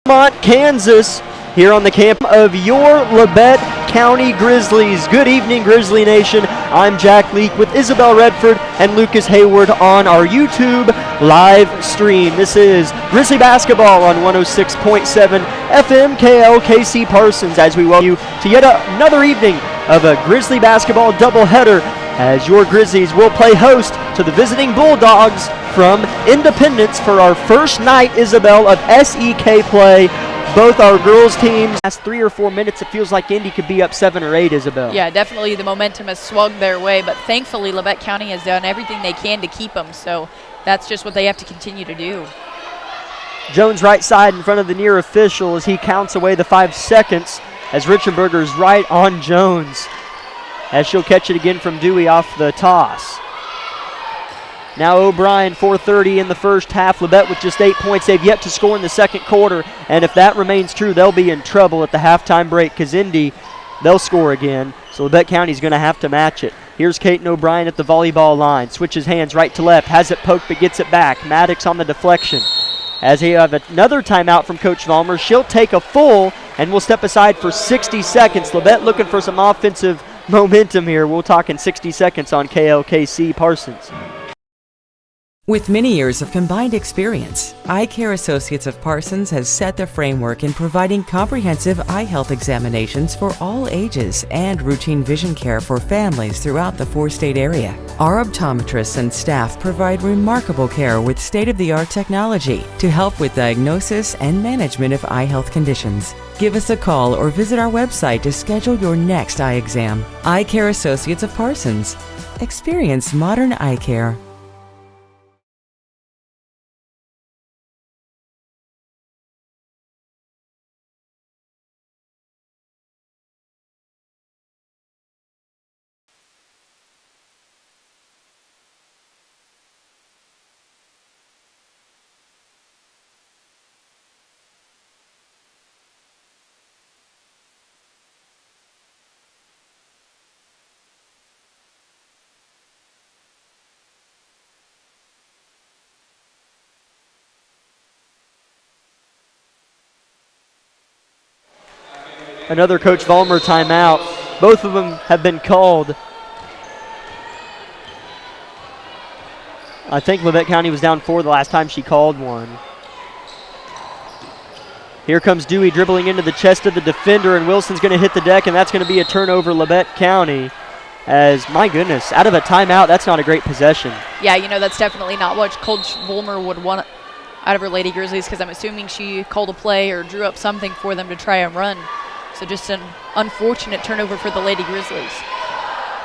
Kansas, here on the camp of your Labette County Grizzlies. Good evening, Grizzly Nation. I'm Jack Leake with Isabel Redford and Lucas Hayward on our YouTube live stream. This is Grizzly Basketball on 106.7 FM KLKC Parsons as we welcome you to yet another evening of a Grizzly Basketball doubleheader as your Grizzlies will play host to the visiting Bulldogs from Independence for our first night, Isabel, of SEK play. Both our girls' teams, last 3 or 4 minutes, it feels like Indy could be up 7 or 8, Isabel. Yeah, definitely the momentum has swung their way, but thankfully Labette County has done everything they can to keep them, so that's just what they have to continue to do. Jones right side in front of the near official as he counts away the 5 seconds as Richenberger's right on Jones as she'll catch it again from Dewey off the toss. Now O'Brien, 4:30 in the first half. Labette with just 8 points. They've yet to score in the second quarter, and if that remains true, they'll be in trouble at the halftime break because Indy, they'll score again. So Labette County's going to have to match it. Here's Kaiten O'Brien at the volleyball line. Switches hands right to left. Has it poked but gets it back. Maddox on the deflection. As they have another timeout from Coach Vollmer, she'll take a full and will step aside for 60 seconds. Labette looking for some offensive momentum here. We'll talk in 60 seconds on KLKC Parsons. With many years of combined experience, Eye Care Associates of Parsons has set the framework in providing comprehensive eye health examinations for all ages and routine vision care for families throughout the 4-state area. Our optometrists and staff provide remarkable care with state-of-the-art technology to help with diagnosis and management of eye health conditions. Give us a call or visit our website to schedule your next eye exam. Eye Care Associates of Parsons. Experience modern eye care. Another Coach Vollmer timeout. Both of them have been called. I think Labette County was down 4 the last time she called one. Here comes Dewey dribbling into the chest of the defender, and Wilson's going to hit the deck, and that's going to be a turnover, Labette County. As, my goodness, out of a timeout, that's not a great possession. Yeah, you know, that's definitely not what Coach Vollmer would want out of her Lady Grizzlies, because I'm assuming she called a play or drew up something for them to try and run. So just an unfortunate turnover for the Lady Grizzlies.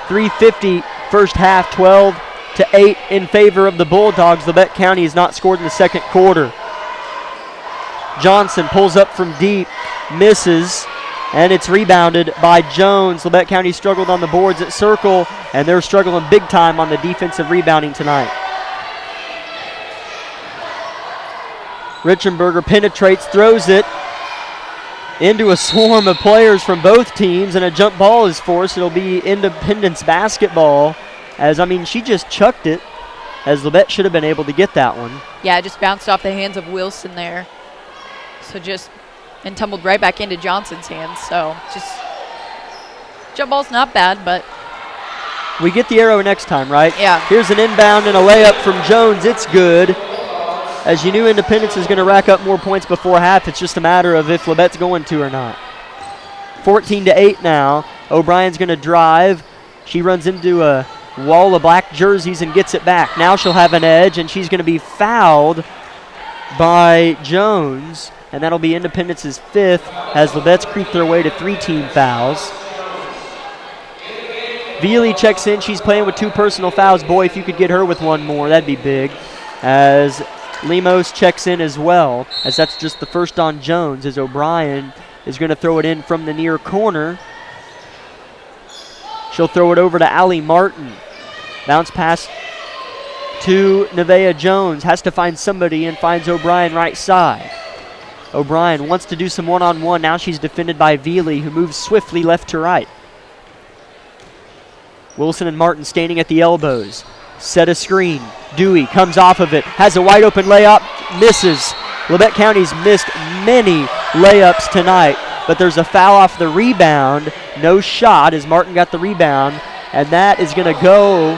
3:50 first half, 12-8 in favor of the Bulldogs. Labette County has not scored in the second quarter. Johnson pulls up from deep, misses, and it's rebounded by Jones. Labette County struggled on the boards at circle, and they're struggling big time on the defensive rebounding tonight. Richenberger penetrates, throws it into a swarm of players from both teams, and a jump ball is forced. It'll be Independence basketball, as, I mean, she just chucked it, as Labette should have been able to get that one. Yeah, it just bounced off the hands of Wilson there. So just, and tumbled right back into Johnson's hands. So just, jump ball's not bad, but. We get the arrow next time, right? Yeah. Here's an inbound and a layup from Jones. It's good. As you knew, Independence is going to rack up more points before half. It's just a matter of if Labette's going to or not. 14-8 now. O'Brien's going to drive. She runs into a wall of black jerseys and gets it back. Now she'll have an edge, and she's going to be fouled by Jones, and that'll be Independence's 5th as Labette's creep their way to 3 team fouls. Veely checks in. She's playing with 2 personal fouls. Boy, if you could get her with one more, that'd be big. As Lemos checks in as well, as that's just the first on Jones, as O'Brien is going to throw it in from the near corner. She'll throw it over to Allie Martin. Bounce pass to Nevaeh Jones. Has to find somebody and finds O'Brien right side. O'Brien wants to do some one-on-one. Now she's defended by Veely, who moves swiftly left to right. Wilson and Martin standing at the elbows. Set a screen. Dewey comes off of it, has a wide open layup, misses. Labette County's missed many layups tonight, but there's a foul off the rebound. No shot as Martin got the rebound, and that is going to go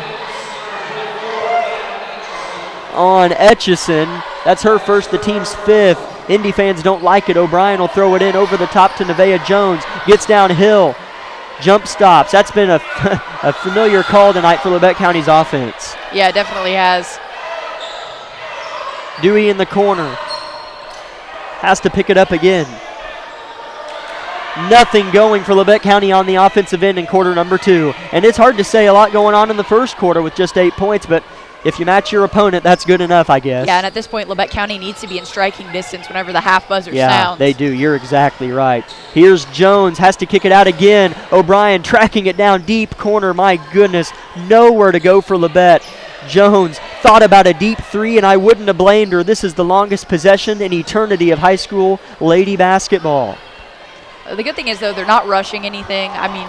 on Etchison. That's her first, the team's 5th. Indy fans don't like it. O'Brien will throw it in over the top to Nevaeh Jones. Gets downhill. Jump stops. That's been a familiar call tonight for Labette County's offense. Yeah, it definitely has. Dewey in the corner. Has to pick it up again. Nothing going for Labette County on the offensive end in quarter number 2. And it's hard to say a lot going on in the first quarter with just 8 points, but if you match your opponent, that's good enough, I guess. Yeah, and at this point, Labette County needs to be in striking distance whenever the half buzzer sounds. Yeah, they do. You're exactly right. Here's Jones, has to kick it out again. O'Brien tracking it down deep corner. My goodness, nowhere to go for Labette. Jones thought about a deep 3, and I wouldn't have blamed her. This is the longest possession in eternity of high school lady basketball. The good thing is, though, they're not rushing anything. I mean,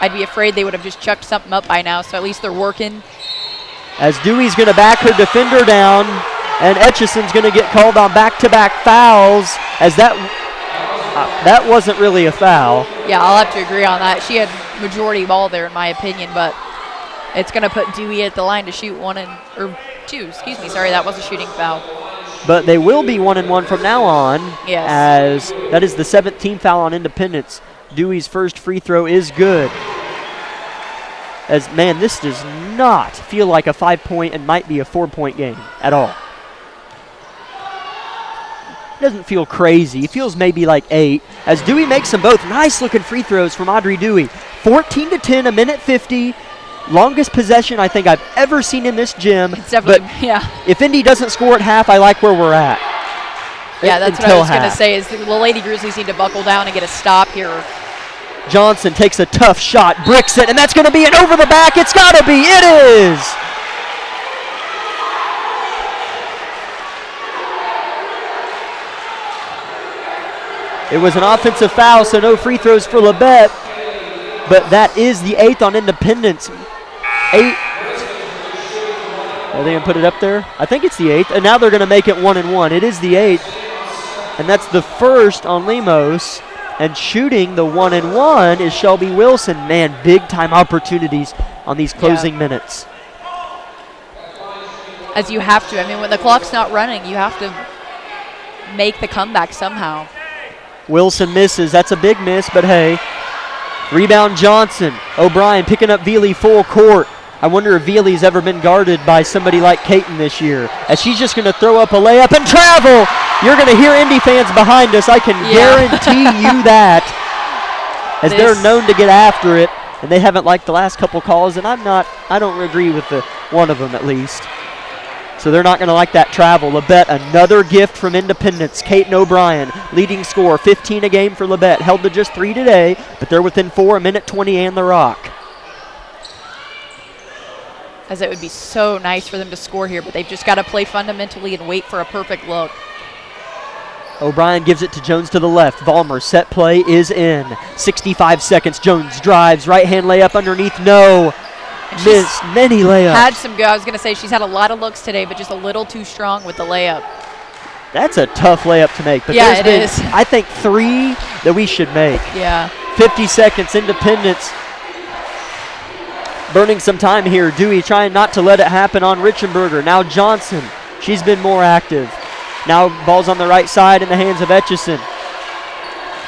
I'd be afraid they would have just chucked something up by now, so at least they're working. As Dewey's going to back her defender down, and Etchison's going to get called on back-to-back fouls, as that wasn't really a foul. Yeah, I'll have to agree on that. She had majority ball there, in my opinion, but it's going to put Dewey at the line to shoot 2. Excuse me, sorry, that was a shooting foul. But they will be 1-1 from now on, yes, as that is the 7th team foul on Independence. Dewey's first free throw is good. As, man, this does not feel like a 5-point and might be a 4-point game at all. It doesn't feel crazy. It feels maybe like 8. As Dewey makes them both. Nice-looking free throws from Audrey Dewey. 14-10, a minute 50. Longest possession I think I've ever seen in this gym. It's definitely, yeah. If Indy doesn't score at half, I like where we're at. Yeah, that's what I was going to say, is the Lady Grizzlies need to buckle down and get a stop here. Johnson takes a tough shot, bricks it, and that's going to be an over the back. It's got to be. It is. It was an offensive foul, so no free throws for Labette, but that is the 8th on Independence. 8. Are they going to put it up there? I think it's the 8th, and now they're going to make it 1-1. It is the 8th, and that's the first on Lemos. And shooting the 1-1 is Shelby Wilson. Man, big-time opportunities on these closing minutes. As you have to. I mean, when the clock's not running, you have to make the comeback somehow. Wilson misses. That's a big miss, but hey. Rebound Johnson. O'Brien picking up Veely full court. I wonder if Veely's ever been guarded by somebody like Caton this year, as she's just going to throw up a layup and travel. You're going to hear Indy fans behind us. I can guarantee you that, as they're known to get after it, and they haven't liked the last couple calls, and I don't agree with one of them at least. So they're not going to like that travel. Labette, another gift from Independence. Caton O'Brien, leading scorer, 15 a game for Labette. Held to just 3 today, but they're within 4, a minute 20 and the rock. As it would be so nice for them to score here, but they've just got to play fundamentally and wait for a perfect look. O'Brien gives it to Jones to the left. Vollmer, set play is in. 65 seconds. Jones drives. Right-hand layup underneath. No. Missed many layups. Had some go. I was going to say she's had a lot of looks today, but just a little too strong with the layup. That's a tough layup to make. But yeah, there's it is. I think 3 that we should make. Yeah. 50 seconds. Independence burning some time here. Dewey trying not to let it happen on Richenberger. Now Johnson. She's been more active. Now ball's on the right side in the hands of Etchison.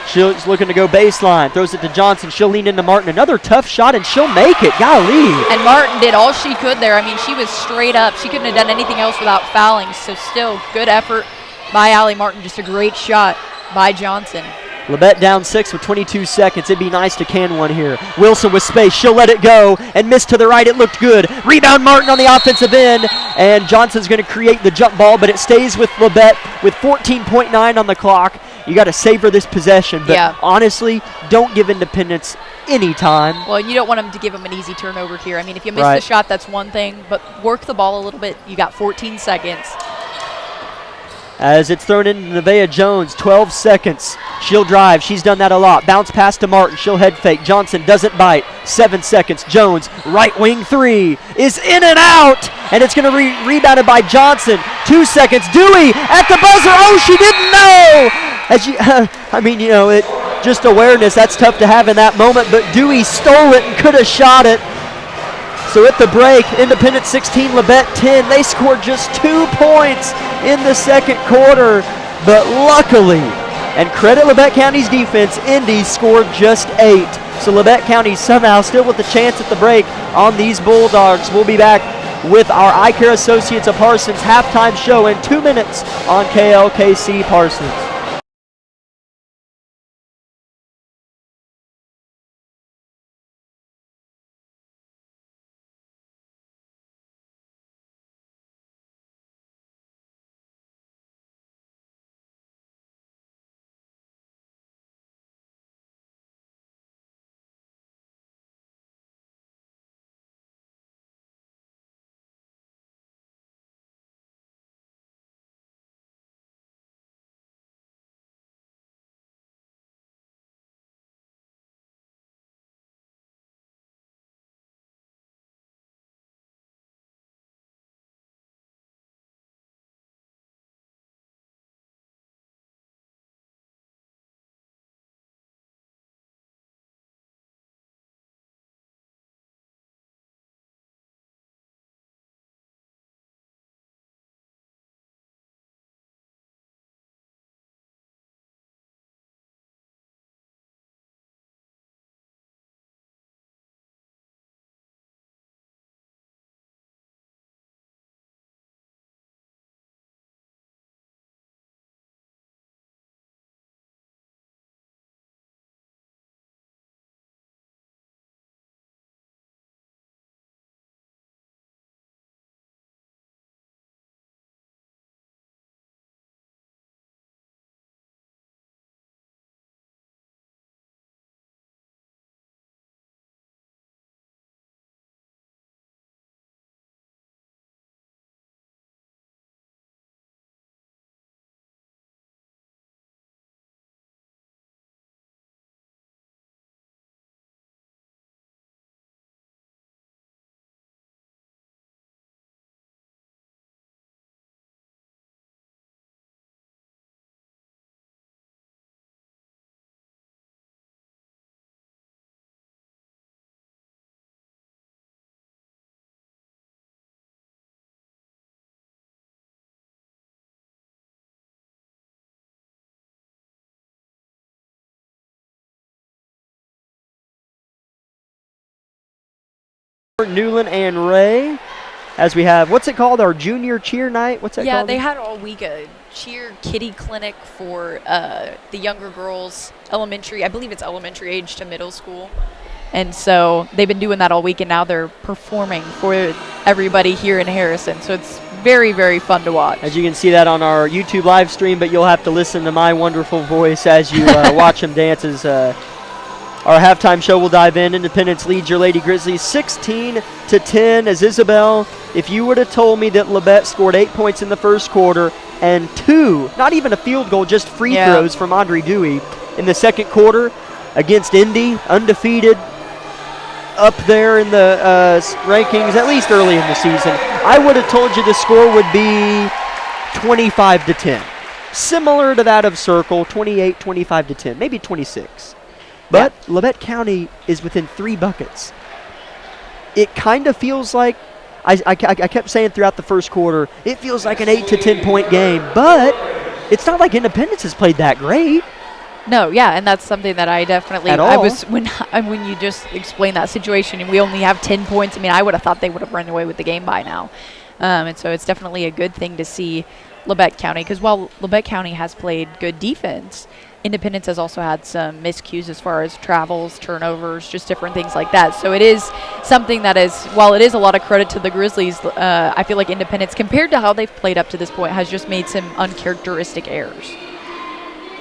She's looking to go baseline. Throws it to Johnson. She'll lean into Martin. Another tough shot, and she'll make it. Golly. And Martin did all she could there. I mean, she was straight up. She couldn't have done anything else without fouling. So still, good effort by Allie Martin. Just a great shot by Johnson. Labette down 6 with 22 seconds. It'd be nice to can one here. Wilson with space. She'll let it go and miss to the right. It looked good. Rebound Martin on the offensive end. And Johnson's going to create the jump ball, but it stays with Labette with 14.9 on the clock. You got to savor this possession. But honestly, don't give Independence any time. Well, you don't want them to give them an easy turnover here. I mean, if you miss the shot, that's one thing. But work the ball a little bit. You got 14 seconds. as it's thrown into Nevaeh Jones. 12 seconds. She'll drive. She's done that a lot. Bounce pass to Martin. She'll head fake. Johnson doesn't bite. 7 seconds. Jones, right wing three, is in and out. And it's going to be rebounded by Johnson. 2 seconds. Dewey at the buzzer. Oh, she didn't know. As you, I mean, you know, just awareness. That's tough to have in that moment. But Dewey stole it and could have shot it. So at the break, Independence 16, Labette 10. They scored just 2 points in the second quarter, but luckily, and credit Labette County's defense, Indy scored just 8. So Labette County somehow still with a chance at the break on these Bulldogs. We'll be back with our Eye Care Associates of Parsons halftime show in 2 minutes on KLKC Parsons. Newland and Ray, as we have, what's it called, our junior cheer night? What's that called? Yeah, they had all week a cheer kitty clinic for the younger girls, elementary, I believe it's elementary age to middle school. And so they've been doing that all week, and now they're performing for everybody here in Harrison. So it's very, very fun to watch. As you can see that on our YouTube live stream, but you'll have to listen to my wonderful voice as you watch them dance. As our halftime show will dive in. Independence leads your Lady Grizzlies 16-10. As Isabel, if you would have told me that Labette scored 8 points in the first quarter and 2, not even a field goal, just free throws from Andre Dewey in the second quarter against Indy, undefeated, up there in the rankings, at least early in the season, I would have told you the score would be 25-10. Similar to that of Circle, 28, 25-10, maybe 26. But Labette County is within 3 buckets. It kind of feels like, I kept saying throughout the first quarter, it feels like an 8 to 10 point game, but it's not like Independence has played that great. No, yeah, and that's something that I definitely, At all. When you just explained that situation and we only have 10 points, I mean, I would have thought they would have run away with the game by now. And so it's definitely a good thing to see Labette County, because while Labette County has played good defense, Independence has also had some miscues as far as travels, turnovers, just different things like that. So it is something that is, while it is a lot of credit to the Grizzlies, I feel like Independence, compared to how they've played up to this point, has just made some uncharacteristic errors.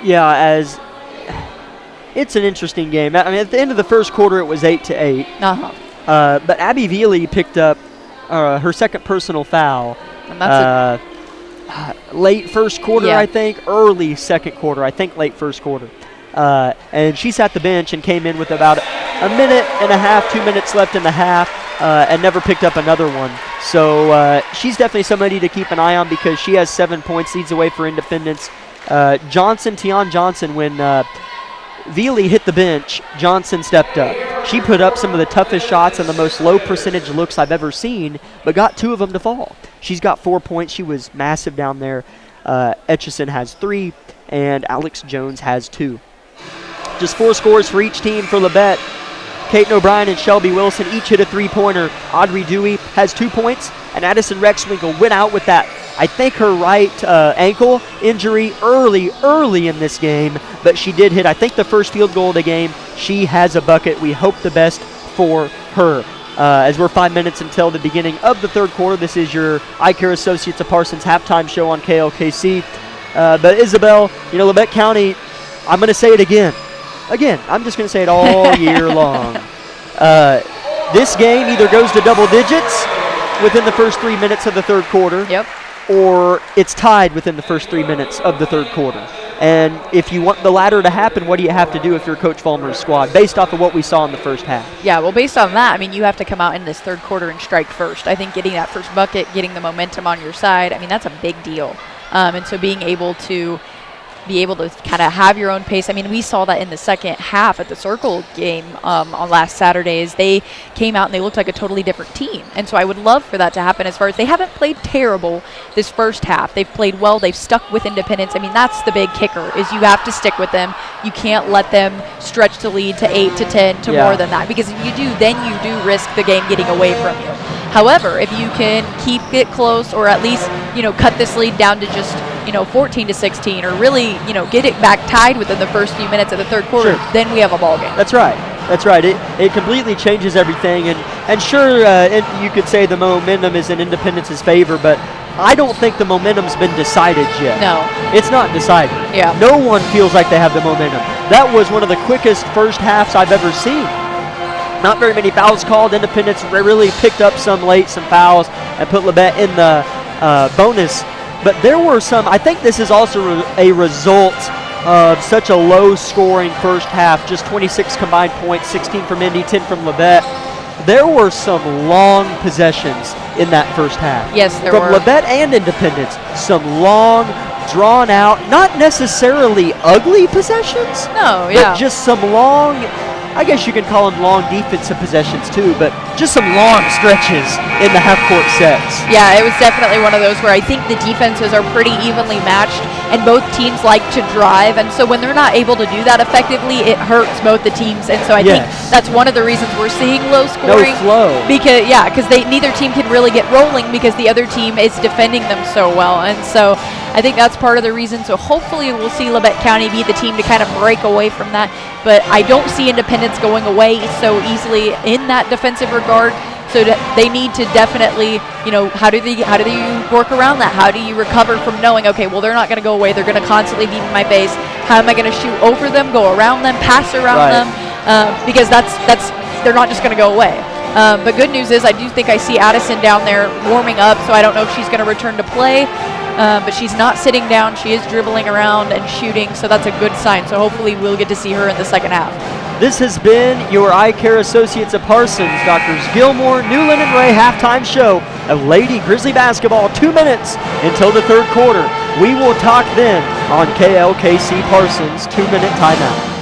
Yeah, as it's an interesting game. I mean, at the end of the first quarter, it was 8-8. But Abby Veely picked up her second personal foul. And that's late first quarter, Yeah. I think, early second quarter, I think late first quarter. And she sat the bench and came in with about a minute and a half, 2 minutes left in the half, and never picked up another one. So she's definitely somebody to keep an eye on because she has 7 points, leads away for Independence. Tian Johnson, when Veely hit the bench, Johnson stepped up. She put up some of the toughest shots and the most low percentage looks I've ever seen, but got 2 of them to fall. She's got 4 points. She was massive down there. Etchison has 3, and Alex Jones has 2. Just 4 scores for each team for Labette. Caden O'Brien and Shelby Wilson each hit a 3-pointer. Audrey Dewey has 2 points, and Addison Rexwinkle went out with that, I think, her right ankle injury early in this game, but she did hit, I think, the first field goal of the game. She has a bucket. We hope the best for her. As we're 5 minutes until the beginning of the third quarter, this is your iCare Associates of Parsons halftime show on KLKC. But Isabel, Labette County, I'm going to say it again. I'm just going to say it all year long. This game either goes to double digits within the first 3 minutes of the third quarter. Yep. Or it's tied within the first 3 minutes of the third quarter. And if you want the latter to happen, what do you have to do if you're Coach Fulmer's squad, based off of what we saw in the first half? Yeah, well, based on that, you have to come out in this third quarter and strike first. I think getting that first bucket, getting the momentum on your side, that's a big deal. And so being able to kind of have your own pace. We saw that in the second half at the Circle game on last Saturdays. They came out and they looked like a totally different team. And so I would love for that to happen as far as they haven't played terrible this first half. They've played well. They've stuck with Independence. That's the big kicker is you have to stick with them. You can't let them stretch the lead to 8 to 10 to more than that, because if you do, then you do risk the game getting away from you. However, if you can keep it close or at least, cut this lead down to just 14 to 16 or really, get it back tied within the first few minutes of the third quarter, then we have a ball game. That's right. It completely changes everything. And sure, you could say the momentum is in Independence's favor, but I don't think the momentum's been decided yet. No. It's not decided. Yeah. No one feels like they have the momentum. That was one of the quickest first halves I've ever seen. Not very many fouls called. Independence really picked up some fouls and put Labette in the bonus. But there were some, I think this is also a result of such a low-scoring first half, just 26 combined points, 16 from Indy, 10 from Labette. There were some long possessions in that first half. Yes, there were. From Labette and Independence, some long, drawn-out, not necessarily ugly possessions. No, yeah. But just some long, I guess you can call them long defensive possessions too, but just some long stretches in the half-court sets. Yeah, it was definitely one of those where I think the defenses are pretty evenly matched, and both teams like to drive, and so when they're not able to do that effectively, it hurts both the teams, and so I think that's one of the reasons we're seeing low scoring. No flow. Because neither team can really get rolling because the other team is defending them so well, and so I think that's part of the reason. So hopefully we'll see Labette County be the team to kind of break away from that, but I don't see Independence going away so easily in that defensive regard. So they need to definitely, how do you work around that? How do you recover from knowing, okay, well, they're not going to go away. They're going to constantly be in my base. How am I going to shoot over them, go around them, pass around them? Because they're not just going to go away. But good news is I do think I see Addison down there warming up, so I don't know if she's going to return to play. But she's not sitting down. She is dribbling around and shooting, so that's a good sign. So hopefully we'll get to see her in the second half. This has been your iCare Associates of Parsons, Drs. Gilmore, Newland, and Ray halftime show of Lady Grizzly basketball. 2 minutes until the third quarter. We will talk then on KLKC Parsons 2-minute timeout.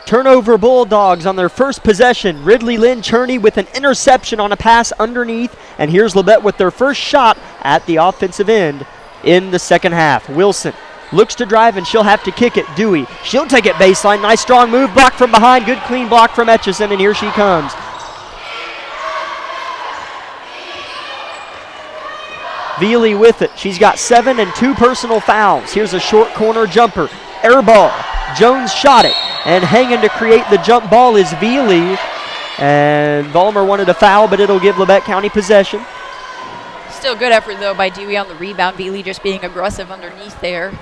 Turnover Bulldogs on their first possession. Ridley Lynn Cherney with an interception on a pass underneath. And here's Labette with their first shot at the offensive end in the second half. Wilson looks to drive, and she'll have to kick it. Dewey, she'll take it baseline. Nice strong move, block from behind. Good clean block from Etchison, and here she comes. Veely with it. She's got 7 and 2 personal fouls. Here's a short corner jumper. Air ball. Jones shot it, and hanging to create the jump ball is Veely. And Vollmer wanted a foul, but it'll give Labette County possession. Still good effort, though, by Dewey on the rebound. Veely just being aggressive underneath there.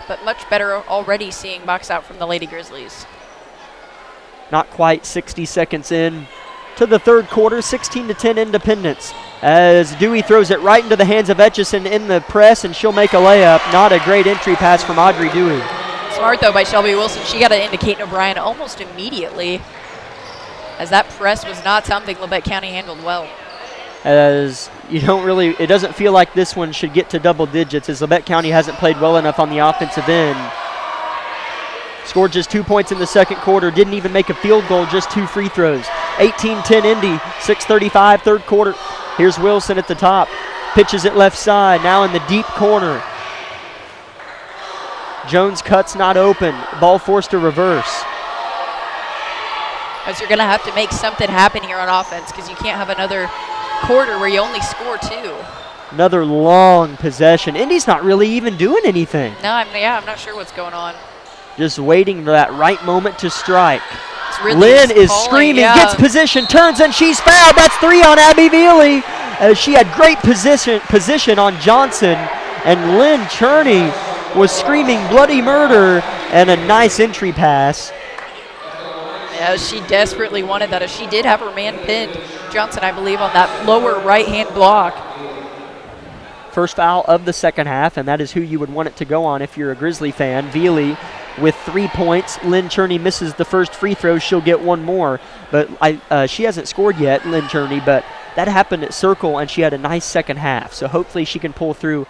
But much better already seeing box out from the Lady Grizzlies. Not quite 60 seconds in to the third quarter, 16-10 Independence. As Dewey throws it right into the hands of Etchison in the press, and she'll make a layup. Not a great entry pass from Audrey Dewey. Smart, though, by Shelby Wilson. She got it into Kate O'Brien almost immediately, as that press was not something Labette County handled well. As you don't really, it doesn't feel like this one should get to double digits, as Labette County hasn't played well enough on the offensive end. Scored just 2 points in the second quarter, didn't even make a field goal, just 2 free throws. 18-10 Indy, 6:35 third quarter. Here's Wilson at the top, pitches it left side, now in the deep corner. Jones cuts, not open, ball forced to reverse. As you're going to have to make something happen here on offense, because you can't have another quarter where you only score 2. Another long possession. Indy's not really even doing anything. No, I'm not sure what's going on. Just waiting for that right moment to strike. Lynn is screaming, gets position, turns, and she's fouled. That's 3 on Abby Veely. She had great position on Johnson, and Lynn Cherney was screaming bloody murder, and a nice entry pass. Yeah, she desperately wanted that. As she did have her man pinned, Johnson, I believe, on that lower right-hand block. First foul of the second half, and that is who you would want it to go on if you're a Grizzly fan. Veely with 3 points. Lynn Cherney misses the first free throw. She'll get one more, but she hasn't scored yet, Lynn Cherney, but that happened at Circle, and she had a nice second half, so hopefully she can pull through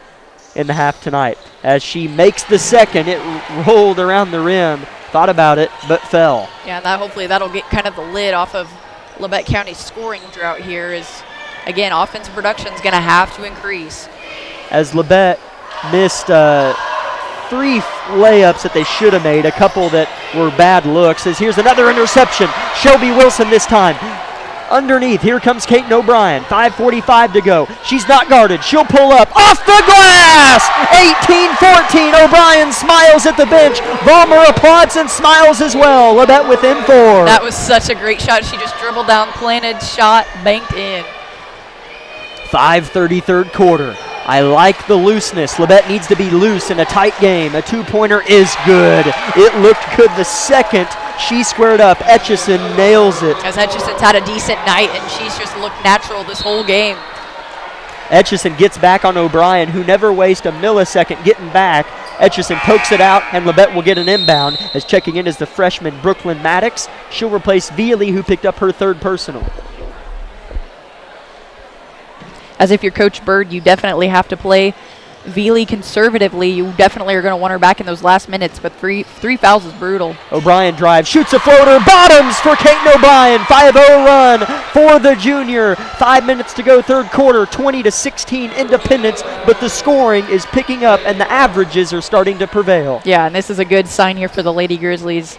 in the half tonight. As she makes the second, it rolled around the rim, thought about it, but fell. Yeah, and hopefully that'll get kind of the lid off of Labette County's scoring drought here. Is, again, offensive production is going to have to increase. As Labette missed 3 layups that they should have made, a couple that were bad looks. As here's another interception. Shelby Wilson this time. Underneath, here comes Kate O'Brien. 5:45 to go. She's not guarded. She'll pull up. Off the glass! 18-14. O'Brien smiles at the bench. Vollmer applauds and smiles as well. Labette within 4. That was such a great shot. She just dribbled down, planted, shot, banked in. 5:30 third quarter. I like the looseness. Labette needs to be loose in a tight game. A 2-pointer is good. It looked good the second she squared up. Etchison nails it. As Etchison's had a decent night, and she's just looked natural this whole game. Etchison gets back on O'Brien, who never wastes a millisecond getting back. Etchison pokes it out, and Labette will get an inbound. As checking in is the freshman Brooklyn Maddox. She'll replace Veely, who picked up her 3rd personal. As if you're Coach Bird, you definitely have to play Veely conservatively. You definitely are going to want her back in those last minutes, but three fouls is brutal. O'Brien drives, shoots a floater, bottoms for Kate O'Brien. 5-0 run for the junior. 5 minutes to go, third quarter, 20-16 Independence, but the scoring is picking up and the averages are starting to prevail. Yeah, and this is a good sign here for the Lady Grizzlies.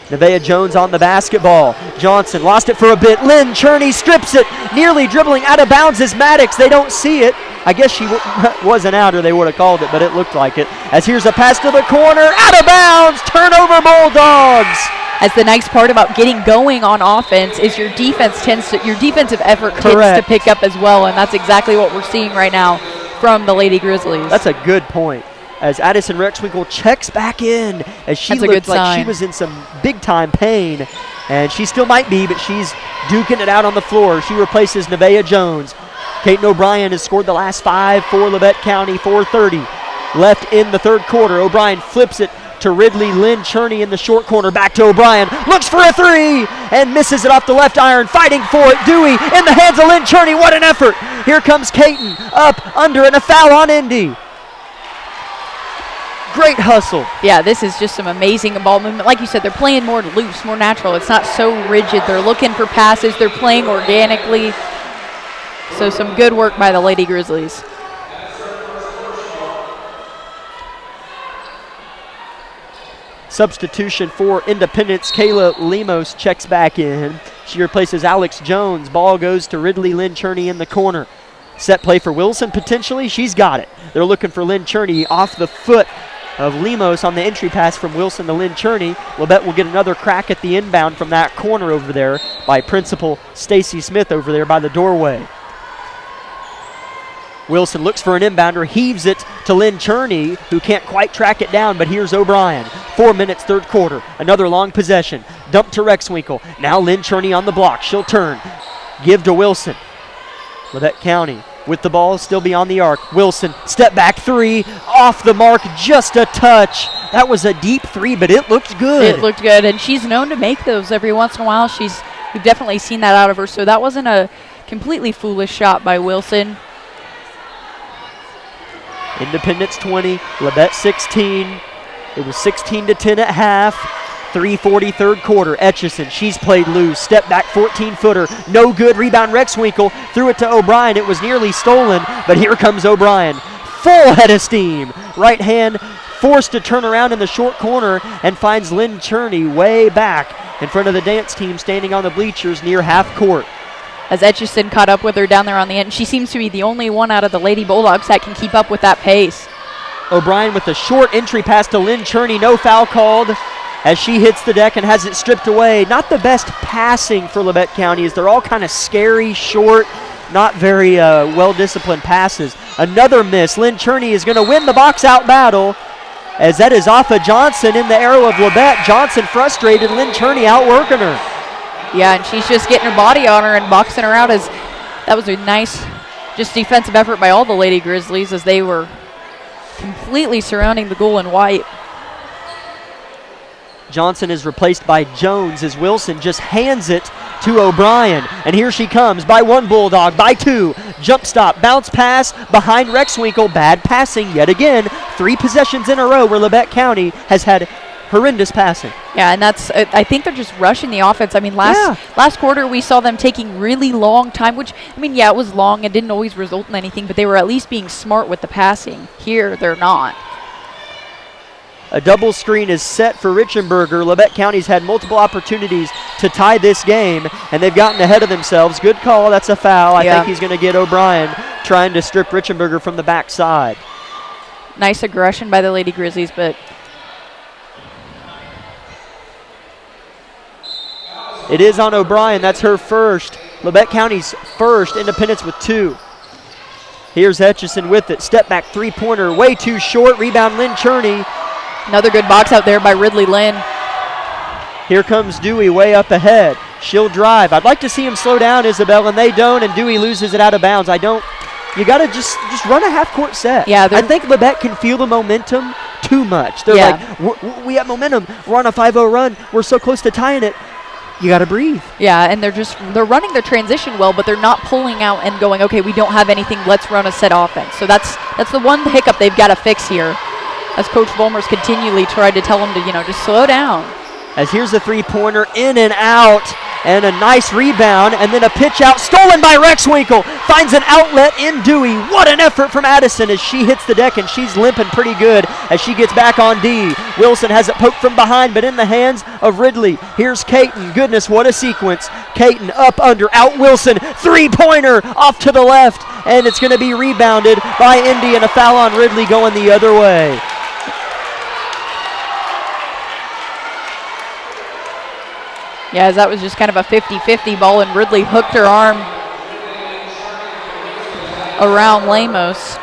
Nevaeh Jones on the basketball. Johnson lost it for a bit. Lynn Cherney strips it, nearly dribbling out of bounds is Maddox. They don't see it. I guess she wasn't out or they would have called it, but it looked like it. As here's a pass to the corner, out of bounds, turnover Bulldogs. As the nice part about getting going on offense is your defensive effort tends to pick up as well, and that's exactly what we're seeing right now from the Lady Grizzlies. That's a good point. As Addison Rexwinkle checks back in, as she looked like she was in some big-time pain, and she still might be, but she's duking it out on the floor. She replaces Nevaeh Jones. Kate O'Brien has scored the last 5 for Labette County, 4:30 left in the third quarter. O'Brien flips it to Ridley Lynn Cherney in the short corner. Back to O'Brien, looks for a 3, and misses it off the left iron, fighting for it. Dewey in the hands of Lynn Cherney, what an effort. Here comes Caton, up, under, and a foul on Indy. Great hustle. Yeah, this is just some amazing ball movement. Like you said, they're playing more loose, more natural. It's not so rigid. They're looking for passes. They're playing organically. So some good work by the Lady Grizzlies. Substitution for Independence. Kayla Lemos checks back in. She replaces Alex Jones. Ball goes to Ridley Lynn Cherney in the corner. Set play for Wilson potentially. She's got it. They're looking for Lynn Cherney off the foot of Lemos on the entry pass from Wilson to Lynn Cherney. Labette will get another crack at the inbound from that corner over there by Principal Stacy Smith over there by the doorway. Wilson looks for an inbounder, heaves it to Lynn Cherney, who can't quite track it down, but here's O'Brien. 4 minutes, third quarter. Another long possession. Dump to Rexwinkle. Now Lynn Cherney on the block. She'll turn. Give to Wilson. Labette County with the ball, still beyond the arc. Wilson, step back three, off the mark, just a touch. That was a deep three, but it looked good. It looked good, and she's known to make those every once in a while. We've definitely seen that out of her, so that wasn't a completely foolish shot by Wilson. Independence 20, Labette 16. It was 16-10 at half. 3:40 third quarter. Etchison, she's played loose. Step back 14-footer. No good. Rebound Rexwinkle. Threw it to O'Brien. It was nearly stolen, but here comes O'Brien. Full head of steam. Right hand forced to turn around in the short corner and finds Lynn Cherney way back in front of the dance team standing on the bleachers near half court. As Etchison caught up with her down there on the end, she seems to be the only one out of the Lady Bulldogs that can keep up with that pace. O'Brien with a short entry pass to Lynn Cherney. No foul called as she hits the deck and has it stripped away. Not the best passing for Labette County, as they're all kind of scary, short, not very well-disciplined passes. Another miss. Lynn Cherney is going to win the box-out battle, as that is off of Johnson in the arrow of Labette. Johnson frustrated. Lynn Cherney outworking her. Yeah, and she's just getting her body on her and boxing her out. As that was a nice just defensive effort by all the Lady Grizzlies, as they were completely surrounding the goal in white. Johnson is replaced by Jones as Wilson just hands it to O'Brien. And here she comes by one Bulldog, by two. Jump stop, bounce pass behind Rexwinkle. Bad passing yet again. 3 possessions in a row where Labette County has had horrendous passing. Yeah, and that's, I think they're just rushing the offense. I mean, last quarter we saw them taking really long time, which, I mean, yeah, it was long. It didn't always result in anything, but they were at least being smart with the passing. Here, they're not. A double screen is set for Richenberger. Labette County's had multiple opportunities to tie this game, and they've gotten ahead of themselves. Good call. That's a foul. I think he's going to get O'Brien trying to strip Richenberger from the backside. Nice aggression by the Lady Grizzlies, but it is on O'Brien. That's her first. Labette County's first. Independence with 2. Here's Etchison with it. Step back three-pointer. Way too short. Rebound Lynn Cherney. Another good box out there by Ridley Lynn. Here comes Dewey way up ahead. She'll drive. I'd like to see him slow down, Isabel, and they don't, and Dewey loses it out of bounds. You got to just run a half-court set. Yeah, I think Labette can feel the momentum too much. They're like, we have momentum. We're on a 5-0 run. We're so close to tying it. You got to breathe. Yeah, and they're running their transition well, but they're not pulling out and going, okay, we don't have anything, let's run a set offense. So that's the one hiccup they've got to fix here, as Coach Volmers continually tried to tell them to, just slow down. As here's a three-pointer, in and out, and a nice rebound, and then a pitch out, stolen by Rexwinkle, finds an outlet in Dewey. What an effort from Addison as she hits the deck, and she's limping pretty good as she gets back on D. Wilson has it poked from behind, but in the hands of Ridley. Here's Caton. Goodness, what a sequence. Caton up, under, out Wilson. Three-pointer off to the left, and it's going to be rebounded by Indy, and a foul on Ridley going the other way. Yeah, as that was just kind of a 50-50 ball, and Ridley hooked her arm around Lemos.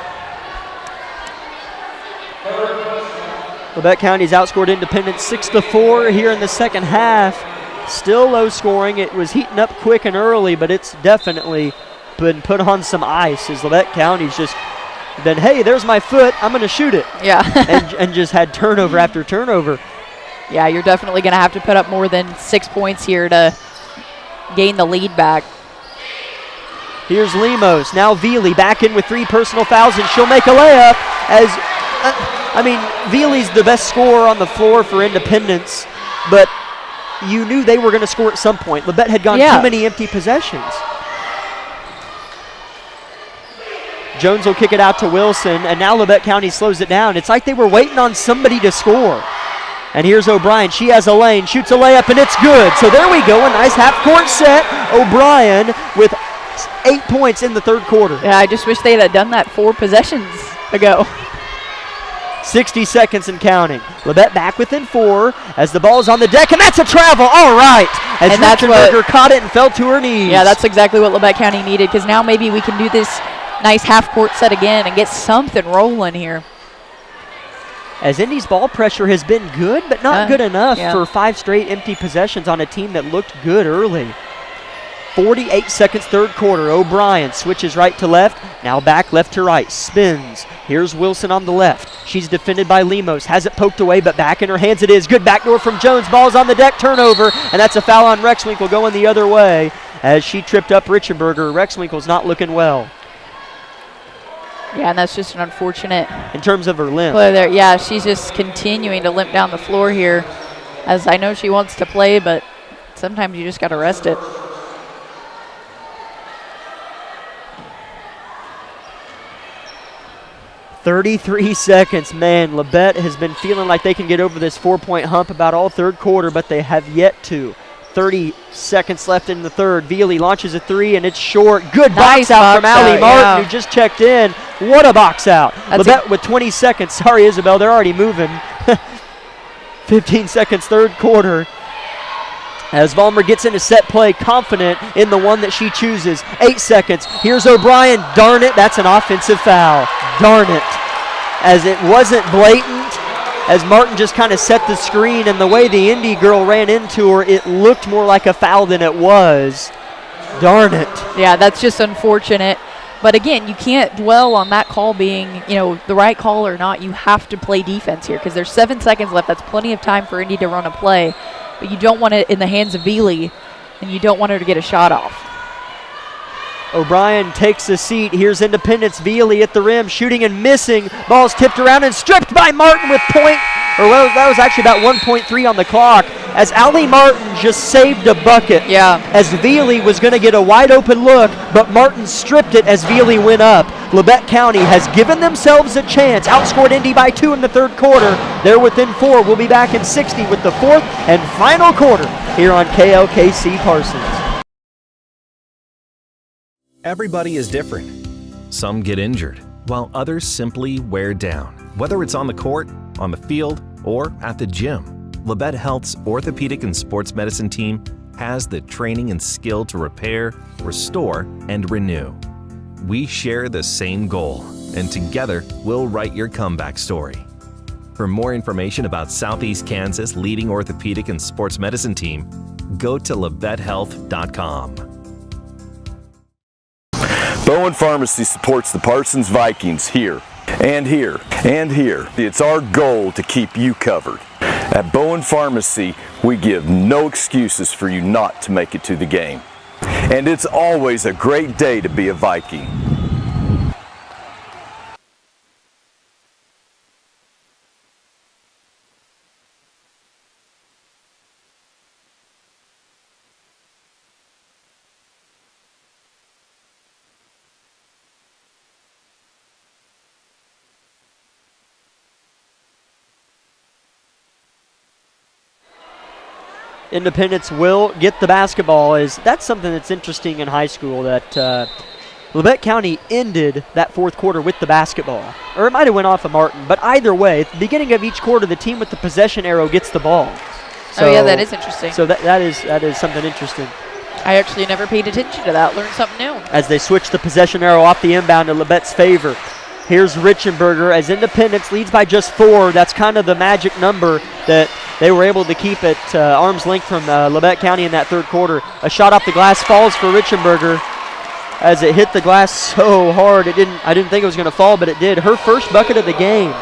Labette County's outscored Independence 6-4 here in the second half. Still low scoring. It was heating up quick and early, but it's definitely been put on some ice as Labette County's just been, hey, there's my foot, I'm going to shoot it. Yeah. and just had turnover after turnover. Yeah, you're definitely going to have to put up more than 6 points here to gain the lead back. Here's Lemos. Now Veely back in with 3 personal fouls, and she'll make a layup as I mean, Veely's the best scorer on the floor for Independence, but you knew they were going to score at some point. Labette had gone too many empty possessions. Jones will kick it out to Wilson, and now Labette County slows it down. It's like they were waiting on somebody to score. And here's O'Brien. She has a lane, shoots a layup, and it's good. So there we go, a nice half-court set. O'Brien with 8 points in the third quarter. Yeah, I just wish they had done that 4 possessions ago. 60 seconds and counting. Labette back within 4 as the ball's on the deck, and that's a travel. All right. As Richenberger caught it and fell to her knees. Yeah, that's exactly what Labette County needed, because now maybe we can do this nice half-court set again and get something rolling here. As Indy's ball pressure has been good, but not good enough for 5 straight empty possessions on a team that looked good early. 48 seconds, third quarter. O'Brien switches right to left, now back left to right, spins. Here's Wilson on the left. She's defended by Lemos, has it poked away, but back in her hands it is. Good backdoor from Jones, ball's on the deck, turnover, and that's a foul on Rexwinkle going the other way as she tripped up Richenberger. Rexwinkle's not looking well. Yeah, and that's just an unfortunate. In terms of her limp. Play there. Yeah, she's just continuing to limp down the floor here, as I know she wants to play, but sometimes you just got to rest it. "33 seconds. Man, Labette has been feeling like they can get over this 4-point hump about all third quarter, but they have yet to. 30 seconds left in the third. Veely launches a 3, and it's short. Good nice box out from Allie Martin, yeah. who just checked in. What a box out. Labette with 20 seconds. Sorry, Isabel, they're already moving. 15 seconds, third quarter. As Vollmer gets into set play, confident in the one that she chooses. 8 seconds. Here's O'Brien. Darn it, that's an offensive foul. Darn it. As it wasn't blatant, as Martin just kind of set the screen, and the way the Indy girl ran into her, it looked more like a foul than it was. Darn it. Yeah, that's just unfortunate. But again, you can't dwell on that call being, the right call or not. You have to play defense here, because there's 7 seconds left. That's plenty of time for Indy to run a play. But you don't want it in the hands of Veely, and you don't want her to get a shot off. O'Brien takes a seat. Here's Independence. Veely at the rim, shooting and missing. Ball's tipped around and stripped by Martin with that was actually about 1.3 on the clock, as Allie Martin just saved a bucket. Yeah. As Veely was going to get a wide open look, but Martin stripped it as Veely went up. Labette County has given themselves a chance. Outscored Indy by 2 in the third quarter. They're within 4. We'll be back in 60 with the fourth and final quarter here on KLKC Parsons. Everybody is different. Some get injured, while others simply wear down. Whether it's on the court, on the field, or at the gym, Labette Health's orthopedic and sports medicine team has the training and skill to repair, restore, and renew. We share the same goal, and together we'll write your comeback story. For more information about Southeast Kansas' leading orthopedic and sports medicine team, go to LavetteHealth.com. Bowen Pharmacy supports the Parsons Vikings here, and here, and here. It's our goal to keep you covered. At Bowen Pharmacy, we give no excuses for you not to make it to the game. And it's always a great day to be a Viking. Independence will get the basketball. That's something that's interesting in high school, that Labette County ended that fourth quarter with the basketball. Or it might have went off of Martin, but either way, at the beginning of each quarter, the team with the possession arrow gets the ball. So, yeah, that is interesting. So that is something interesting. I actually never paid attention to that. Learned something new. As they switch the possession arrow off the inbound in Labette's favor. Here's Richenberger as Independence leads by just 4. That's kind of the magic number that they were able to keep at arm's length from Labette County in that third quarter. A shot off the glass falls for Richenberger as it hit the glass so hard. I didn't think it was going to fall, but it did. Her first bucket of the game.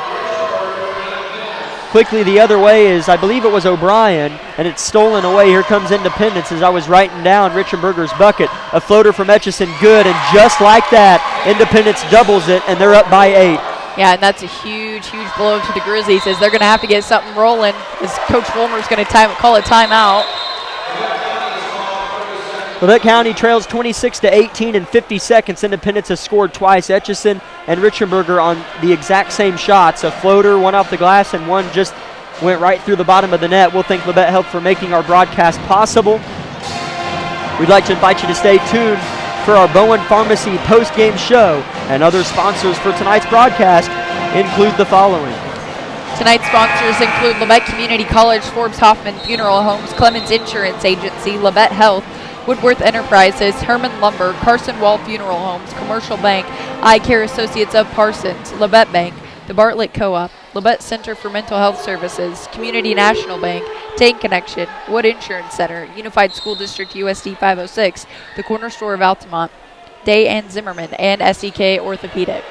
Quickly the other way is, I believe it was O'Brien, and it's stolen away. Here comes Independence as I was writing down Richenberger's bucket. A floater from Etchison, good, and just like that, Independence doubles it, and they're up by 8. Yeah, and that's a huge, huge blow to the Grizzlies as they're going to have to get something rolling as Coach Vollmer's going to call a timeout. Labette County trails 26-18 in 50 seconds. Independence has scored twice. Etchison and Richenberger on the exact same shots. A floater, one off the glass, and one just went right through the bottom of the net. We'll thank Labette Health for making our broadcast possible. We'd like to invite you to stay tuned for our Bowen Pharmacy post-game show, and other sponsors for tonight's broadcast include the following. Tonight's sponsors include Labette Community College, Forbes Hoffman Funeral Homes, Clemens Insurance Agency, Labette Health, Woodworth Enterprises, Herman Lumber, Carson Wall Funeral Homes, Commercial Bank, Eye Care Associates of Parsons, Labette Bank, the Bartlett Co-op, Labette Center for Mental Health Services, Community National Bank, Tank Connection, Wood Insurance Center, Unified School District USD 506, the Corner Store of Altamont, Day and Zimmerman, and SEK Orthopedic.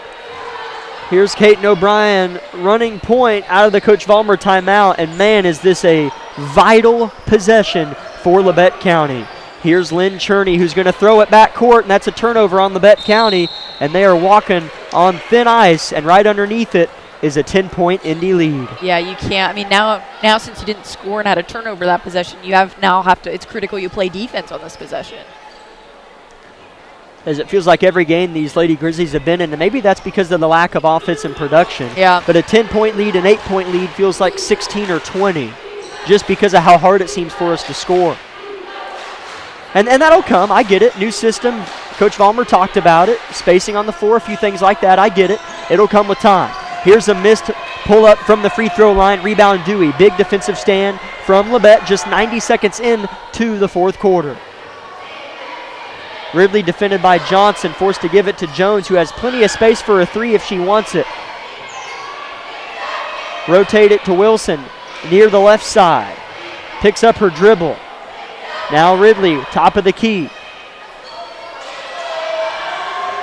Here's Caden O'Brien running point out of the Coach Vollmer timeout, and man, is this a vital possession for Labette County. Here's Lynn Cherney, who's going to throw it back court, and that's a turnover on Labette County, and they are walking on thin ice, and right underneath it is a 10-point Indy lead. Yeah, you can't. I mean, now since you didn't score and had a turnover that possession, you have to. It's critical you play defense on this possession. As it feels like every game these Lady Grizzlies have been in, and maybe that's because of the lack of offense and production. Yeah. But a 10-point lead, an 8-point lead feels like 16 or 20, just because of how hard it seems for us to score. And that'll come. I get it. New system. Coach Vollmer talked about it. Spacing on the floor, a few things like that. I get it. It'll come with time. Here's a missed pull-up from the free throw line. Rebound Dewey. Big defensive stand from Labette just 90 seconds into the fourth quarter. Ridley defended by Johnson, forced to give it to Jones, who has plenty of space for a three if she wants it. Rotate it to Wilson near the left side. Picks up her dribble. Now Ridley, top of the key.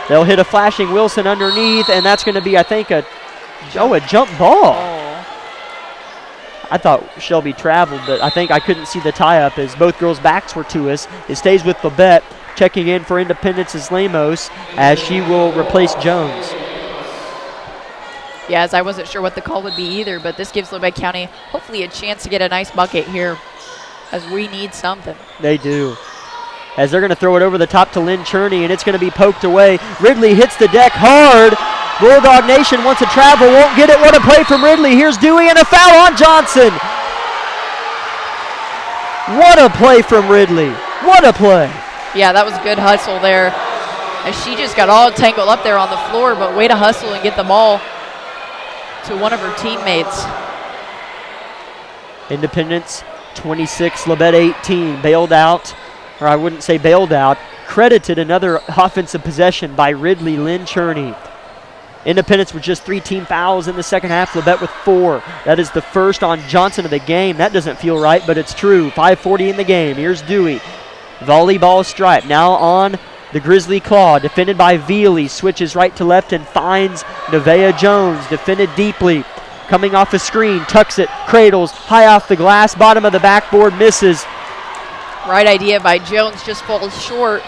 They'll hit a flashing Wilson underneath, and that's going to be, I think, a jump ball. Oh. I thought Shelby traveled, but I couldn't see the tie-up as both girls' backs were to us. It stays with Labette. Checking in for Independence is Lemos, as she will replace Jones. Yeah, as I wasn't sure what the call would be either, but this gives Labette County hopefully a chance to get a nice bucket here, as we need something. They do. As they're going to throw it over the top to Lynn Cherney, and it's going to be poked away. Ridley hits the deck hard. Bulldog Nation wants to travel, won't get it. What a play from Ridley. Here's Dewey, and a foul on Johnson. What a play from Ridley. What a play. Yeah, that was good hustle there. As she just got all tangled up there on the floor, but way to hustle and get the ball to one of her teammates. Independence 26, Labette 18. Bailed out, or I wouldn't say bailed out, credited another offensive possession by Ridley Lynn Cherney. Independence with just 3 team fouls in the second half, Labette with 4. That is the first on Johnson of the game. That doesn't feel right, but it's true. 5:40 in the game. Here's Dewey. Volleyball stripe now on the Grizzly Claw, defended by Veely, switches right to left and finds Nevaeh Jones, defended deeply, coming off a screen, tucks it, cradles, high off the glass, bottom of the backboard, misses. Right idea by Jones, just falls short.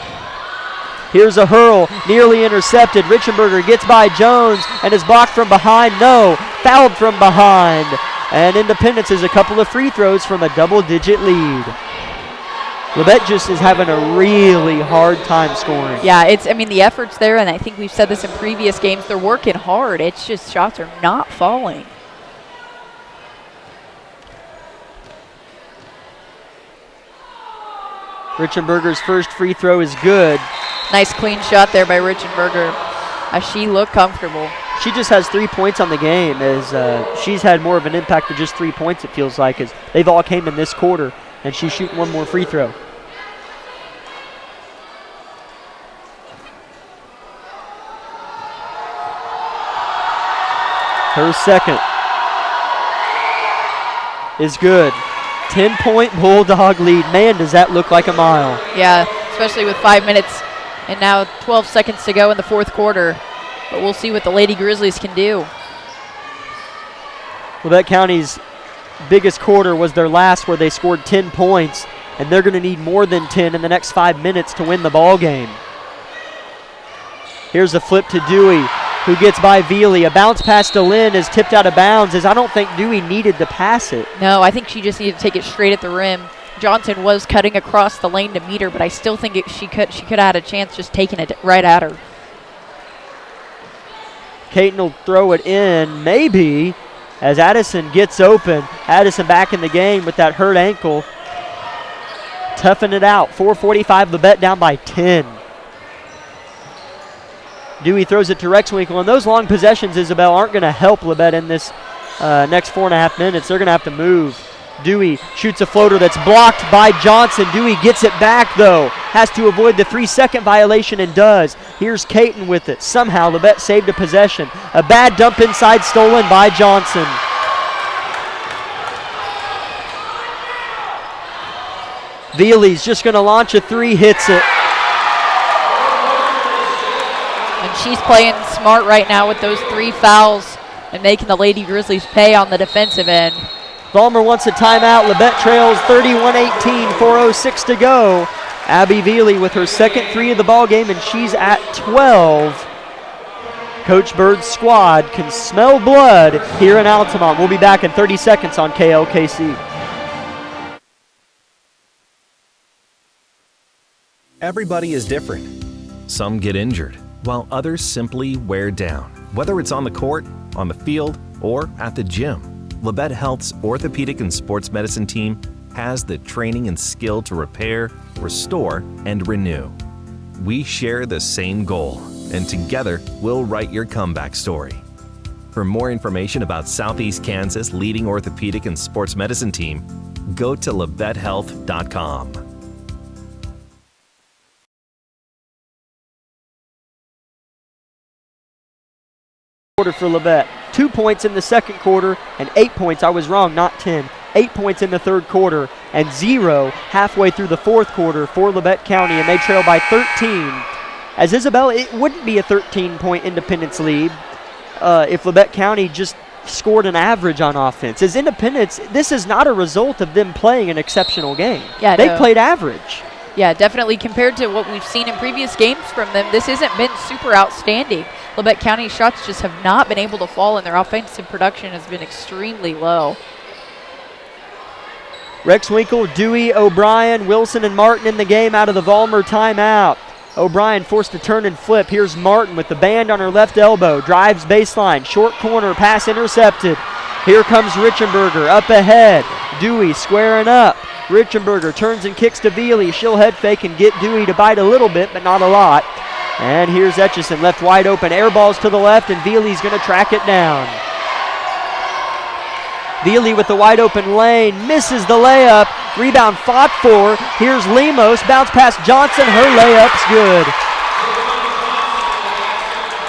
Here's a hurl, nearly intercepted. Richenberger gets by Jones and is blocked from behind. No, fouled from behind. And Independence is a couple of free throws from a double-digit lead. Labette just is having a really hard time scoring. Yeah, the effort's there, and I think we've said this in previous games. They're working hard. It's just shots are not falling. Richenberger's first free throw is good. Nice clean shot there by Richenberger as she looked comfortable. She just has 3 points on the game, as she's had more of an impact than just 3 points, it feels like, as they've all came in this quarter, and she's shooting one more free throw. Her second is good. 10-point Bulldog lead. Man, does that look like a mile. Yeah, especially with 5 minutes and now 12 seconds to go in the fourth quarter. But we'll see what the Lady Grizzlies can do. Labette County's biggest quarter was their last, where they scored 10 points, and they're going to need more than 10 in the next 5 minutes to win the ball game. Here's a flip to Dewey. who gets by Veely. A bounce pass to Lynn is tipped out of bounds, as I don't think Dewey needed to pass it. No, I think she just needed to take it straight at the rim. Johnson was cutting across the lane to meet her, but I still think she could have had a chance just taking it right at her. Caton will throw it in, maybe, as Addison gets open. Addison back in the game with that hurt ankle. Toughing it out. 4:45, Labette down by 10. Dewey throws it to Rexwinkle, and those long possessions, Isabel, aren't going to help Labette in this next 4.5 minutes. They're going to have to move. Dewey shoots a floater that's blocked by Johnson. Dewey gets it back, though. Has to avoid the 3-second violation and does. Here's Caton with it. Somehow Labette saved a possession. A bad dump inside stolen by Johnson. Veely's just going to launch a three, hits it. And she's playing smart right now with those 3 fouls and making the Lady Grizzlies pay on the defensive end. Vollmer wants a timeout. Labette trails 31-18, 4:06 to go. Abby Veely with her second 3 of the ball game, and she's at 12. Coach Bird's squad can smell blood here in Altamont. We'll be back in 30 seconds on KLKC. Everybody is different. Some get injured, while others simply wear down. Whether it's on the court, on the field, or at the gym, Labette Health's orthopedic and sports medicine team has the training and skill to repair, restore, and renew. We share the same goal, and together we'll write your comeback story. For more information about Southeast Kansas' leading orthopedic and sports medicine team, go to labettehealth.com. Quarter for Labette. 2 points in the second quarter and 8 points. I was wrong, not 10. 8 points in the third quarter and 0 halfway through the fourth quarter for Labette County, and they trail by 13. As Isabel, it wouldn't be a 13-point Independence lead if Labette County just scored an average on offense. As Independence, this is not a result of them playing an exceptional game. Yeah, they played average. Yeah, definitely. Compared to what we've seen in previous games from them, this hasn't been super outstanding. Labette County's shots just have not been able to fall, and their offensive production has been extremely low. Rexwinkle, Dewey, O'Brien, Wilson, and Martin in the game out of the Vollmer timeout. O'Brien forced to turn and flip. Here's Martin with the band on her left elbow. Drives baseline. Short corner. Pass intercepted. Here comes Richenberger up ahead. Dewey squaring up. Richenberger turns and kicks to Veely. She'll head fake and get Dewey to bite a little bit, but not a lot. And here's Etchison left wide open. Air balls to the left, and Veely's going to track it down. Veely with the wide open lane, misses the layup. Rebound fought for. Here's Lemos, bounce past Johnson. Her layup's good.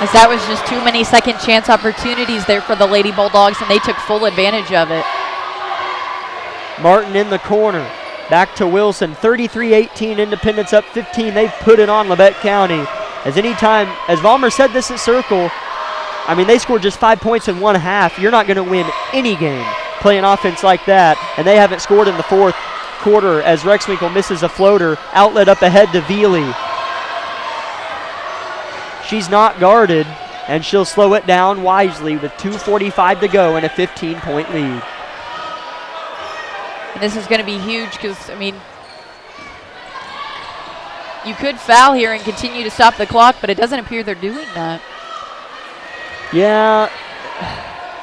As that was just too many second chance opportunities there for the Lady Bulldogs, and they took full advantage of it. Martin in the corner. Back to Wilson. 33-18, Independence up 15. They've put it on Labette County. As Vollmer said this at Circle, I mean, they scored just 5 points in one half. You're not going to win any game playing offense like that. And they haven't scored in the fourth quarter as Rexwinkle misses a floater. Outlet up ahead to Veely. She's not guarded, and she'll slow it down wisely with 2:45 to go and a 15-point lead. And this is going to be huge because, I mean, you could foul here and continue to stop the clock, but it doesn't appear they're doing that. Yeah,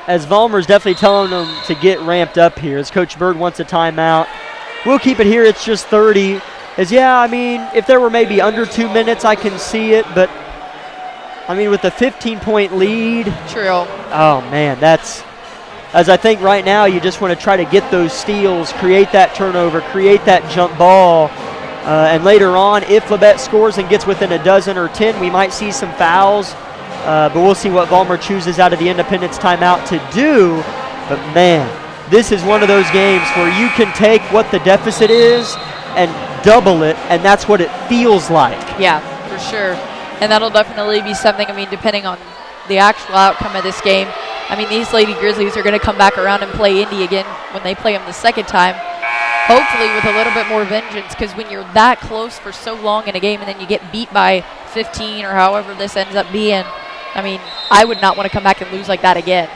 as Vollmer's definitely telling them to get ramped up here, as Coach Bird wants a timeout. We'll keep it here. It's just 30. I mean, if there were maybe under 2 minutes, I can see it, but I mean, with a 15-point lead. True. Oh, man, that's, as I think right now, you just want to try to get those steals, create that turnover, create that jump ball. And later on, if Labette scores and gets within a dozen or 10, we might see some fouls. But we'll see what Vollmer chooses out of the Independence timeout to do. But, man, this is one of those games where you can take what the deficit is and double it, and that's what it feels like. Yeah, for sure. And that'll definitely be something, I mean, depending on the actual outcome of this game. I mean, these Lady Grizzlies are going to come back around and play Indy again when they play them the second time. Hopefully with a little bit more vengeance, because when you're that close for so long in a game and then you get beat by 15 or however this ends up being, I mean, I would not want to come back and lose like that again.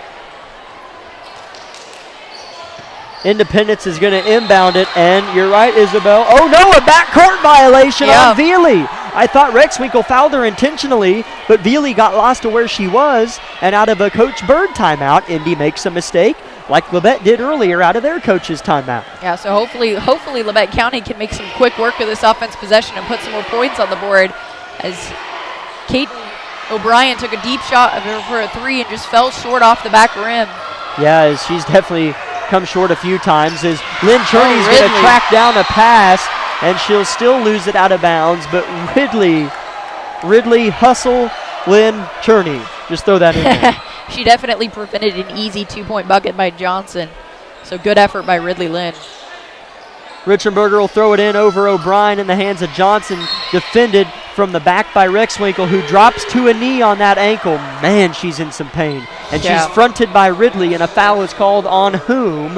Independence is going to inbound it, and you're right, Isabel. Oh no, a backcourt violation on Veely. I thought Rexwinkle fouled her intentionally, but Veely got lost to where she was, and out of a Coach Bird timeout, Indy makes a mistake, like Labette did earlier out of their coach's timeout. Yeah, so hopefully Labette County can make some quick work of this offense possession and put some more points on the board, as Kaiten O'Brien took a deep shot for a three and just fell short off the back rim. Yeah, she's definitely come short a few times, as Lynn Cherney's going to track down a pass, and she'll still lose it out of bounds, but Ridley hustle Lynn Cherney. Just throw that in there. She definitely prevented an easy 2-point bucket by Johnson. So good effort by Ridley Lynn. Richenberger will throw it in over O'Brien in the hands of Johnson, defended from the back by Rexwinkle, who drops to a knee on that ankle. Man, she's in some pain. And she's fronted by Ridley, and a foul is called on whom?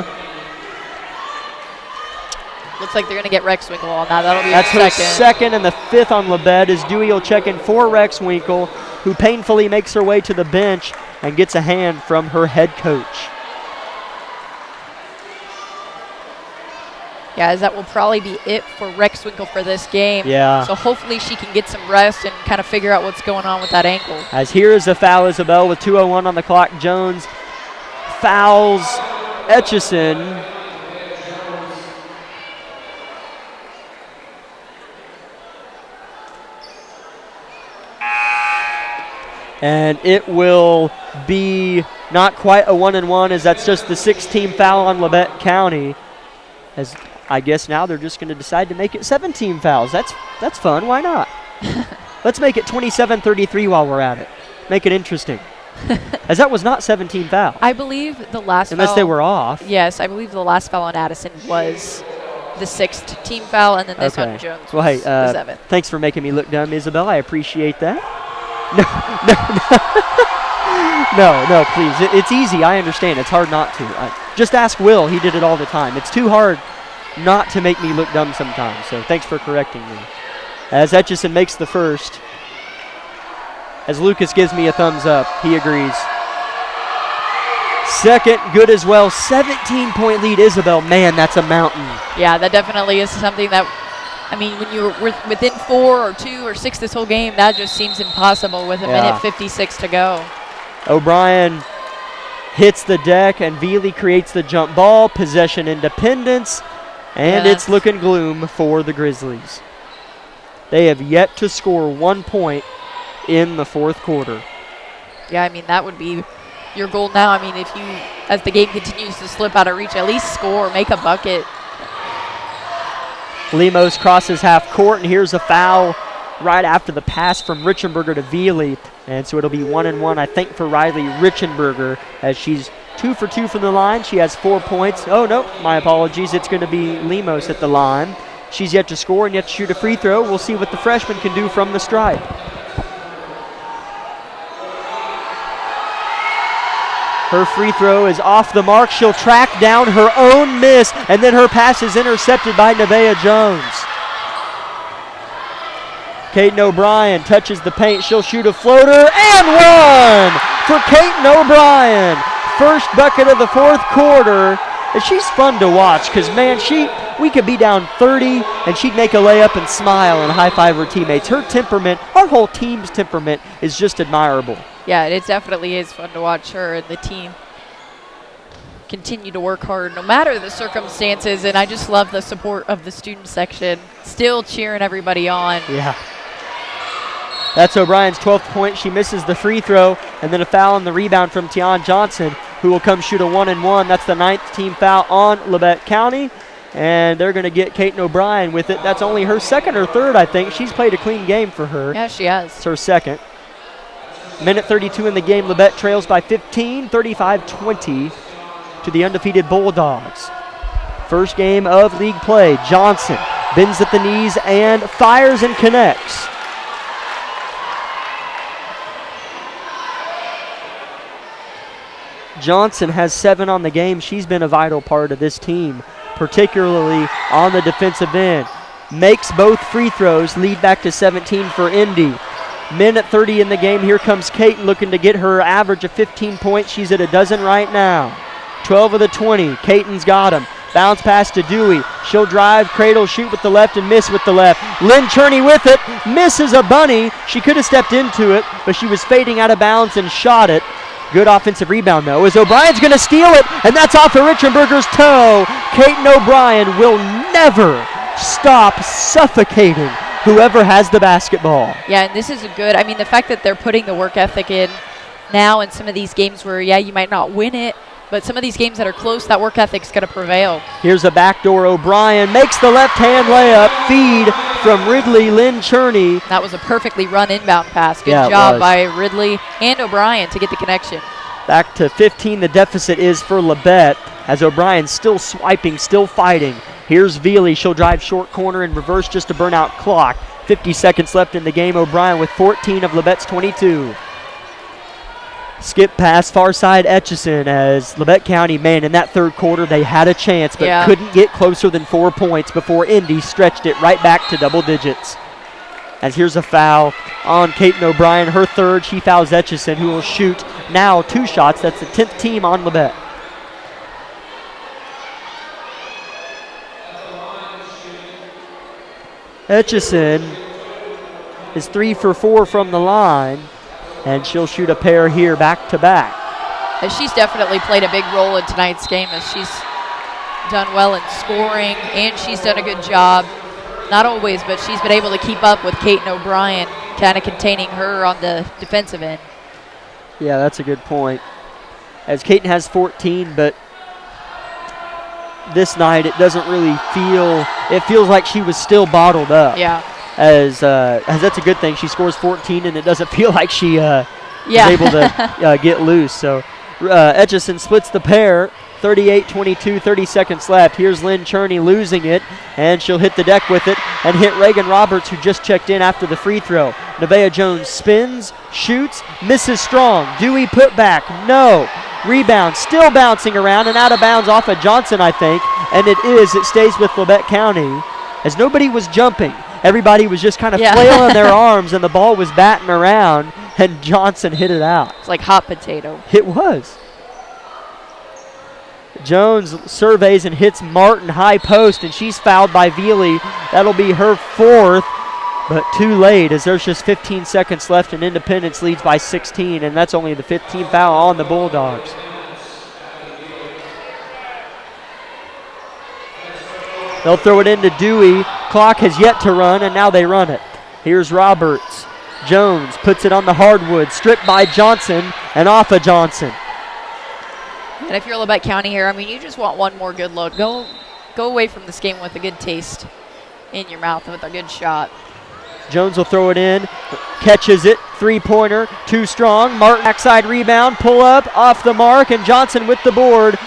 Looks like they're going to get Rexwinkle on that. That'll be That's her her second, and the fifth on Labette, as Dewey will check in for Rexwinkle, who painfully makes her way to the bench and gets a hand from her head coach. Yeah, as that will probably be it for Rexwinkle for this game. Yeah. So hopefully she can get some rest and kind of figure out what's going on with that ankle. As here is a foul, Isabel, with 2:01 on the clock. Jones fouls Etchison. And it will be not quite a 1-and-1, as that's just the 6th-team foul on Labette County. As I guess now they're just going to decide to make it 17 fouls. That's fun. Why not? Let's make it 27-33 while we're at it. Make it interesting. As that was not 17 fouls. I believe the last Unless foul, they were off. Yes, I believe the last foul on Addison was the 6th team foul, and then this on Jones well, hey, was the 7th. Thanks for making me look dumb, Isabel. I appreciate that. No, please. It's easy. I understand. It's hard not to. Just ask Will. He did it all the time. It's too hard not to make me look dumb sometimes. So thanks for correcting me. As Etchison makes the first. As Lucas gives me a thumbs up. He agrees. Second, good as well. 17-point lead, Isabel. Man, that's a mountain. Yeah, that definitely is something that, I mean, when you're within 4 or 2 or 6 this whole game, that just seems impossible with a minute 56 to go. O'Brien hits the deck, and Veely creates the jump ball. Possession independence, and it's looking gloom for the Grizzlies. They have yet to score 1 point in the fourth quarter. Yeah, I mean, that would be your goal now. I mean, if you, as the game continues to slip out of reach, at least score, make a bucket. Lemos crosses half court, and here's a foul right after the pass from Richenberger to Veely. And so it'll be 1-and-1, I think, for Riley Richenberger, as she's 2 for 2 from the line. She has 4 points. Oh, no, my apologies. It's going to be Lemos at the line. She's yet to score and yet to shoot a free throw. We'll see what the freshman can do from the stripe. Her free throw is off the mark. She'll track down her own miss, and then her pass is intercepted by Nevaeh Jones. Kaiten O'Brien touches the paint. She'll shoot a floater and one for Kaiten O'Brien. First bucket of the fourth quarter. And she's fun to watch because, man, we could be down 30 and she'd make a layup and smile and high-five her teammates. Her temperament, our whole team's temperament, is just admirable. Yeah, it definitely is fun to watch her and the team continue to work hard no matter the circumstances, and I just love the support of the student section, still cheering everybody on. Yeah. That's O'Brien's 12th point. She misses the free throw, and then a foul on the rebound from Tian Johnson, who will come shoot a 1-and-1. That's the 9th team foul on Labette County, and they're going to get Kaiten O'Brien with it. That's only her second or third, I think. She's played a clean game for her. Yeah, she has. It's her second. Minute 32 in the game. Labette trails by 15, 35-20 to the undefeated Bulldogs. First game of league play. Johnson bends at the knees and fires and connects. Johnson has 7 on the game. She's been a vital part of this team, particularly on the defensive end. Makes both free throws, lead back to 17 for Indy. Minute 30 in the game. Here comes Caton looking to get her average of 15 points. She's at a dozen right now. 12 of the 20. Caton's got him. Bounce pass to Dewey. She'll drive, cradle, shoot with the left, and miss with the left. Lynn Cherney with it. Misses a bunny. She could have stepped into it, but she was fading out of bounds and shot it. Good offensive rebound, though, as O'Brien's going to steal it, and that's off of Richenberger's toe. Caton O'Brien will never stop suffocating whoever has the basketball. Yeah, and this is a good, I mean, the fact that they're putting the work ethic in now in some of these games where, yeah, you might not win it, but some of these games that are close, that work ethic's going to prevail. Here's a backdoor. O'Brien makes the left-hand layup. Feed from Ridley. Lynn Cherney. That was a perfectly run inbound pass. Good Yeah, job by Ridley and O'Brien to get the connection. Back to 15 the deficit is for Labette, as O'Brien's still swiping, still fighting. Here's Veely. She'll drive short corner and reverse just to burn out clock. 50 seconds left in the game. O'Brien with 14 of Labette's 22. Skip pass far side Etchison, as Labette County, man, in that third quarter they had a chance but couldn't get closer than 4 points before Indy stretched it right back to double digits. As here's a foul on Caton O'Brien, her third. She fouls Etchison, who will shoot now 2 shots. That's the 10th team on Labette. Etchison is 3 for 4 from the line, and she'll shoot a pair here back to back. She's definitely played a big role in tonight's game, as she's done well in scoring, and she's done a good job, not always, but she's been able to keep up with Caton O'Brien, kind of containing her on the defensive end. Yeah, that's a good point. As Caton has 14, but this night it doesn't really feel, it feels like she was still bottled up. Yeah. As that's a good thing. She scores 14 and it doesn't feel like she was able to get loose. So Etchison splits the pair. 38-22, 30 seconds left. Here's Lynn Cherney losing it, and she'll hit the deck with it and hit Reagan Roberts, who just checked in after the free throw. Nevaeh Jones spins, shoots, misses strong. Dewey put back, no. Rebound, still bouncing around and out of bounds off of Johnson, I think, and it stays with Labette County, as nobody was jumping. Everybody was just kind of flailing their arms, and the ball was batting around, and Johnson hit it out. It's like hot potato. It was. Jones surveys and hits Martin high post, and she's fouled by Veely. That'll be her 4th, but too late, as there's just 15 seconds left, and Independence leads by 16, and that's only the 15th foul on the Bulldogs. They'll throw it into Dewey. Clock has yet to run, and now they run it. Here's Roberts. Jones puts it on the hardwood, stripped by Johnson and off of Johnson. And if you're Labette County here, I mean, you just want one more good look. Go away from this game with a good taste in your mouth, with a good shot. Jones will throw it in, catches it, 3-pointer, too strong. Martin backside rebound, pull up, off the mark, and Johnson with the board.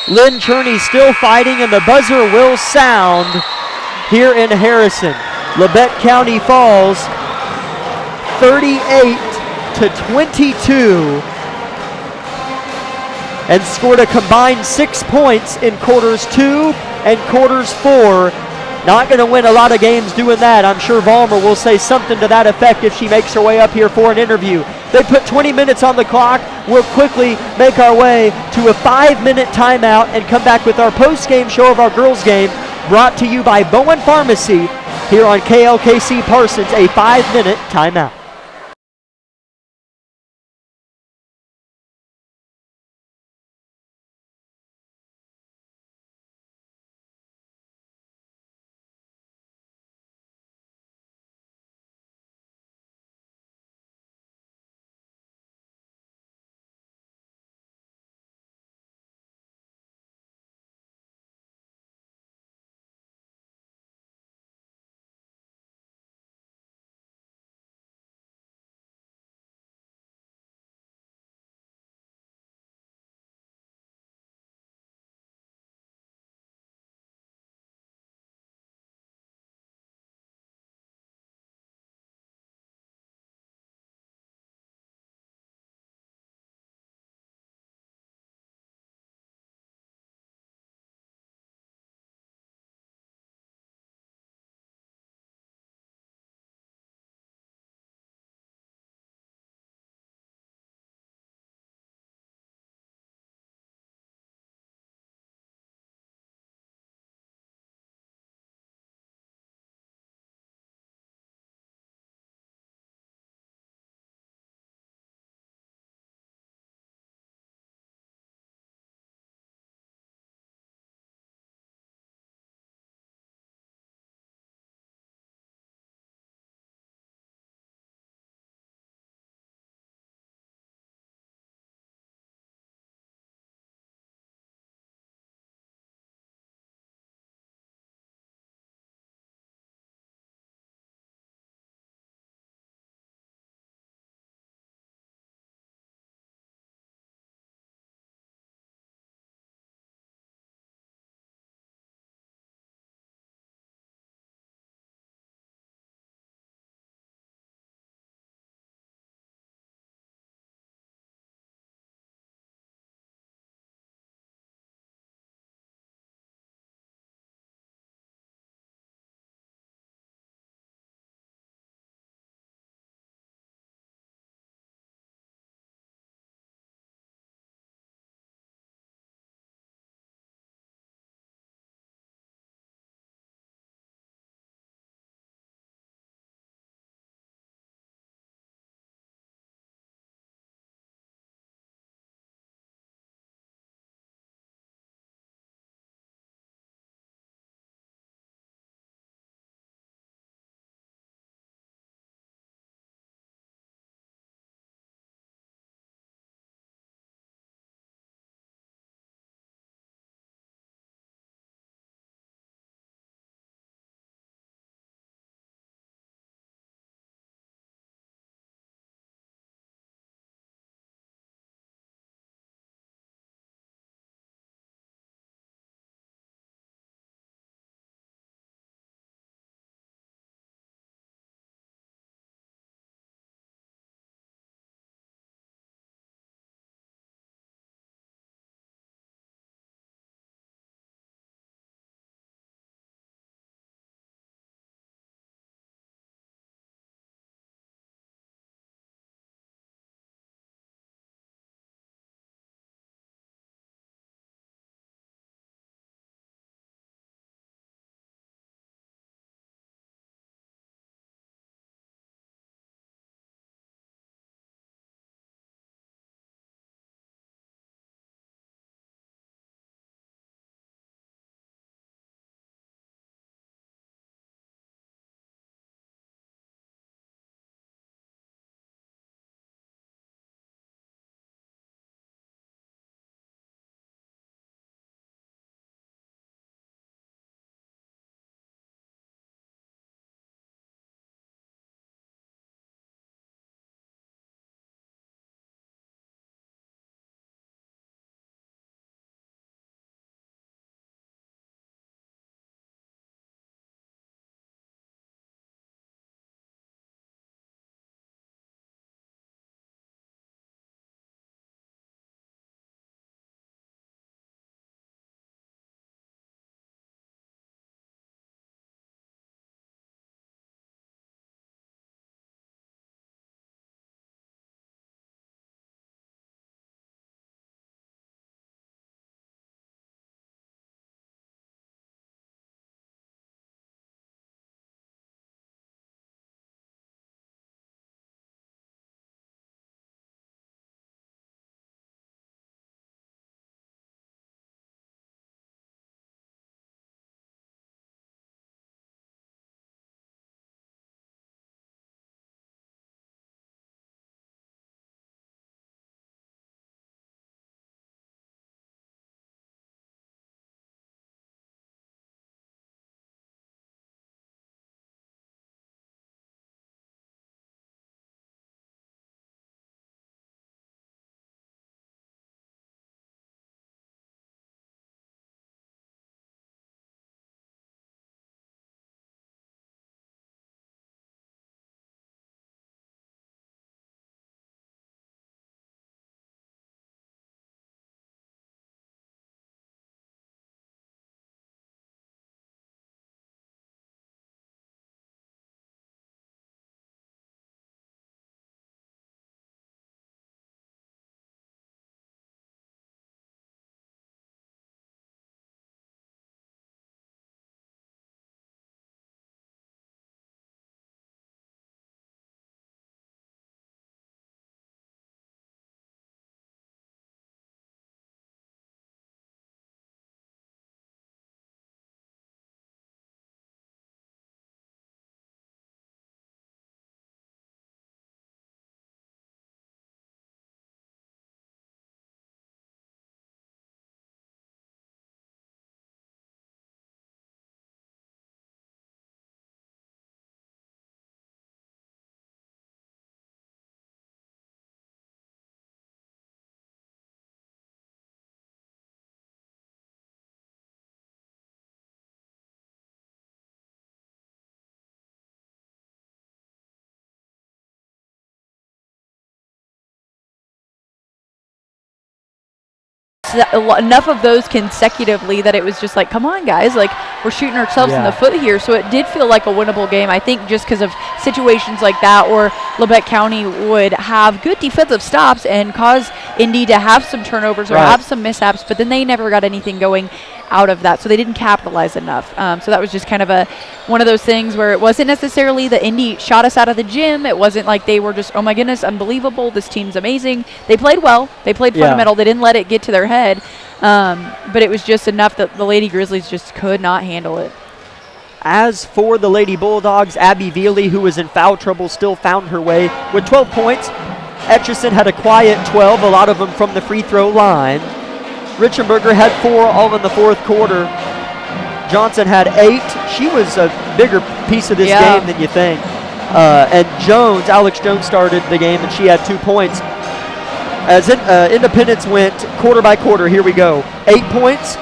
Lynn Cherney still fighting, and the buzzer will sound here in Harrison. Labette County falls 38-22 and scored a combined 6 points in quarters 2 and quarters 4. Not going to win a lot of games doing that. I'm sure Vollmer will say something to that effect if she makes her way up here for an interview. They put 20 minutes on the clock. We'll quickly make our way to a 5-minute timeout and come back with our post-game show of our girls' game, brought to you by Bowen Pharmacy here on KLKC Parsons. A 5-minute timeout. enough of those consecutively that it was just like, come on, guys, like we're shooting ourselves in the foot here. So it did feel like a winnable game. I think just because of situations like that, or Labette County would have good defensive stops and cause Indy to have some turnovers or have some mishaps, but then they never got anything going out of that, so they didn't capitalize enough. So that was just kind of one of those things where it wasn't necessarily that Indy shot us out of the gym. It wasn't like they were just, oh my goodness, unbelievable, this team's amazing. They played well. They played fundamental. They didn't let it get to their head. But it was just enough that the Lady Grizzlies just could not handle it. As for the Lady Bulldogs, Abby Veely, who was in foul trouble, still found her way with 12 points. Etchison had a quiet 12, a lot of them from the free throw line. Richenberger had 4, all in the fourth quarter. Johnson had 8. She was a bigger piece of this game than you think. And Alex Jones started the game, and she had 2 points. As Independence went quarter by quarter, here we go. 8 points,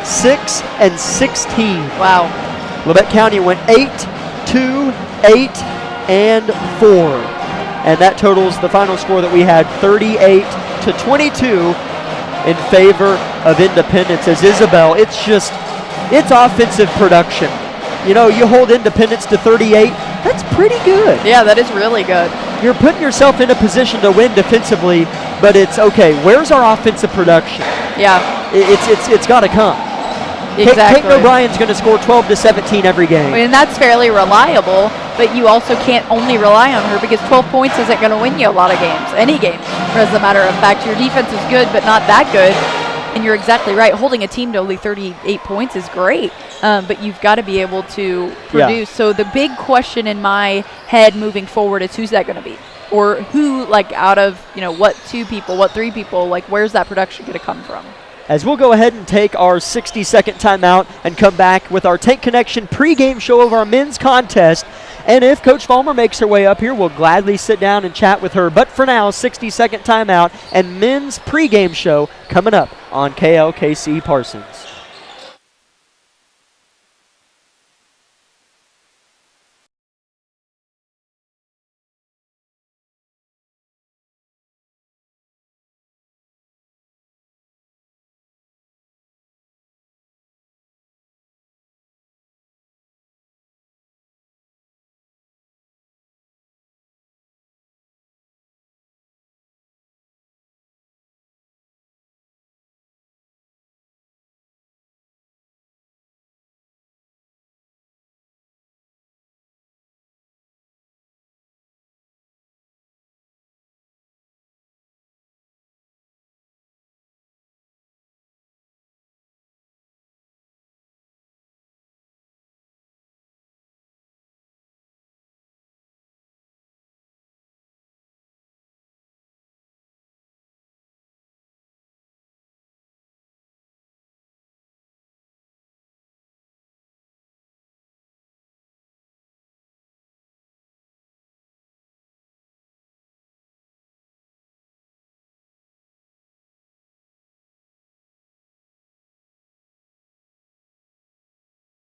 6, and 16. Wow. Labette County went 8, 2, 8, and 4. And that totals the final score that we had, 38-22. In favor of Independence. As Isabel, it's offensive production. You know, you hold Independence to 38, that's pretty good. Yeah, that is really good. You're putting yourself in a position to win defensively, but it's okay, where's our offensive production? Yeah. It's got to come. Exactly. Kate O'Brien's going to score 12 to 17 every game. And that's fairly reliable, but you also can't only rely on her because 12 points isn't going to win you a lot of games, any games. As a matter of fact, your defense is good, but not that good. And you're exactly right. Holding a team to only 38 points is great, but you've got to be able to produce. So the big question in my head moving forward is who's that going to be? Or who, like, out of, what 2 people, what 3 people, like, where's that production going to come from? As we'll go ahead and take our 60-second timeout and come back with our Tank Connection pregame show of our men's contest. And if Coach Vollmer makes her way up here, we'll gladly sit down and chat with her. But for now, 60-second timeout and men's pregame show coming up on KLKC Parsons.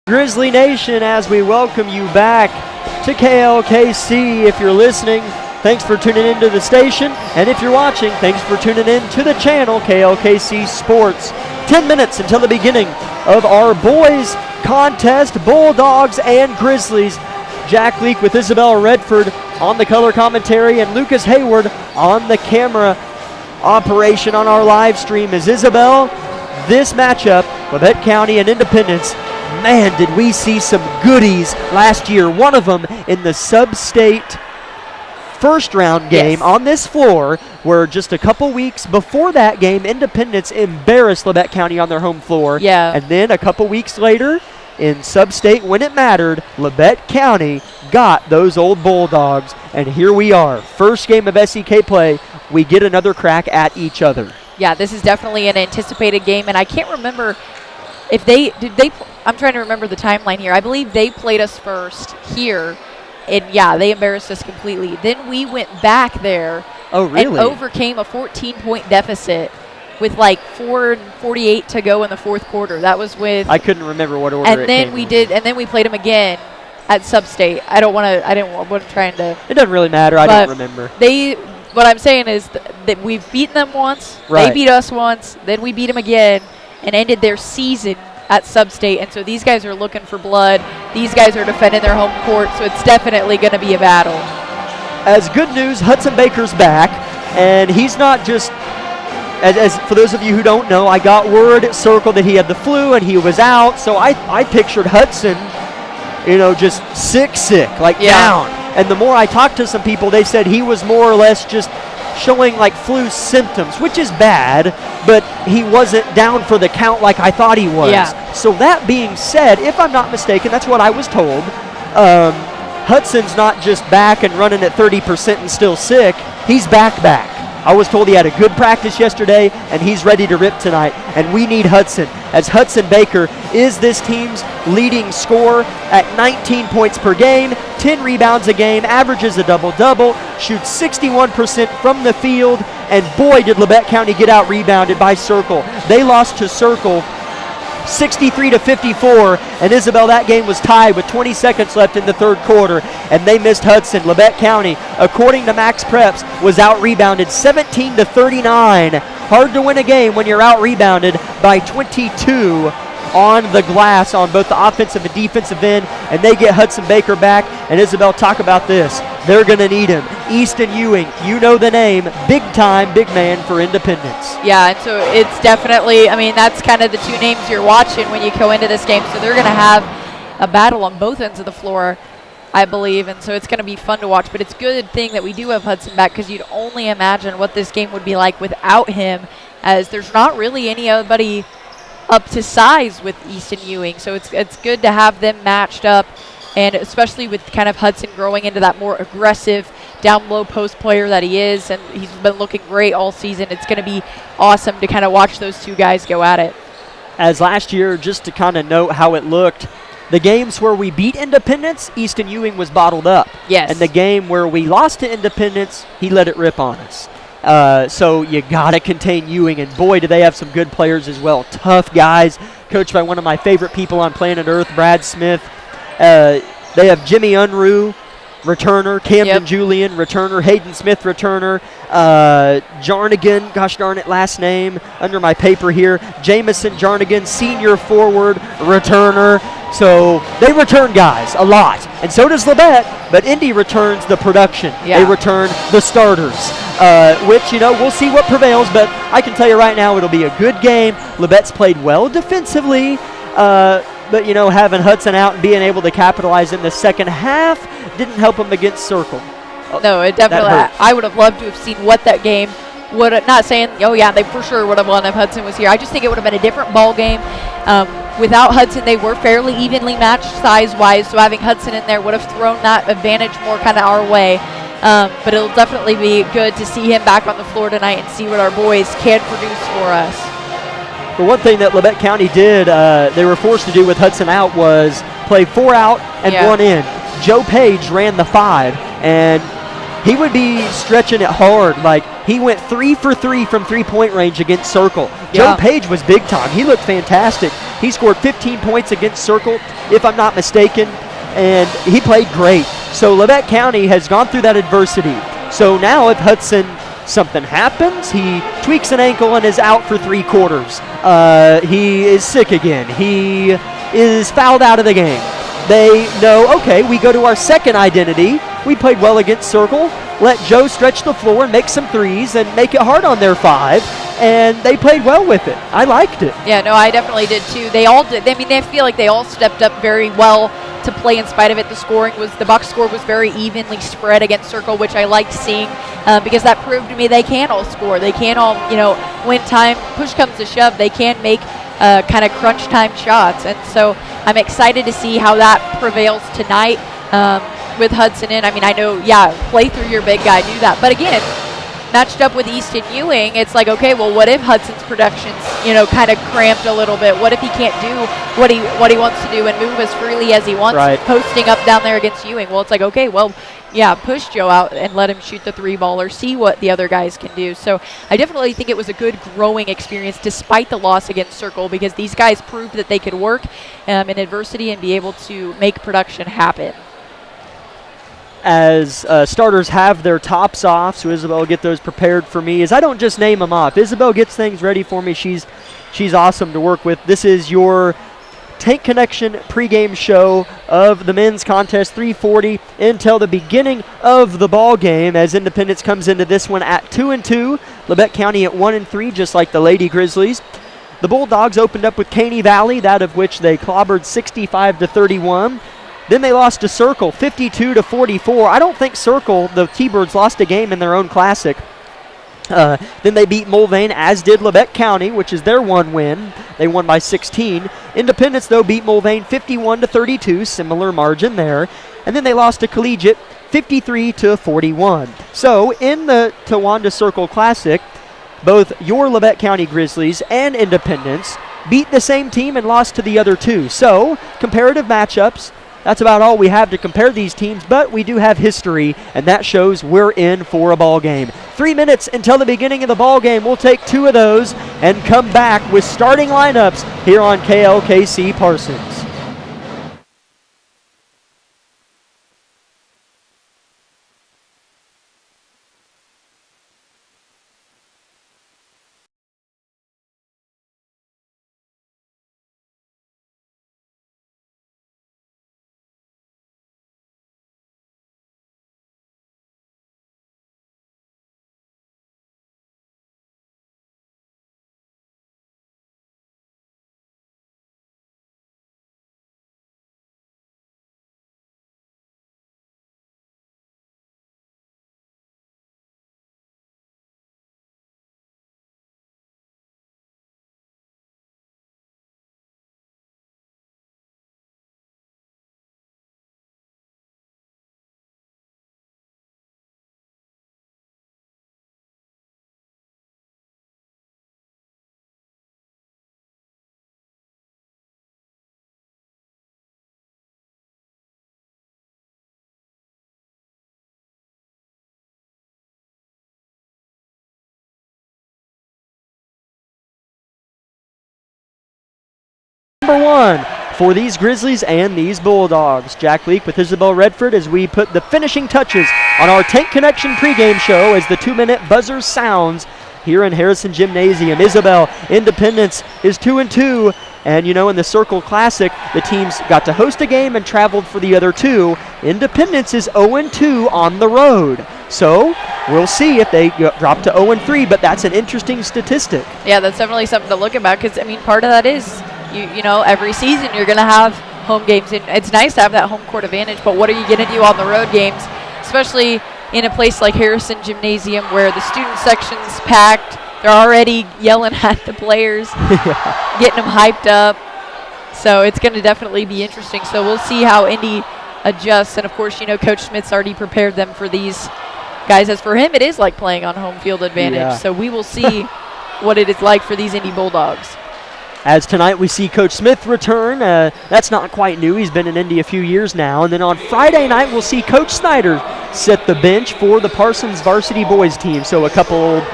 Grizzly Nation, as we welcome you back to KLKC. If you're listening, thanks for tuning into the station. And if you're watching, thanks for tuning in to the channel, KLKC Sports. 10 minutes until the beginning of our boys contest, Bulldogs and Grizzlies. Jack Leak with Isabel Redford on the color commentary and Lucas Hayward on the camera operation on our live stream. As Isabel, this matchup, Labette County and Independence, man, did we see some goodies last year. One of them in the sub-state first round game on this floor, where just a couple weeks before that game, Independence embarrassed Labette County on their home floor. Yeah. And then a couple weeks later, in sub-state when it mattered, Labette County got those old Bulldogs. And here we are, first game of SEK play, we get another crack at each other. Yeah, this is definitely an anticipated game, and I can't remember if I'm trying to remember the timeline here. I believe they played us first here, and yeah, they embarrassed us completely. Then we went back there and overcame a 14-point deficit with like 4:48 to go in the fourth quarter. That was with I couldn't remember what order. And then we did, and then we played them again at Sub-State. I didn't want to try to. It doesn't really matter. I don't remember. what I'm saying is that we've beaten them once, Right. they beat us once, then we beat them again, and ended their season at Sub-State. And so these guys are looking for blood. These guys are defending their home court, so it's definitely going to be a battle. As good news, Hudson Baker's back, and he's not just, as for those of you who don't know, I got word at Circle that he had the flu and he was out, so I pictured Hudson, just sick, like down. And the more I talked to some people, they said he was more or less just showing like flu symptoms, which is bad, but he wasn't down for the count like I thought he was. Yeah. So that being said, if I'm not mistaken, that's what I was told. Hudson's not just back and running at 30% and still sick. He's back. I was told he had a good practice yesterday, and he's ready to rip tonight. And we need Hudson, as Hudson Baker is this team's leading scorer at 19 points per game, 10 rebounds a game, averages a double-double, shoots 61% from the field, and boy, did Labette County get out-rebounded by Circle. They lost to Circle 63-54, and Isabel, that game was tied with 20 seconds left in the third quarter, and they missed Hudson. Labette County, according to Max Preps, was out-rebounded 17-39. Hard to win a game when you're out-rebounded by 22 on the glass on both the offensive and defensive end, and they get Hudson Baker back. And Isabel, talk about this. They're going to need him. Easton Ewing, you know the name, big-time big man for Independence. Yeah, and so it's definitely, that's kind of the two names you're watching when you go into this game. So they're going to have a battle on both ends of the floor, I believe, and so it's going to be fun to watch. But it's a good thing that we do have Hudson back, because you'd only imagine what this game would be like without him, as there's not really anybody up to size with Easton Ewing. So it's good to have them matched up, and especially with kind of Hudson growing into that more aggressive down low post player that he is, and he's been looking great all season. It's going to be awesome to kind of watch those two guys go at it. As last year, just to kind of note how it looked, the games where we beat Independence, Easton Ewing was bottled up. Yes. And the game where we lost to Independence, he let it rip on us. So you got to contain Ewing, and boy, do they have some good players as well. Tough guys, coached by one of my favorite people on planet Earth, Brad Smith. They have Jimmy Unruh, returner, Camden Julian, returner, Hayden Smith, returner, Jarnigan, gosh darn it, last name under my paper here, Jamison Jarnigan, senior forward, returner. So they return guys a lot, and so does Labette, but Indy returns the production. Yeah. They return the starters, which, we'll see what prevails, but I can tell you right now it'll be a good game. Labette's played well defensively, but, having Hudson out and being able to capitalize in the second half didn't help him against Circle. No, it definitely, I would have loved to have seen what that game would have, not saying, they for sure would have won if Hudson was here. I just think it would have been a different ball game. Without Hudson, they were fairly evenly matched size-wise, so having Hudson in there would have thrown that advantage more kind of our way. But it'll definitely be good to see him back on the floor tonight and see what our boys can produce for us. The one thing that Labette County did, they were forced to do with Hudson out, was play 4 out and 1 in. Joe Page ran the 5, and he would be stretching it hard. Like, he went 3 for 3 from three-point range against Circle. Joe Page was big time. He looked fantastic. He scored 15 points against Circle, if I'm not mistaken, and he played great. So Labette County has gone through that adversity. So now if Hudson, something happens, he tweaks an ankle and is out for 3 quarters. He is sick again. He is fouled out of the game. They know, okay, we go to our second identity. We played well against Circle. Let Joe stretch the floor and make some threes and make it hard on their 5. And they played well with it. I liked it. Yeah, no, I definitely did too. They all did. They feel like they all stepped up very well to play in spite of it. The box score was very evenly spread against Circle, which I liked seeing, because that proved to me they can all score. They can all, when push comes to shove, they can make kind of crunch time shots. And so I'm excited to see how that prevails tonight with Hudson in. I know, play through your big guy, do that. But again, matched up with Easton Ewing, it's like, okay, well, what if Hudson's production's, kind of cramped a little bit? What if he can't do what he wants to do and move as freely as he wants, posting up down there against Ewing? Well, it's like, okay, well, push Joe out and let him shoot the 3-ball or see what the other guys can do. So I definitely think it was a good growing experience despite the loss against Circle, because these guys proved that they could work in adversity and be able to make production happen. as starters have their tops off, so Isabel will get those prepared for me, is I don't just name them off. Isabel gets things ready for me. She's awesome to work with. This is your Tank Connection pregame show of the men's contest 340 until the beginning of the ball game, as Independence comes into this one at 2-2, Labette County at 1-3, just like the Lady Grizzlies. The Bulldogs opened up with Caney Valley, that of which they clobbered 65-31. Then they lost to Circle 52-44. I don't think Circle, the T-Birds, lost a game in their own classic. Then they beat Mulvane, as did Labette County, which is their one win. They won by 16. Independence, though, beat Mulvane 51-32, similar margin there. And then they lost to Collegiate 53-41. So in the Towanda Circle Classic, both your Labette County Grizzlies and Independence beat the same team and lost to the other two. So comparative matchups, that's about all we have to compare these teams, but we do have history, and that shows we're in for a ball game. 3 minutes until the beginning of the ball game. We'll take 2 of those and come back with starting lineups here on KLKC Parsons. Number 1 for these Grizzlies and these Bulldogs. Jack Leak with Isabel Redford as we put the finishing touches on our Tank Connection pregame show as the 2-minute buzzer sounds here in Harrison Gymnasium. Isabel, Independence is 2-2, and you know, in the Circle Classic, the teams got to host a game and traveled for the other two. Independence is 0-2 on the road. So we'll see if they drop to 0-3, but that's an interesting statistic. Yeah, that's definitely something to look about because, I mean, part of that is, you know, every season you're going to have home games. And it's nice to have that home court advantage, but what are you going to do on the road games, especially in a place like Harrison Gymnasium where the student section's packed. They're already yelling at the players, getting them hyped up. So it's going to definitely be interesting. So we'll see how Indy adjusts. And, of course, you know, Coach Smith's already prepared them for these guys. As for him, it is like playing on home field advantage. Yeah. So we will see what it is like for these Indy Bulldogs. As tonight we see Coach Smith return. That's not quite new. He's been in Indy a few years now. And then on Friday night we'll see Coach Snyder set the bench for the Parsons varsity boys team. So a couple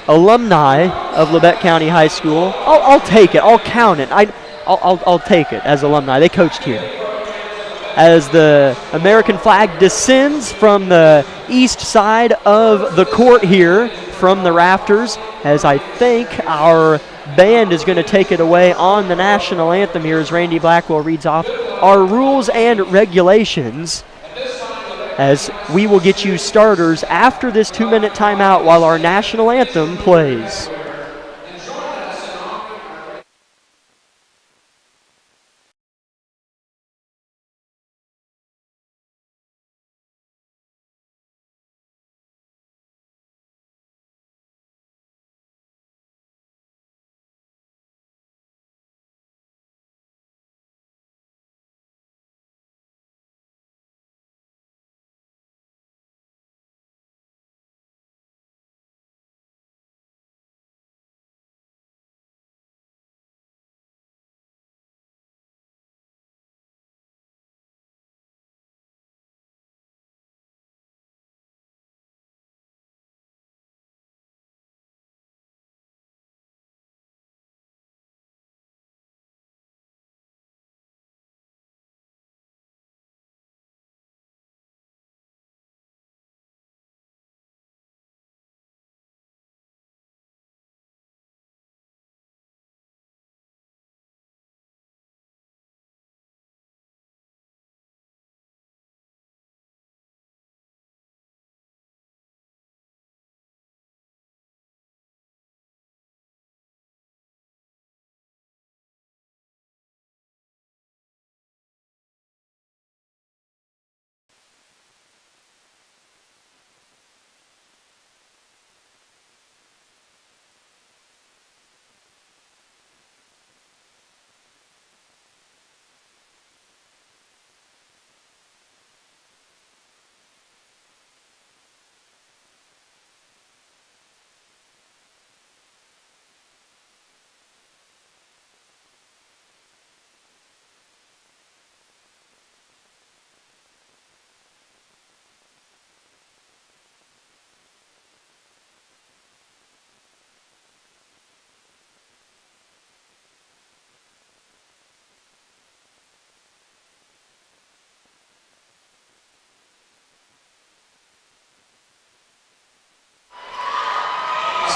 alumni of Labette County High School. I'll take it. I'll count it. I'll take it as alumni. They coached here. As the American flag descends from the east side of the court here from the rafters, as I think our band is going to take it away on the national anthem here as Randy Blackwell reads off our rules and regulations, as we will get you starters after this 2-minute timeout while our national anthem plays.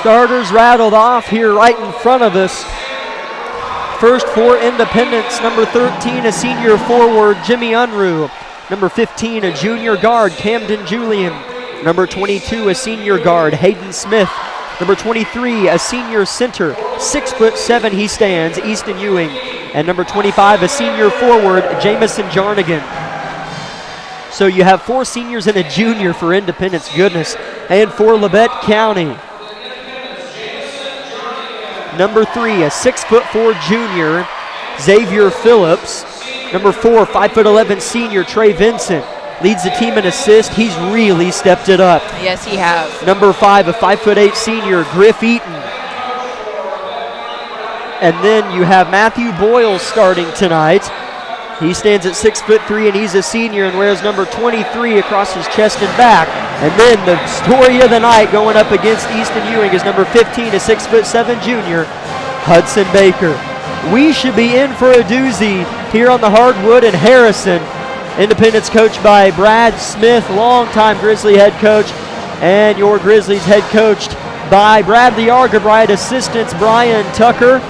starters rattled off here right in front of us. First for Independence, number 13, a senior forward, Jimmy Unruh. Number 15, a junior guard, Camden Julian. Number 22, a senior guard, Hayden Smith. Number 23, a senior center, 6'7" he stands, Easton Ewing. And number 25, a senior forward, Jamison Jarnigan. So you have 4 seniors and a junior for Independence, goodness. And for Labette County, number 3, a 6'4" junior, Xavier Phillips. Number 4, 5'11" senior, Trey Vincent. Leads the team in assists. He's really stepped it up. Yes, he has. Number 5, a 5'8" senior, Griff Eaton. And then you have Matthew Boyle starting tonight. He stands at 6'3" and he's a senior and wears number 23 across his chest and back. And then the story of the night going up against Easton Ewing is number 15, a 6'7" junior, Hudson Baker. We should be in for a doozy here on the hardwood in Harrison. Independence coached by Brad Smith, longtime Grizzly head coach, and your Grizzlies head coached by Bradley Argabright, assistants Brian Tucker,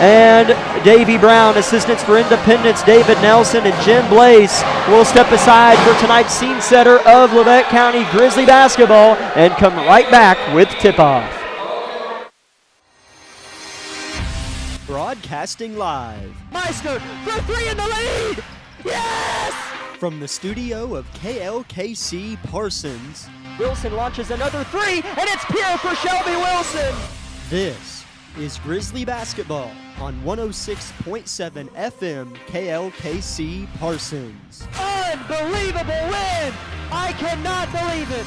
and Davey Brown, assistants for Independence, David Nelson and Jim Blaze will step aside for tonight's scene setter of Labette County Grizzly basketball and come right back with tip-off. Broadcasting live. Meister for 3 in the lead! Yes! From the studio of KLKC Parsons, Wilson launches another 3, and it's pure for Shelby Wilson! This is Grizzly basketball on 106.7 FM KLKC Parsons. Unbelievable win! I cannot believe it!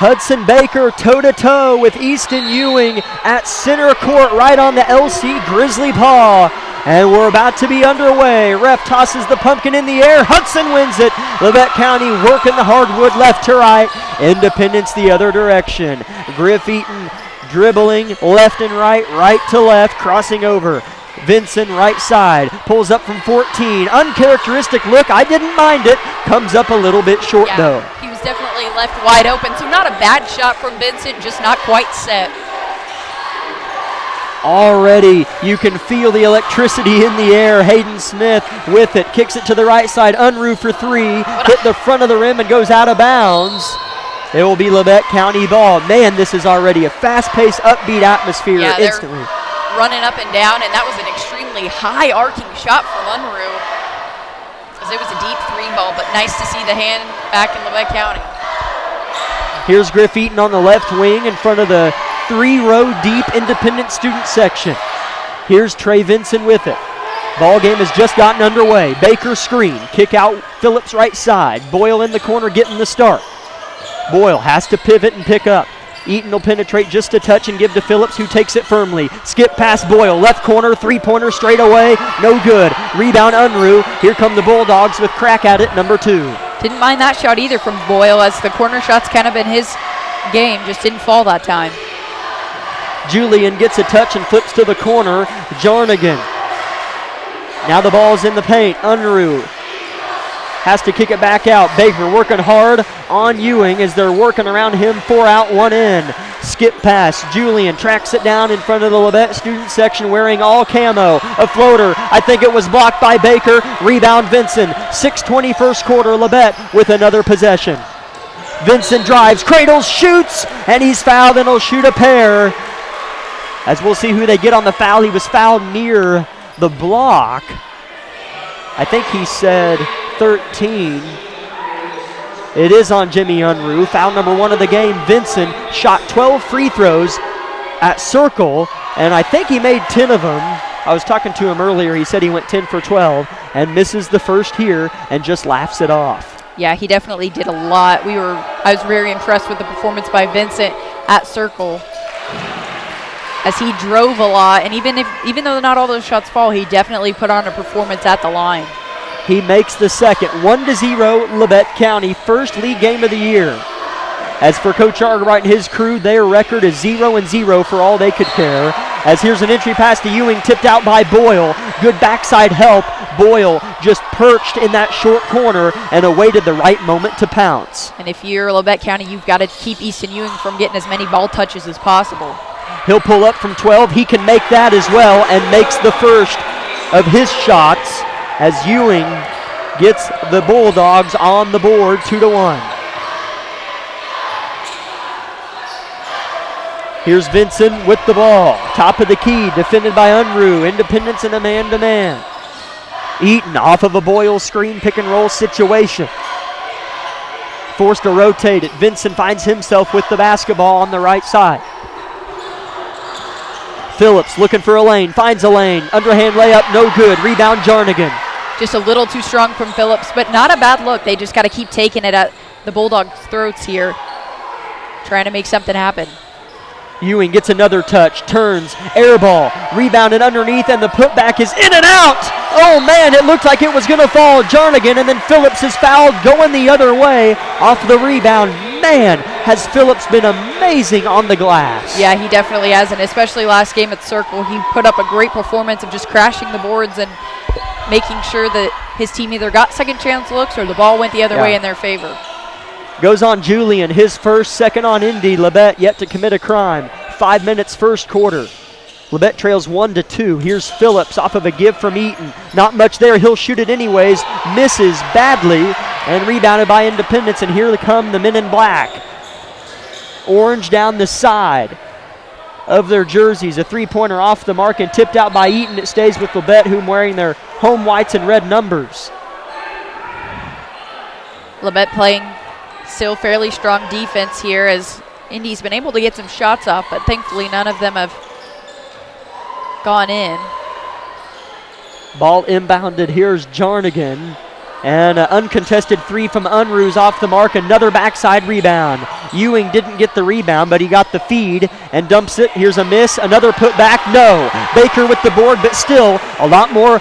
Hudson Baker toe-to-toe with Easton Ewing at center court right on the LC Grizzly paw. And we're about to be underway. Ref tosses the pumpkin in the air. Hudson wins it. Labette County working the hardwood left to right. Independence the other direction. Griff Eaton dribbling left and right, right to left, crossing over. Vincent right side, pulls up from 14. Uncharacteristic look, I didn't mind it. Comes up a little bit short though. He was definitely left wide open, so not a bad shot from Vincent, just not quite set. Already you can feel the electricity in the air. Hayden Smith with it, kicks it to the right side. Unruh for 3, hit the front of the rim and goes out of bounds. It will be Labette County ball. Man, this is already a fast-paced, upbeat atmosphere instantly. Running up and down, and that was an extremely high arcing shot from Unruh, because it was a deep 3 ball, but nice to see the hand back in Labette County. Here's Griff Eaton on the left wing in front of the 3-row deep Independent student section. Here's Trey Vincent with it. Ball game has just gotten underway. Baker screen, kick out Phillips right side. Boyle in the corner getting the start. Boyle has to pivot and pick up. Eaton will penetrate just a touch and give to Phillips, who takes it firmly. Skip past Boyle, left corner, 3-pointer straight away, no good. Rebound Unruh. Here come the Bulldogs with crack at it, number 2. Didn't mind that shot either from Boyle, as the corner shot's kind of been his game, just didn't fall that time. Julian gets a touch and flips to the corner. Jarnigan. Now the ball's in the paint. Unruh has to kick it back out. Baker working hard on Ewing as they're working around him. 4 out, 1 in. Skip pass. Julian tracks it down in front of the Labette student section wearing all camo. A floater. I think it was blocked by Baker. Rebound Vincent. 6:20 first quarter. Labette with another possession. Vincent drives, cradles, shoots, and he's fouled, and he'll shoot a pair. As we'll see who they get on the foul. He was fouled near the block. I think he said 13. It is on Jimmy Unruh. Foul number 1 of the game. Vincent shot 12 free throws at circle, and I think he made 10 of them. I was talking to him earlier. He said he went 10 for 12 and misses the first here and just laughs it off. Yeah, he definitely did a lot. I was very impressed with the performance by Vincent at circle, as he drove a lot, and even though not all those shots fall, he definitely put on a performance at the line. He makes the second. 1-0 Labette County, first league game of the year. As for Coach Argabright and his crew, their record is 0-0 for all they could care. As here's an entry pass to Ewing, tipped out by Boyle. Good backside help. Boyle just perched in that short corner and awaited the right moment to pounce. And if you're Labette County, you've got to keep Easton Ewing from getting as many ball touches as possible. He'll pull up from 12. He can make that as well and makes the first of his shots as Ewing gets the Bulldogs on the board 2-1. Here's Vinson with the ball. Top of the key, defended by Unruh. Independence in a man-to-man. Eaton off of a Boyle screen pick-and-roll situation. Forced to rotate it. Vinson finds himself with the basketball on the right side. Phillips looking for a lane, finds a lane. Underhand layup, no good. Rebound, Jarnigan. Just a little too strong from Phillips, but not a bad look. They just got to keep taking it at the Bulldogs' throats here, trying to make something happen. Ewing gets another touch, turns, air ball, rebounded underneath, and the putback is in and out. Oh man, it looked like it was going to fall. Jarnigan, and then Phillips is fouled going the other way off the rebound. Man, has Phillips been amazing on the glass. Yeah, he definitely has, and especially last game at Circle, he put up a great performance of just crashing the boards and making sure that his team either got second chance looks or the ball went the other way in their favor. Goes on Julian, his first, second on Indy. Labette yet to commit a crime. 5 minutes first quarter. Labette trails 1-2. Here's Phillips off of a give from Eaton. Not much there. He'll shoot it anyways. Misses badly and rebounded by Independence. And here come the men in black. Orange down the side of their jerseys. A three-pointer off the mark and tipped out by Eaton. It stays with Labette, whom wearing their home whites and red numbers. Labette playing still fairly strong defense here as Indy's been able to get some shots off, but thankfully none of them have gone in. Ball inbounded. Here's Jarnigan. And an uncontested three from Unruh's off the mark. Another backside rebound. Ewing didn't get the rebound, but he got the feed and dumps it. Here's a miss. Another putback. No. Baker with the board, but still a lot more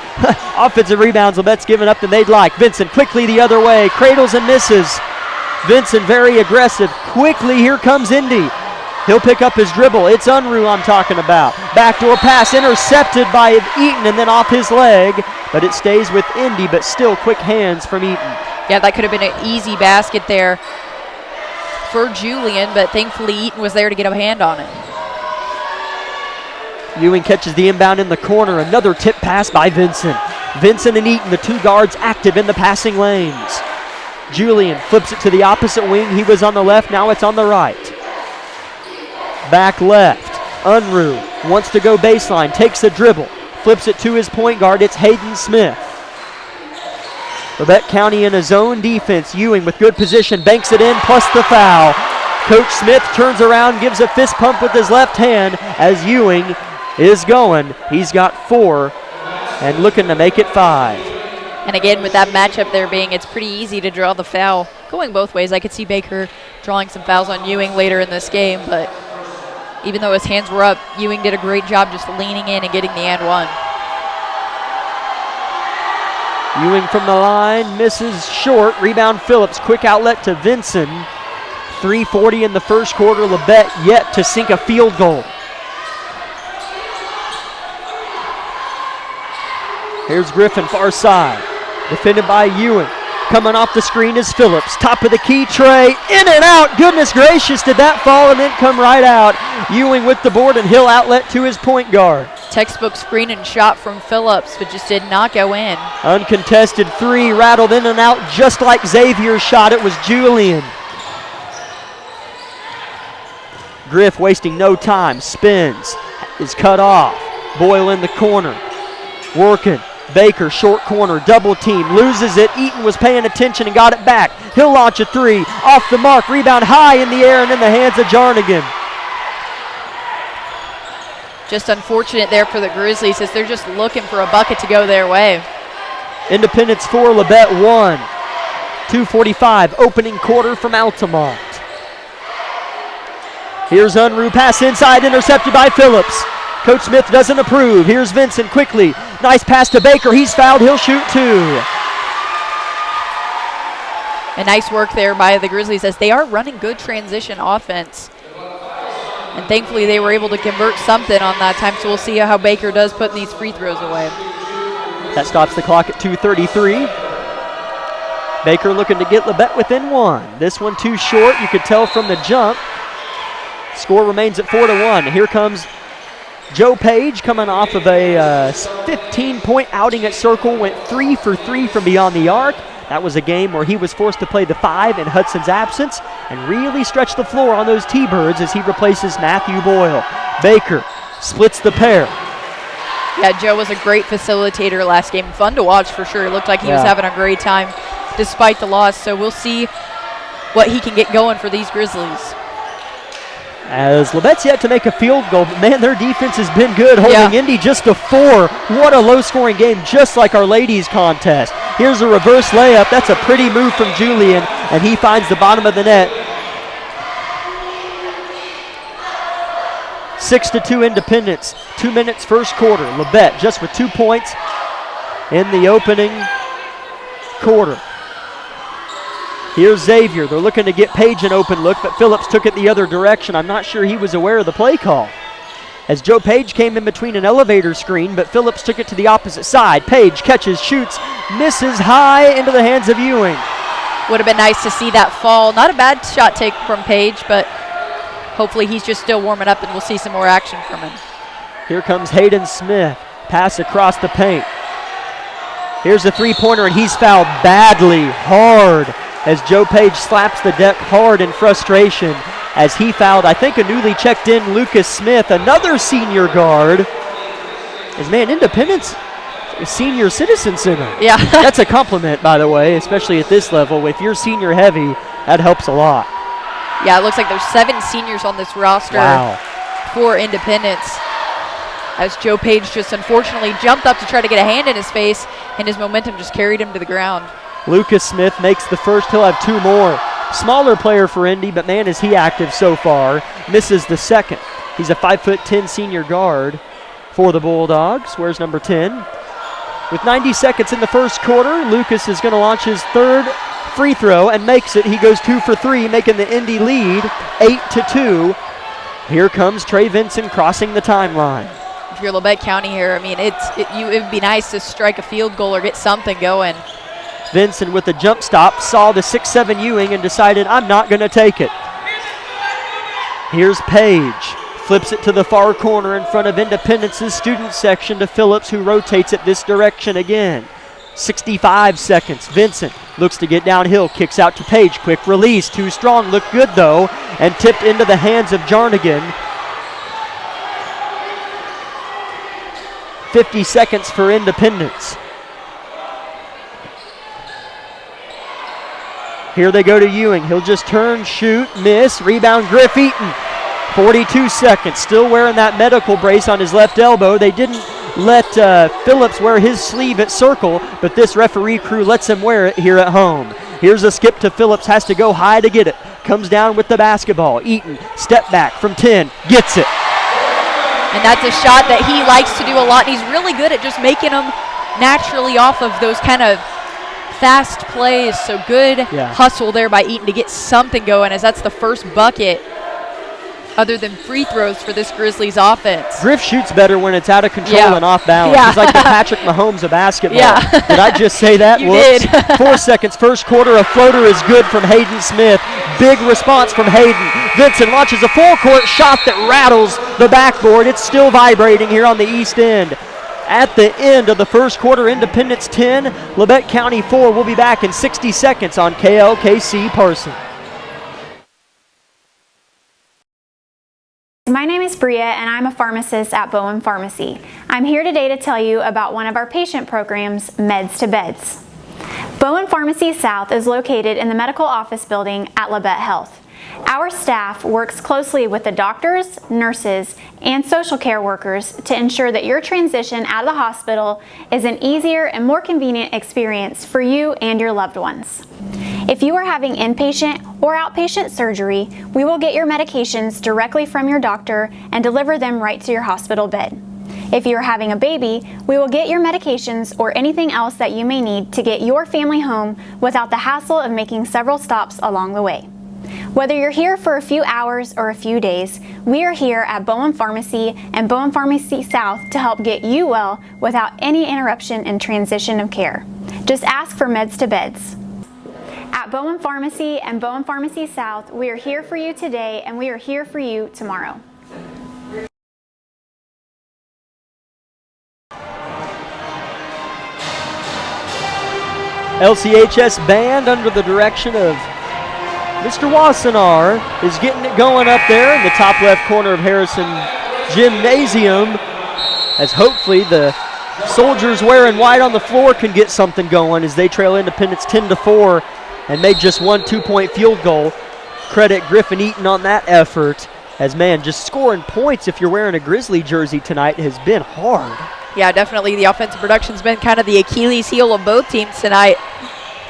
offensive rebounds Labette's given up than they'd like. Vincent quickly the other way. Cradles and misses. Vincent very aggressive. Quickly, here comes Indy. He'll pick up his dribble. It's Unruh I'm talking about. Backdoor pass intercepted by Eaton and then off his leg, but it stays with Indy, but still quick hands from Eaton. Yeah, that could have been an easy basket there for Julian, but thankfully Eaton was there to get a hand on it. Ewing catches the inbound in the corner. Another tip pass by Vincent. Vincent and Eaton, the two guards active in the passing lanes. Julian flips it to the opposite wing. He was on the left, now it's on the right. Back left. Unruh wants to go baseline, takes the dribble, flips it to his point guard. It's Hayden Smith. Labette County in a zone defense. Ewing with good position, banks it in, plus the foul. Coach Smith turns around, gives a fist pump with his left hand as Ewing is going. He's got 4 and looking to make it 5. And again, with that matchup there being, it's pretty easy to draw the foul. Going both ways, I could see Baker drawing some fouls on Ewing later in this game, but even though his hands were up, Ewing did a great job just leaning in and getting the and one. Ewing from the line, misses short. Rebound Phillips, quick outlet to Vinson. 3:40 in the first quarter. Labette yet to sink a field goal. Here's Griffin, far side. Defended by Ewing. Coming off the screen is Phillips. Top of the key, Trey. In and out. Goodness gracious, did that fall and then come right out. Ewing with the board and Hill outlet to his point guard. Textbook screen and shot from Phillips, but just did not go in. Uncontested three, rattled in and out just like Xavier's shot. It was Julian. Griff wasting no time. Spins. Is cut off. Boyle in the corner. Working. Baker, short corner, double team, loses it. Eaton was paying attention and got it back. He'll launch a three, off the mark, rebound high in the air and in the hands of Jarnigan. Just unfortunate there for the Grizzlies as they're just looking for a bucket to go their way. Independence 4, Labette 1. 2:45, opening quarter from Altamont. Here's Unruh, pass inside, intercepted by Phillips. Coach Smith doesn't approve. Here's Vincent quickly. Nice pass to Baker. He's fouled. He'll shoot 2. And nice work there by the Grizzlies as they are running good transition offense. And thankfully they were able to convert something on that time, so we'll see how Baker does putting these free throws away. That stops the clock at 2:33. Baker looking to get Labette within 1. This one too short, you could tell from the jump. Score remains at 4-1. Here comes Joe Page coming off of a 15-point outing at Circle, went 3 for 3 from beyond the arc. That was a game where he was forced to play the 5 in Hudson's absence and really stretch the floor on those T-Birds as he replaces Matthew Boyle. Baker splits the pair. Yeah, Joe was a great facilitator last game. Fun to watch for sure. It looked like he was having a great time despite the loss. So we'll see what he can get going for these Grizzlies. As Labette's yet to make a field goal, but man, their defense has been good, holding Indy just to 4. What a low-scoring game, just like our ladies contest. Here's a reverse layup. That's a pretty move from Julian, and he finds the bottom of the net. 6-2 Independence. 2 minutes first quarter. Labette just with 2 points in the opening quarter. Here's Xavier. They're looking to get Page an open look, but Phillips took it the other direction. I'm not sure he was aware of the play call. As Joe Page came in between an elevator screen, but Phillips took it to the opposite side. Page catches, shoots, misses high into the hands of Ewing. Would have been nice to see that fall. Not a bad shot take from Page, but hopefully he's just still warming up and we'll see some more action from him. Here comes Hayden Smith. Pass across the paint. Here's a three-pointer, and he's fouled badly, hard, as Joe Page slaps the deck hard in frustration as he fouled, I think, a newly checked in Lucas Smith, another senior guard. As man, Independence, a senior citizen center. Yeah. That's a compliment, by the way, especially at this level. If you're senior heavy, that helps a lot. Yeah, it looks like there's 7 seniors on this roster for Independence. As Joe Page just unfortunately jumped up to try to get a hand in his face, and his momentum just carried him to the ground. Lucas Smith makes the first. He'll have 2 more. Smaller player for Indy, but man, is he active so far. Misses the second. He's a 5'10" senior guard for the Bulldogs. Where's number 10? With 90 seconds in the first quarter, Lucas is going to launch his 3rd free throw and makes it. He goes 2 for 3, making the Indy lead 8-2. Here comes Trey Vinson crossing the timeline. If you're Labette County here, I mean, it would be nice to strike a field goal or get something going. Vinson with the jump stop saw the 6'7" Ewing and decided, I'm not going to take it. Here's Page. Flips it to the far corner in front of Independence's student section to Phillips, who rotates it this direction again. 65 seconds. Vincent looks to get downhill, kicks out to Page. Quick release, too strong, looked good though, and tipped into the hands of Jarnigan. 50 seconds for Independence. Here they go to Ewing. He'll just turn, shoot, miss, rebound, Griff Eaton. 42 seconds, still wearing that medical brace on his left elbow. They didn't let Phillips wear his sleeve at Circle, but this referee crew lets him wear it here at home. Here's a skip to Phillips, has to go high to get it. Comes down with the basketball. Eaton, step back from 10, gets it. And that's a shot that he likes to do a lot. He's really good at just making them naturally off of those kind of fast plays. So good hustle there by Eaton to get something going, as that's the first bucket other than free throws for this Grizzlies offense. Griff shoots better when it's out of control and off balance. Yeah. He's like the Patrick Mahomes of basketball. Yeah. Did I just say that? You Whoops. did. 4 seconds, first quarter, a floater is good from Hayden Smith. Big response from Hayden. Vincent launches a full-court shot that rattles the backboard. It's still vibrating here on the east end. At the end of the first quarter, Independence 10, Labette County 4. We'll be back in 60 seconds on KLKC Parson. My name is Bria and I'm a pharmacist at Bowen Pharmacy. I'm here today to tell you about one of our patient programs, Meds to Beds. Bowen Pharmacy South is located in the medical office building at Labette Health. Our staff works closely with the doctors, nurses, and social care workers to ensure that your transition out of the hospital is an easier and more convenient experience for you and your loved ones. If you are having inpatient or outpatient surgery, we will get your medications directly from your doctor and deliver them right to your hospital bed. If you are having a baby, we will get your medications or anything else that you may need to get your family home without the hassle of making several stops along the way. Whether you're here for a few hours or a few days, we are here at Bowen Pharmacy and Bowen Pharmacy South to help get you well without any interruption in transition of care. Just ask for Meds to Beds. At Bowen Pharmacy and Bowen Pharmacy South, we are here for you today and we are here for you tomorrow. LCHS band under the direction of Mr. Wassenaar is getting it going up there in the top left corner of Harrison Gymnasium, as hopefully the soldiers wearing white on the floor can get something going as they trail Independence 10-4 and made just one 2-point field goal. Credit Griffin Eaton on that effort, as man, just scoring points if you're wearing a Grizzly jersey tonight has been hard. Yeah, definitely the offensive production's been kind of the Achilles heel of both teams tonight.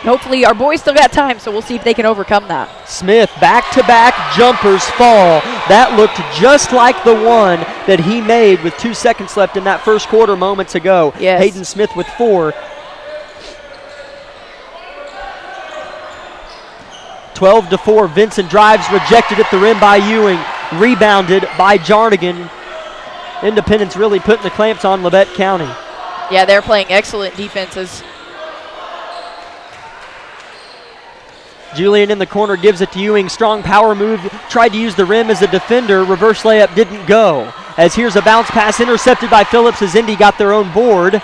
Hopefully our boys still got time, so we'll see if they can overcome that. Smith, back-to-back jumpers fall. That looked just like the one that he made with 2 seconds left in that first quarter moments ago. Yes. Hayden Smith with 4. 12-4, Vincent drives, rejected at the rim by Ewing, rebounded by Jarnigan. Independence really putting the clamps on Labette County. Yeah, they're playing excellent defenses. Julian in the corner gives it to Ewing. Strong power move. Tried to use the rim as a defender. Reverse layup didn't go. As here's a bounce pass intercepted by Phillips as Indy got their own board.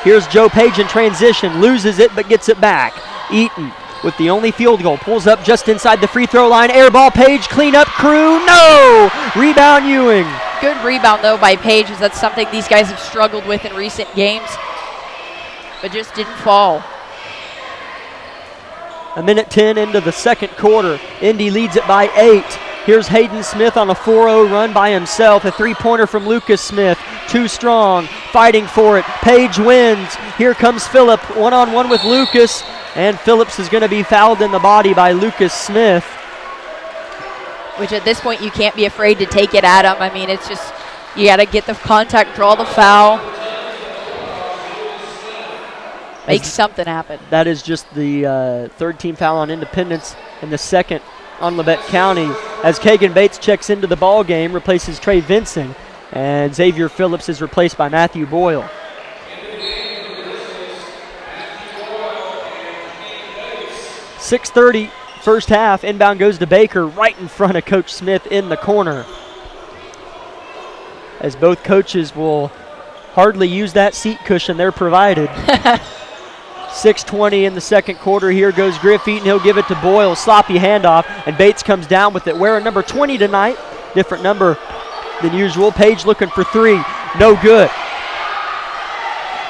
Here's Joe Page in transition. Loses it but gets it back. Eaton with the only field goal. Pulls up just inside the free throw line. Air ball Page. Clean up crew. No! Rebound Ewing. Good rebound, though, by Page, as that's something these guys have struggled with in recent games, but just didn't fall. A minute 10 into the second quarter. Indy leads it by 8. Here's Hayden Smith on a 4-0 run by himself. A three-pointer from Lucas Smith. Too strong, fighting for it. Page wins. Here comes Phillip, one-on-one with Lucas, and Phillips is going to be fouled in the body by Lucas Smith. Which at this point you can't be afraid to take it at him. I mean, it's just, you got to get the contact, draw the foul. Make something happen. That is just the third team foul on Independence and the second on Labette County, as Kagan Bates checks into the ball game, replaces Trey Vinson, and Xavier Phillips is replaced by Matthew Boyle. .6:30 first half. Inbound goes to Baker right in front of Coach Smith in the corner, as both coaches will hardly use that seat cushion they're provided. 6:20 in the second quarter. Here goes Griff Eaton. He'll give it to Boyle. Sloppy handoff, and Bates comes down with it. Wearing number 20 tonight. Different number than usual. Page looking for 3. No good.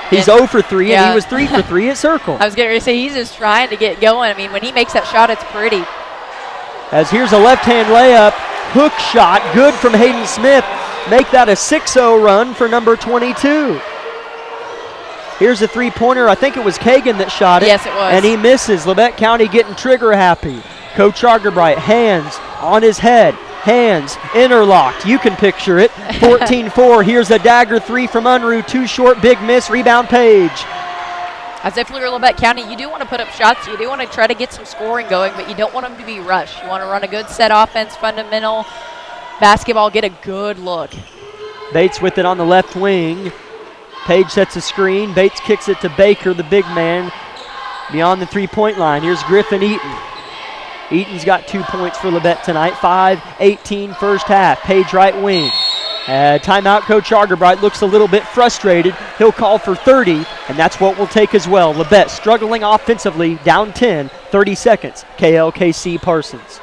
He's 0 for 3, and he was 3 for 3 at Circle. I was going to say, he's just trying to get going. I mean, when he makes that shot, it's pretty. As here's a left-hand layup. Hook shot. Good from Hayden Smith. Make that a 6-0 run for number 22. Here's a three-pointer. I think it was Kagan that shot it. Yes, it was. And he misses. Labette County getting trigger happy. Coach Argerbright, hands on his head. Hands interlocked. You can picture it. 14-4. Here's a dagger 3 from Unruh. Too short. Big miss. Rebound Page. As if you're Labette County, you do want to put up shots. You do want to try to get some scoring going, but you don't want them to be rushed. You want to run a good set offense, fundamental basketball, get a good look. Bates with it on the left wing. Page sets a screen. Bates kicks it to Baker, the big man, beyond the three-point line. Here's Griffin Eaton. Eaton's got 2 points for Labette tonight. 5:18 first half. Page right wing. Timeout. Coach Argerbright looks a little bit frustrated. He'll call for 30, and that's what we'll take as well. Labette struggling offensively, down 10, 30 seconds. KLKC Parsons.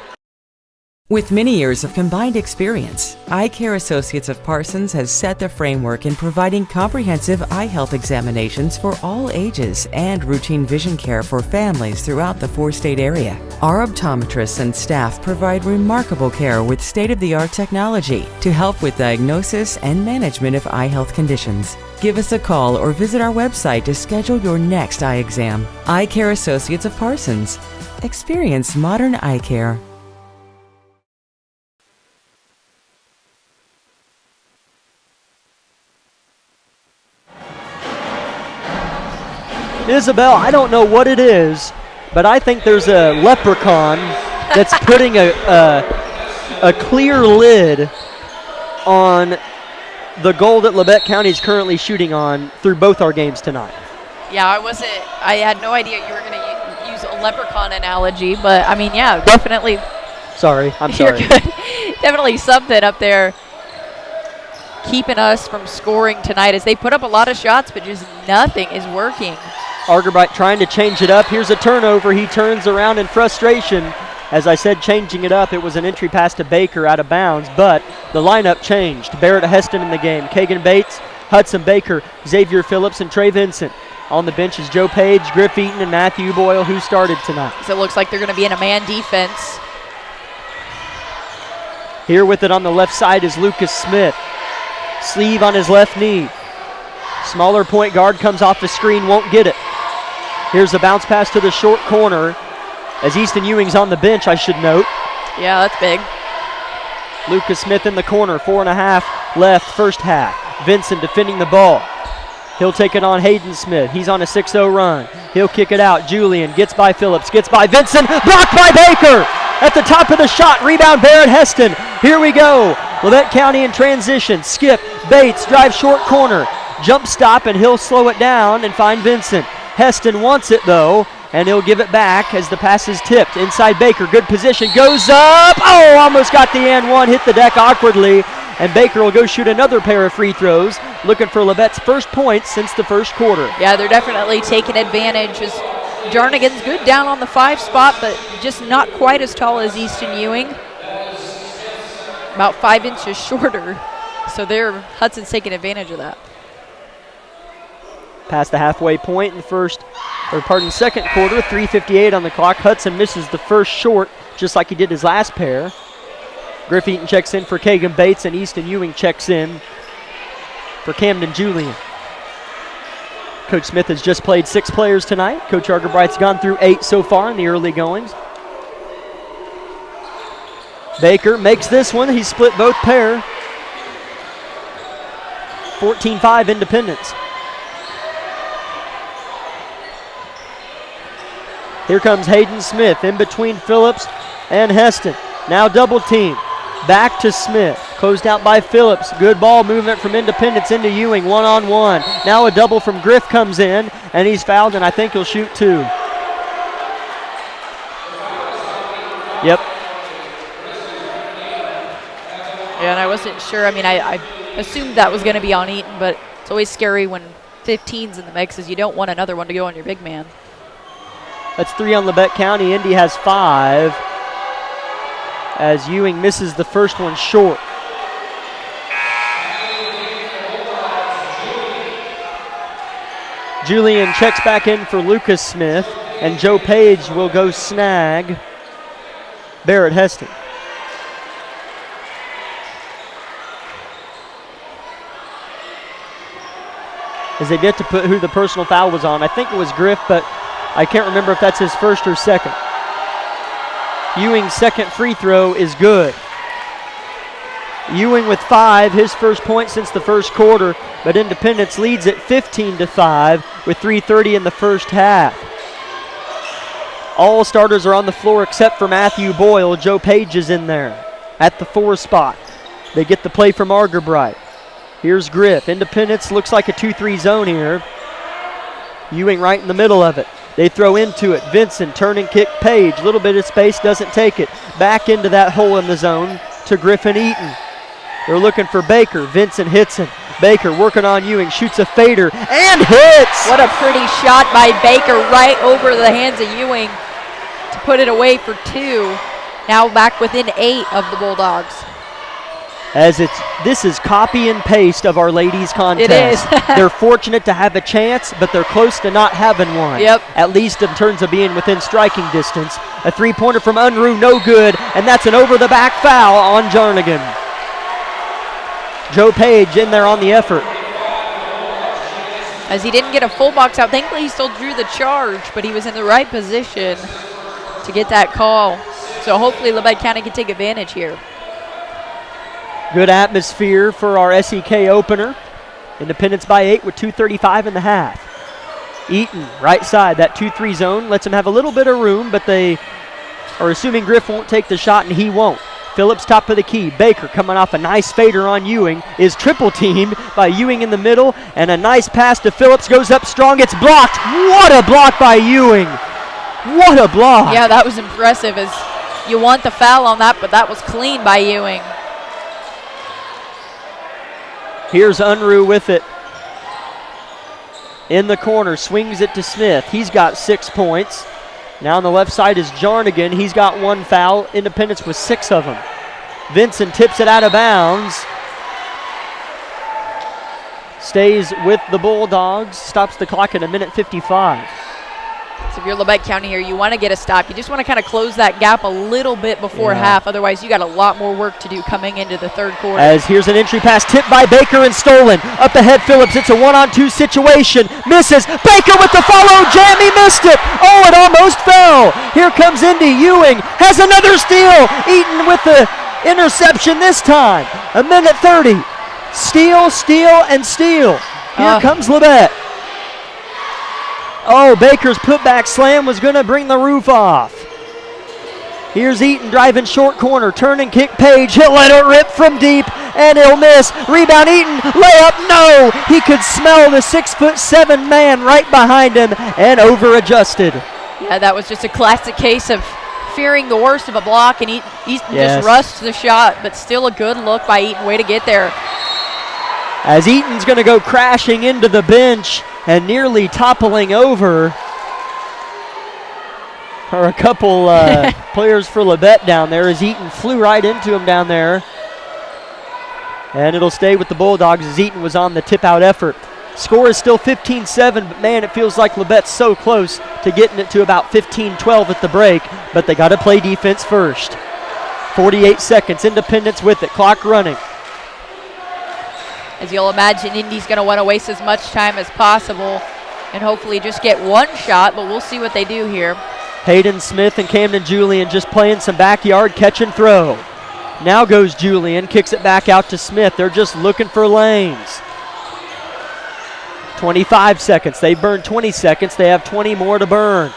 With many years of combined experience, Eye Care Associates of Parsons has set the framework in providing comprehensive eye health examinations for all ages and routine vision care for families throughout the 4-state area. Our optometrists and staff provide remarkable care with state-of-the-art technology to help with diagnosis and management of eye health conditions. Give us a call or visit our website to schedule your next eye exam. Eye Care Associates of Parsons. Experience modern eye care. Isabel, I don't know what it is, but I think there's a leprechaun that's putting a clear lid on the goal that Labette County is currently shooting on through both our games tonight. Yeah, I had no idea you were going to use a leprechaun analogy, but I mean, yeah, definitely. Sorry, I'm sorry. You're good. Definitely something up there keeping us from scoring tonight as they put up a lot of shots, but just nothing is working. Argerbright trying to change it up. Here's a turnover. He turns around in frustration. As I said, changing it up, it was an entry pass to Baker out of bounds, but the lineup changed. Barrett Heston in the game. Kagan Bates, Hudson Baker, Xavier Phillips, and Trey Vincent. On the bench is Joe Page, Griff Eaton, and Matthew Boyle, who started tonight. So it looks like they're going to be in a man defense. Here with it on the left side is Lucas Smith. Sleeve on his left knee. Smaller point guard comes off the screen, won't get it. Here's a bounce pass to the short corner as Easton Ewing's on the bench, I should note. Yeah, that's big. Lucas Smith in the corner, 4.5 left, first half. Vincent defending the ball. He'll take it on Hayden Smith. He's on a 6-0 run. He'll kick it out. Julian gets by Phillips, gets by Vincent, blocked by Baker. At the top of the shot, rebound Barrett Heston. Here we go. Labette County in transition. Skip, Bates, drive short corner. Jump stop, and he'll slow it down and find Vincent. Heston wants it, though, and he'll give it back as the pass is tipped. Inside Baker, good position, goes up. Oh, almost got the and one, hit the deck awkwardly. And Baker will go shoot another pair of free throws, looking for Labette's first points since the first quarter. Yeah, they're definitely taking advantage. As Jarnigan's good down on the 5 spot, but just not quite as tall as Easton Ewing. About 5 inches shorter. So Hudson's taking advantage of that. Past the halfway point in the second quarter, 3:58 on the clock. Hudson misses the first short, just like he did his last pair. Griff Eaton checks in for Kagan Bates, and Easton Ewing checks in for Camden Julian. Coach Smith has just played 6 players tonight. Coach Argerbright's gone through 8 so far in the early goings. Baker makes this one. He split both pair. 14-5 Independence. Here comes Hayden Smith in between Phillips and Heston. Now double team. Back to Smith. Closed out by Phillips. Good ball movement from Independence into Ewing. 1-on-1. Now a double from Griff comes in, and he's fouled, and I think he'll shoot 2. Yep. Yeah, and I wasn't sure. I mean, I assumed that was going to be on Eaton, but it's always scary when 15's in the mix, as you don't want another one to go on your big man. That's 3 on Labette County. Indy has 5 as Ewing misses the first one short. Julian checks back in for Lucas Smith, and Joe Page will go snag Barrett Heston. As they get to put who the personal foul was on. I think it was Griff, but I can't remember if that's his first or second. Ewing's second free throw is good. Ewing with 5, his first point since the first quarter, but Independence leads at 15-5 with 3:30 in the first half. All starters are on the floor except for Matthew Boyle. Joe Page is in there at the 4 spot. They get the play from Argerbright. Here's Griff. Independence looks like a 2-3 zone here. Ewing right in the middle of it. They throw into it. Vincent, turn and kick Page. Little bit of space, doesn't take it. Back into that hole in the zone to Griffin Eaton. They're looking for Baker. Vincent hits him. Baker working on Ewing, shoots a fader and hits! What a pretty shot by Baker right over the hands of Ewing to put it away for 2. Now back within 8 of the Bulldogs. This is copy and paste of our ladies contest. It is. They're fortunate to have a chance, but they're close to not having one. Yep. At least in terms of being within striking distance. A 3-pointer from Unruh, no good, and that's an over-the-back foul on Jarnigan. Joe Page in there on the effort. As he didn't get a full box out, thankfully he still drew the charge, but he was in the right position to get that call. So hopefully Labette County can take advantage here. Good atmosphere for our SEK opener. Independence by 8 with 2:35 in the half. Eaton, right side, that 2-3 zone, lets them have a little bit of room, but they or assuming Griff won't take the shot, and he won't. Phillips top of the key. Baker coming off a nice fader on Ewing is triple teamed by Ewing in the middle, and a nice pass to Phillips goes up strong. It's blocked. What a block by Ewing. What a block. Yeah, that was impressive. As you want the foul on that, but that was clean by Ewing. Here's Unruh with it. In the corner, swings it to Smith. He's got 6 points. Now on the left side is Jarnigan. He's got 1 foul. Independence with 6 of them. Vinson tips it out of bounds. Stays with the Bulldogs. Stops the clock at 1:55. So if you're Labette County here, you want to get a stop. You just want to kind of close that gap a little bit before half. Otherwise, you got a lot more work to do coming into the third quarter. As here's an entry pass tipped by Baker and stolen. Up ahead, Phillips. It's a 1-on-2 situation. Misses. Baker with the follow jam. He missed it. Oh, it almost fell. Here comes Indy. Ewing has another steal. Eaton with the interception this time. 1:30. Steal, steal, and steal. Here comes Labette. Oh, Baker's putback slam was going to bring the roof off. Here's Eaton driving short corner, turn and kick Page. He'll let it rip from deep, and he'll miss. Rebound Eaton, layup, no! He could smell the 6'7" man right behind him and over-adjusted. Yeah, that was just a classic case of fearing the worst of a block, and Eaton just rushed the shot, but still a good look by Eaton. Way to get there. As Eaton's going to go crashing into the bench and nearly toppling over. Or a couple players for Labette down there as Eaton flew right into him down there. And it'll stay with the Bulldogs as Eaton was on the tip-out effort. Score is still 15-7, but man, it feels like Labette's so close to getting it to about 15-12 at the break, but they got to play defense first. 48 seconds, Independence with it, clock running. As you'll imagine, Indy's going to want to waste as much time as possible and hopefully just get 1 shot, but we'll see what they do here. Hayden Smith and Camden Julian just playing some backyard catch and throw. Now goes Julian, kicks it back out to Smith. They're just looking for lanes. 25 seconds. They burned 20 seconds. They have 20 more to burn.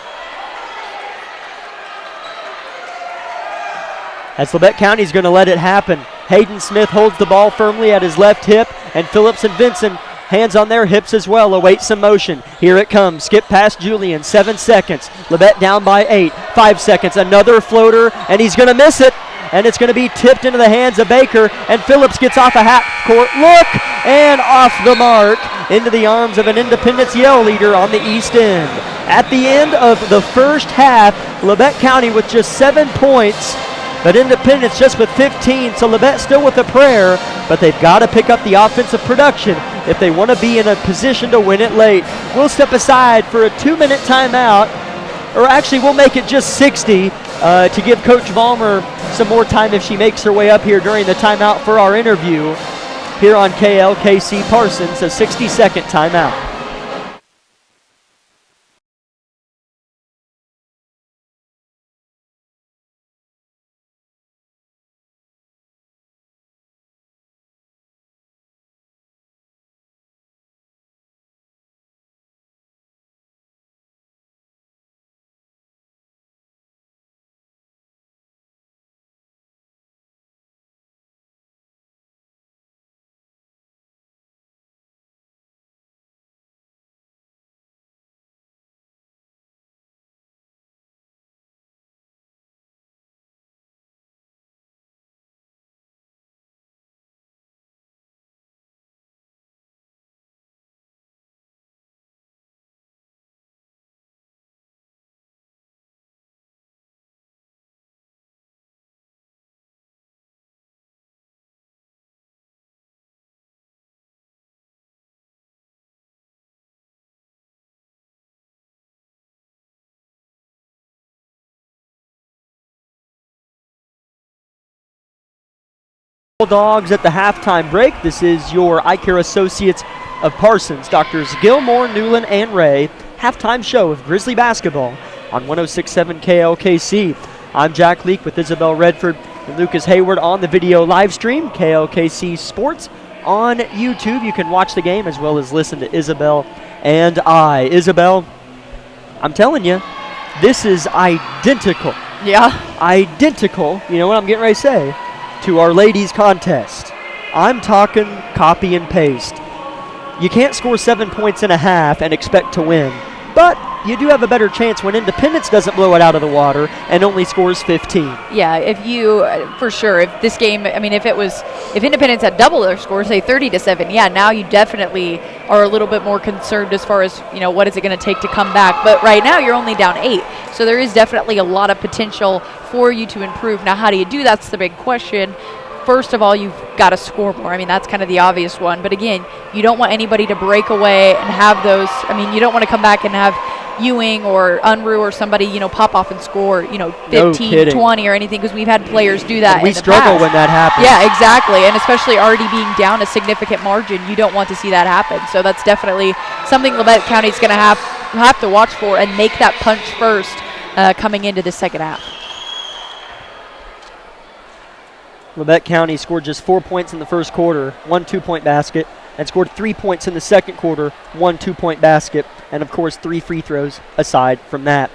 As Labette County's going to let it happen. Hayden Smith holds the ball firmly at his left hip, and Phillips and Vinson hands on their hips as well, await some motion. Here it comes, skip past Julian, 7 seconds. Labette down by 8, 5 seconds, another floater, and he's going to miss it, and it's going to be tipped into the hands of Baker, and Phillips gets off a half-court look, and off the mark, into the arms of an Independence Yell leader on the east end. At the end of the first half, Labette County with just 7 points, but Independence just with 15, so Labette still with a prayer, but they've got to pick up the offensive production if they want to be in a position to win it late. We'll step aside for a 2-minute timeout, or actually we'll make it just 60 to give Coach Vollmer some more time if she makes her way up here during the timeout for our interview here on KLKC Parsons, a 60-second timeout. Bulldogs at the halftime break. This is your Eye Care Associates of Parsons, Doctors Gilmore, Newland, and Ray. Halftime show of Grizzly basketball on 106.7 KLKC. I'm Jack Leake with Isabel Redford and Lucas Hayward on the video live stream, KLKC Sports on YouTube. You can watch the game as well as listen to Isabel and I. Isabel, I'm telling you, this is identical Yeah. Identical, you know what I'm getting ready to say, to our ladies contest. I'm talking copy and paste. You can't score 7 points and a half and expect to win, but you do have a better chance when Independence doesn't blow it out of the water and only scores 15. Yeah, if you, for sure, if this game, I mean, if Independence had double their score, say 30-7, yeah, now you definitely are a little bit more concerned as far as, what is it going to take to come back. But right now you're only down 8, so there is definitely a lot of potential for you to improve. Now, how do you do that's the big question. First of all, you've got to score more. I mean, that's kind of the obvious one. But again, you don't want anybody to break away and have those. I mean, you don't want to come back and have Ewing or Unruh or somebody, pop off and score, 15, 20 or anything, because we've had players do that. And we struggle when that happens. Yeah, exactly. And especially already being down a significant margin, you don't want to see that happen. So that's definitely something Labette County's going to have to watch for and make that punch first coming into the second half. Labette County scored just 4 points in the first quarter, 1 2-point basket, and scored 3 points in the second quarter, 1 2-point basket, and of course 3 free throws aside from that.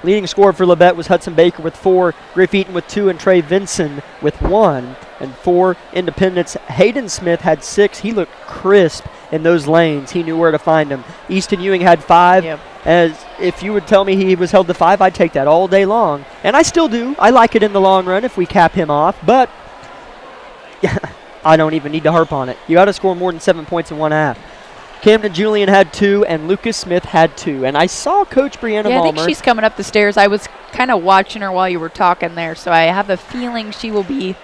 Leading scorer for Labette was Hudson Baker with 4, Griff Eaton with 2, and Trey Vinson with 1. And for Independence, Hayden Smith had 6. He looked crisp in those lanes. He knew where to find them. Easton Ewing had 5. Yep. As if you would tell me he was held to 5, I'd take that all day long. And I still do. I like it in the long run if we cap him off, but I don't even need to harp on it. You got to score more than 7 points in one half. Camden Julian had 2, and Lucas Smith had 2. And I saw Coach Brianna Malmer. I think she's coming up the stairs. I was kind of watching her while you were talking there, so I have a feeling she will be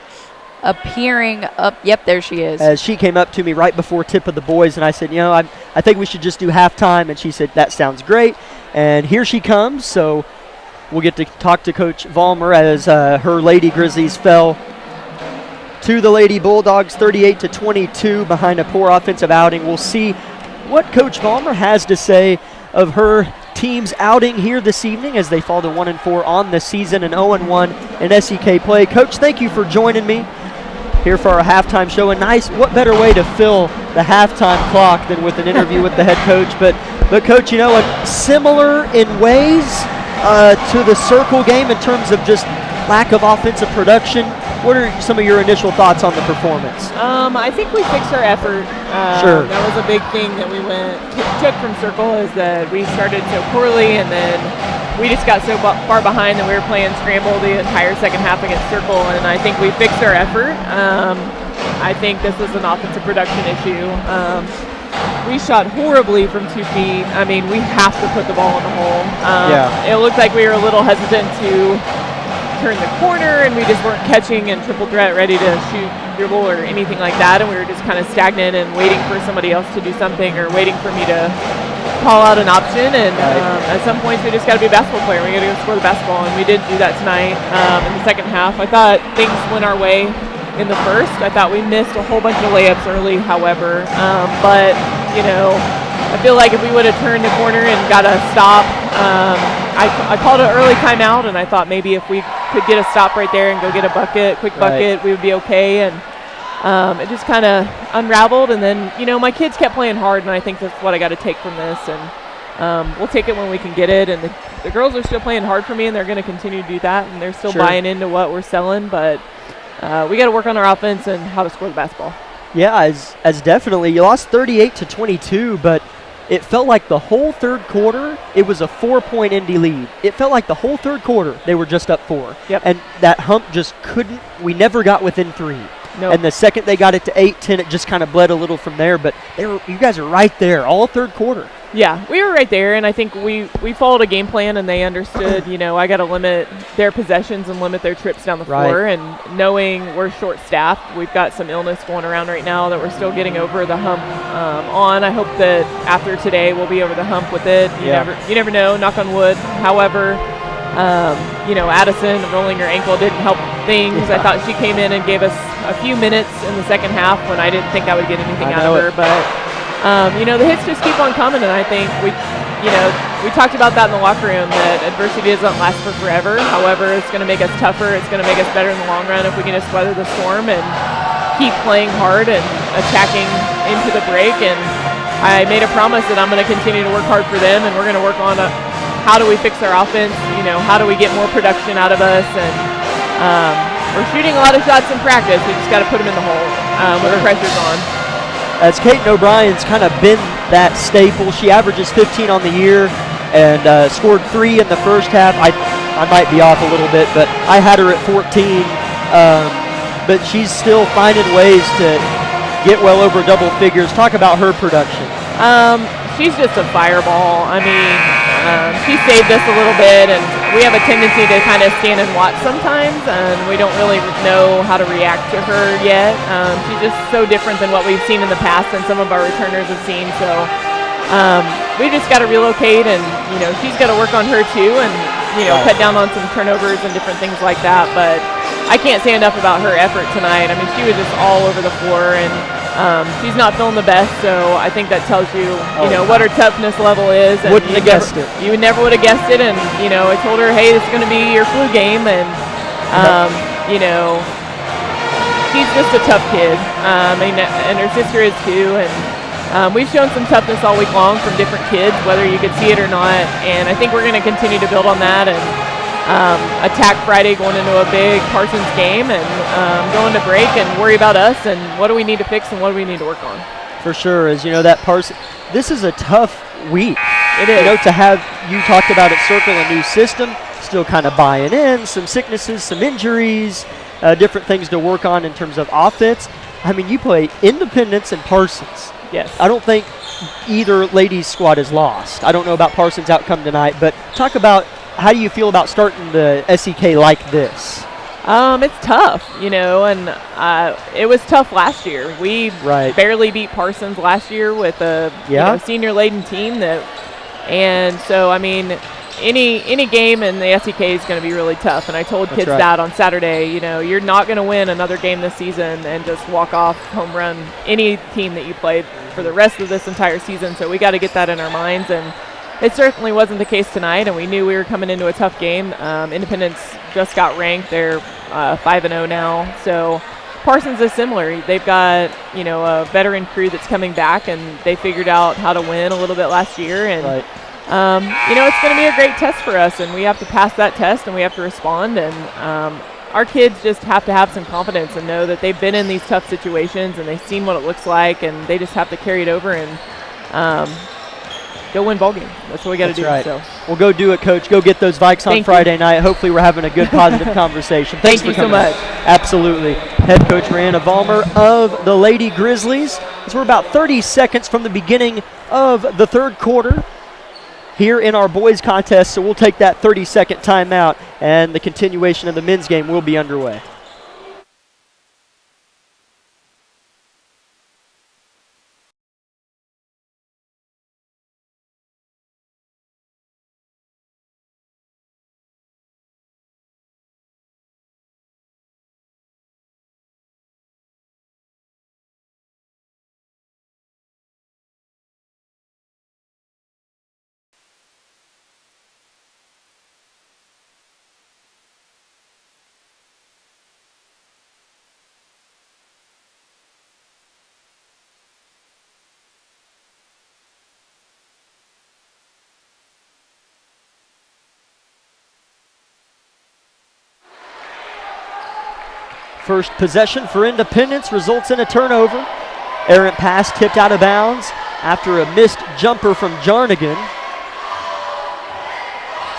appearing up. Yep, there she is. As she came up to me right before tip of the boys, and I said, I think we should just do halftime. And she said, that sounds great. And here she comes. So we'll get to talk to Coach Vollmer as her Lady Grizzlies fell to the Lady Bulldogs 38-22 behind a poor offensive outing. We'll see what Coach Vollmer has to say of her team's outing here this evening as they fall to 1-4 on the season and 0-1 in SEK play. Coach, thank you for joining me here for our halftime show. And what better way to fill the halftime clock than with an interview with the head coach? But Coach, similar in ways to the Circle game in terms of just lack of offensive production. What are some of your initial thoughts on the performance? I think we fixed our effort. Sure. That was a big thing that we took from Circle, is that we started so poorly and then we just got so far behind that we were playing scramble the entire second half against Circle, and I think we fixed our effort. I think this is an offensive production issue. We shot horribly from 2 feet. I mean, we have to put the ball in the hole. It looked like we were a little hesitant to turn the corner, and we just weren't catching and triple threat ready to shoot, dribble, or anything like that, and we were just kind of stagnant and waiting for somebody else to do something or waiting for me to call out an option. And at some points we just got to be a basketball player. We got to go score the basketball, and we didn't do that tonight. In the second half, I thought things went our way in the first. I thought we missed a whole bunch of layups early, however, but I feel like if we would have turned the corner and got a stop, I called an early timeout, and I thought maybe if we could get a stop right there and go get a quick bucket, we would be okay. And it just kind of unraveled, and then my kids kept playing hard, and I think that's what I got to take from this. And we'll take it when we can get it. And the girls are still playing hard for me, and they're going to continue to do that, and they're still buying into what we're selling. But we got to work on our offense and how to score the basketball. Yeah, as definitely. You lost 38-22, but it felt like the whole third quarter, it was a 4-point Indy lead. It felt like the whole third quarter, they were just up 4. Yep. And that hump just we never got within 3. Nope. And the second they got it to 8-10, it just kind of bled a little from there. But you guys are right there all third quarter. Yeah, we were right there, and I think we followed a game plan, and they understood, I got to limit their possessions and limit their trips down the floor. And knowing we're short-staffed, we've got some illness going around right now that we're still getting over the hump on. I hope that after today we'll be over the hump with it. You never know, knock on wood. However, Addison rolling her ankle didn't help things. I thought she came in and gave us a few minutes in the second half when I didn't think I would get anything out of her. But the hits just keep on coming, and I think we talked about that in the locker room, that adversity doesn't last for forever. However, it's going to make us tougher. It's going to make us better in the long run if we can just weather the storm and keep playing hard and attacking into the break. And I made a promise that I'm going to continue to work hard for them, and we're going to work on how do we fix our offense? How do we get more production out of us? And we're shooting a lot of shots in practice. We just got to put them in the hole when the pressure's on. As Kate O'Brien's kind of been that staple, she averages 15 on the year and scored 3 in the first half. I might be off a little bit, but I had her at 14. But she's still finding ways to get well over double figures. Talk about her production. She's just a fireball. I mean, she saved us a little bit, and we have a tendency to kind of stand and watch sometimes, and we don't really know how to react to her yet. She's just so different than what we've seen in the past and some of our returners have seen. So we just got to relocate, and she's got to work on her too, and cut down on some turnovers and different things like that. But I can't say enough about her effort tonight. I mean, she was just all over the floor, and she's not feeling the best, so I think that tells you, what her toughness level is. And wouldn't have guessed it. You never would have guessed it, and, I told her, hey, this is going to be your flu game, and, she's just a tough kid, and her sister is too, and we've shown some toughness all week long from different kids, whether you could see it or not, and I think we're going to continue to build on that and attack Friday going into a big Parsons game and going to break and worry about us and what do we need to fix and what do we need to work on. For sure, as that Parsons, this is a tough week. It is. To have, you talked about it, Circle, a new system, still kind of buying in, some sicknesses, some injuries, different things to work on in terms of offense. I mean, you play Independence and Parsons. Yes. I don't think either ladies' squad is lost. I don't know about Parsons' outcome tonight, but talk about how do you feel about starting the SEK like this? It's tough, and it was tough last year. We barely beat Parsons last year with a senior-laden team and so I mean, any game in the SEK is going to be really tough. And I told kids that on Saturday. You're not going to win another game this season and just walk off home run any team that you played for the rest of this entire season. So we got to get that in our minds, and it certainly wasn't the case tonight, and we knew we were coming into a tough game. Independence just got ranked. They're 5-0 now. So Parsons is similar. They've got, a veteran crew that's coming back, and they figured out how to win a little bit last year. And, it's going to be a great test for us, and we have to pass that test, and we have to respond. And our kids just have to have some confidence and know that they've been in these tough situations, and they've seen what it looks like, and they just have to carry it over and go win ball game. That's what we got to do. Right. So. Well, go do it, Coach. Go get those Vikes on Friday night. Hopefully we're having a good, positive conversation. Thanks Thank for you so much. Absolutely. Head Coach Rihanna Vollmer of the Lady Grizzlies. As we're about 30 seconds from the beginning of the third quarter here in our boys contest, so we'll take that 30-second timeout, and the continuation of the men's game will be underway. First possession for Independence results in a turnover. Errant pass tipped out of bounds after a missed jumper from Jarnigan.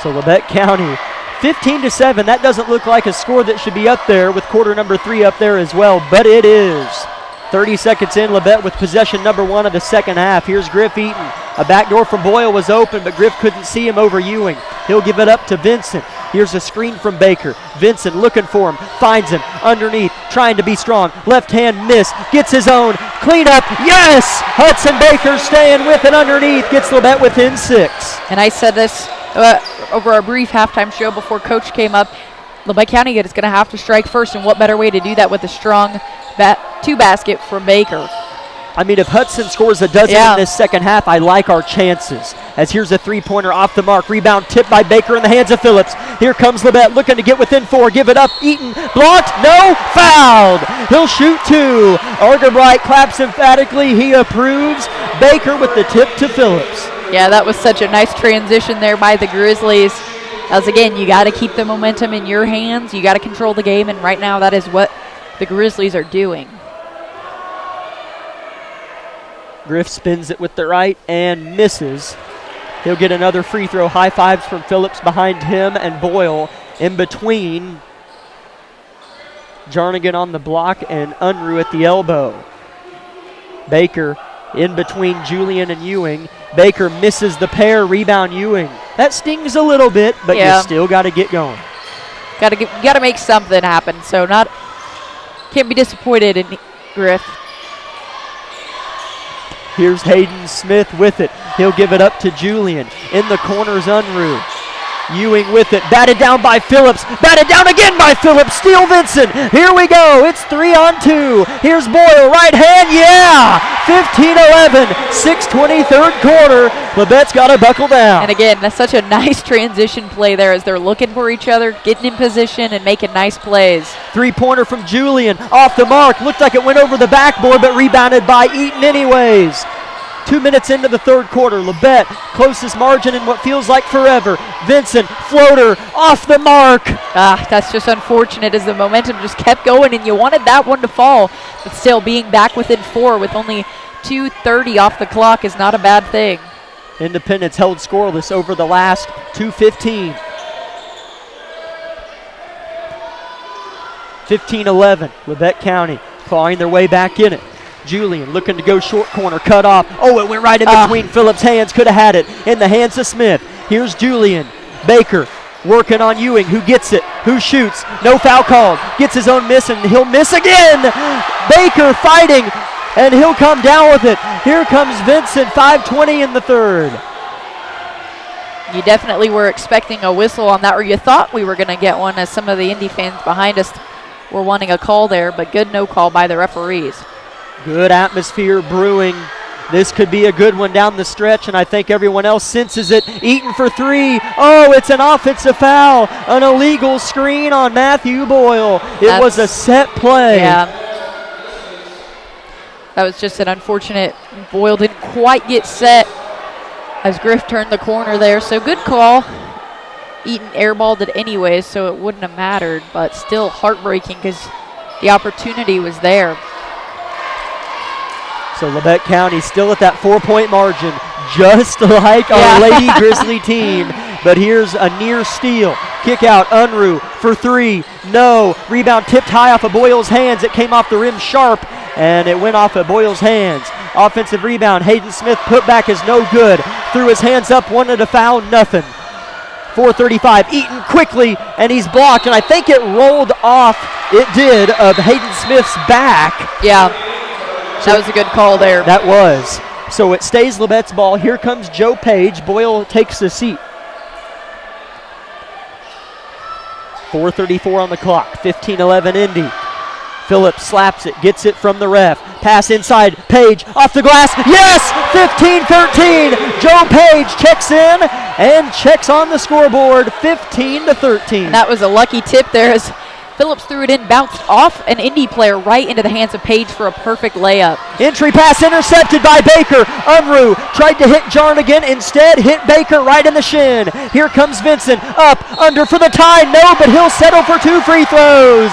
So Labette County 15-7. That doesn't look like a score that should be up there with quarter number 3 up there as well, but it is. 30 seconds in, Labette with possession number 1 of the second half. Here's Griff Eaton. A backdoor from Boyle was open, but Griff couldn't see him over Ewing. He'll give it up to Vincent. Here's a screen from Baker. Vincent looking for him, finds him underneath, trying to be strong. Left hand miss, gets his own. Clean up, yes! Hudson Baker staying with it underneath, gets Labette within 6. And I said this over our brief halftime show before Coach came up. Labette County is going to have to strike first, and what better way to do that with a strong two-basket from Baker. I mean, if Hudson scores a dozen in this second half, I like our chances. As here's a three-pointer off the mark. Rebound tipped by Baker in the hands of Phillips. Here comes Labette looking to get within 4. Give it up. Eaton blocked. No. Fouled. He'll shoot 2. Argerbright claps emphatically. He approves. Baker with the tip to Phillips. Yeah, that was such a nice transition there by the Grizzlies. As again, you got to keep the momentum in your hands. You got to control the game, and right now that is what the Grizzlies are doing. Griff spins it with the right and misses. He'll get another free throw. High fives from Phillips behind him and Boyle in between. Jarnigan on the block and Unruh at the elbow. Baker in between Julian and Ewing. Baker misses the pair, rebound Ewing. That stings a little bit, but you still got to get going. Got to make something happen. So can't be disappointed in Griff. Here's Hayden Smith with it. He'll give it up to Julian. In the corner's Unruh. Ewing with it. Batted down by Phillips. Batted down again by Phillips. Steele Vincent. Here we go. It's 3-on-2. Here's Boyle. Right hand. Yeah. 15-11. 6:20 third quarter. Labette's got to buckle down. And again, that's such a nice transition play there as they're looking for each other, getting in position, and making nice plays. Three-pointer from Julian. Off the mark. Looked like it went over the backboard, but rebounded by Eaton anyways. 2 minutes into the third quarter, Labette, closest margin in what feels like forever. Vincent, floater, off the mark. That's just unfortunate as the momentum just kept going, and you wanted that one to fall. But still, being back within 4 with only 2:30 off the clock is not a bad thing. Independence held scoreless over the last 2:15. 15-11, Labette County clawing their way back in it. Julian looking to go short corner, cut off. Oh, it went right in between Phillips' hands. Could have had it in the hands of Smith. Here's Julian. Baker working on Ewing. Who gets it? Who shoots? No foul called. Gets his own miss, and he'll miss again. Baker fighting, and he'll come down with it. Here comes Vincent, 5:20 in the third. You definitely were expecting a whistle on that, or you thought we were going to get one, as some of the Indy fans behind us were wanting a call there, but good no call by the referees. Good atmosphere brewing. This could be a good one down the stretch, and I think everyone else senses it. Eaton for 3. Oh, it's an offensive foul. An illegal screen on Matthew Boyle. It was a set play. Yeah. That was just an unfortunate. Boyle didn't quite get set as Griff turned the corner there, so good call. Eaton airballed it anyways, so it wouldn't have mattered, but still heartbreaking because the opportunity was there. So Labette County still at that 4-point margin, just like our Lady Grizzly team. But here's a near steal. Kick out, Unruh for 3. No. Rebound tipped high off of Boyle's hands. It came off the rim sharp, and it went off of Boyle's hands. Offensive rebound. Hayden Smith put back is no good. Threw his hands up, wanted a foul, nothing. 4:35. Eaton quickly, and he's blocked, and I think it rolled off. It did, of Hayden Smith's back. Yeah. That was a good call there. That was. So it stays Labette's ball. Here comes Joe Page. Boyle takes the seat. 4:34 on the clock. 15-11 Indy. Phillips slaps it, gets it from the ref. Pass inside. Page off the glass. Yes! 15-13. Joe Page checks in and checks on the scoreboard. 15-13. And that was a lucky tip there as Phillips threw it in, bounced off an Indy player right into the hands of Page for a perfect layup. Entry pass intercepted by Baker. Unruh tried to hit Jarnigan, instead hit Baker right in the shin. Here comes Vincent, up, under for the tie. No, but he'll settle for 2 free throws.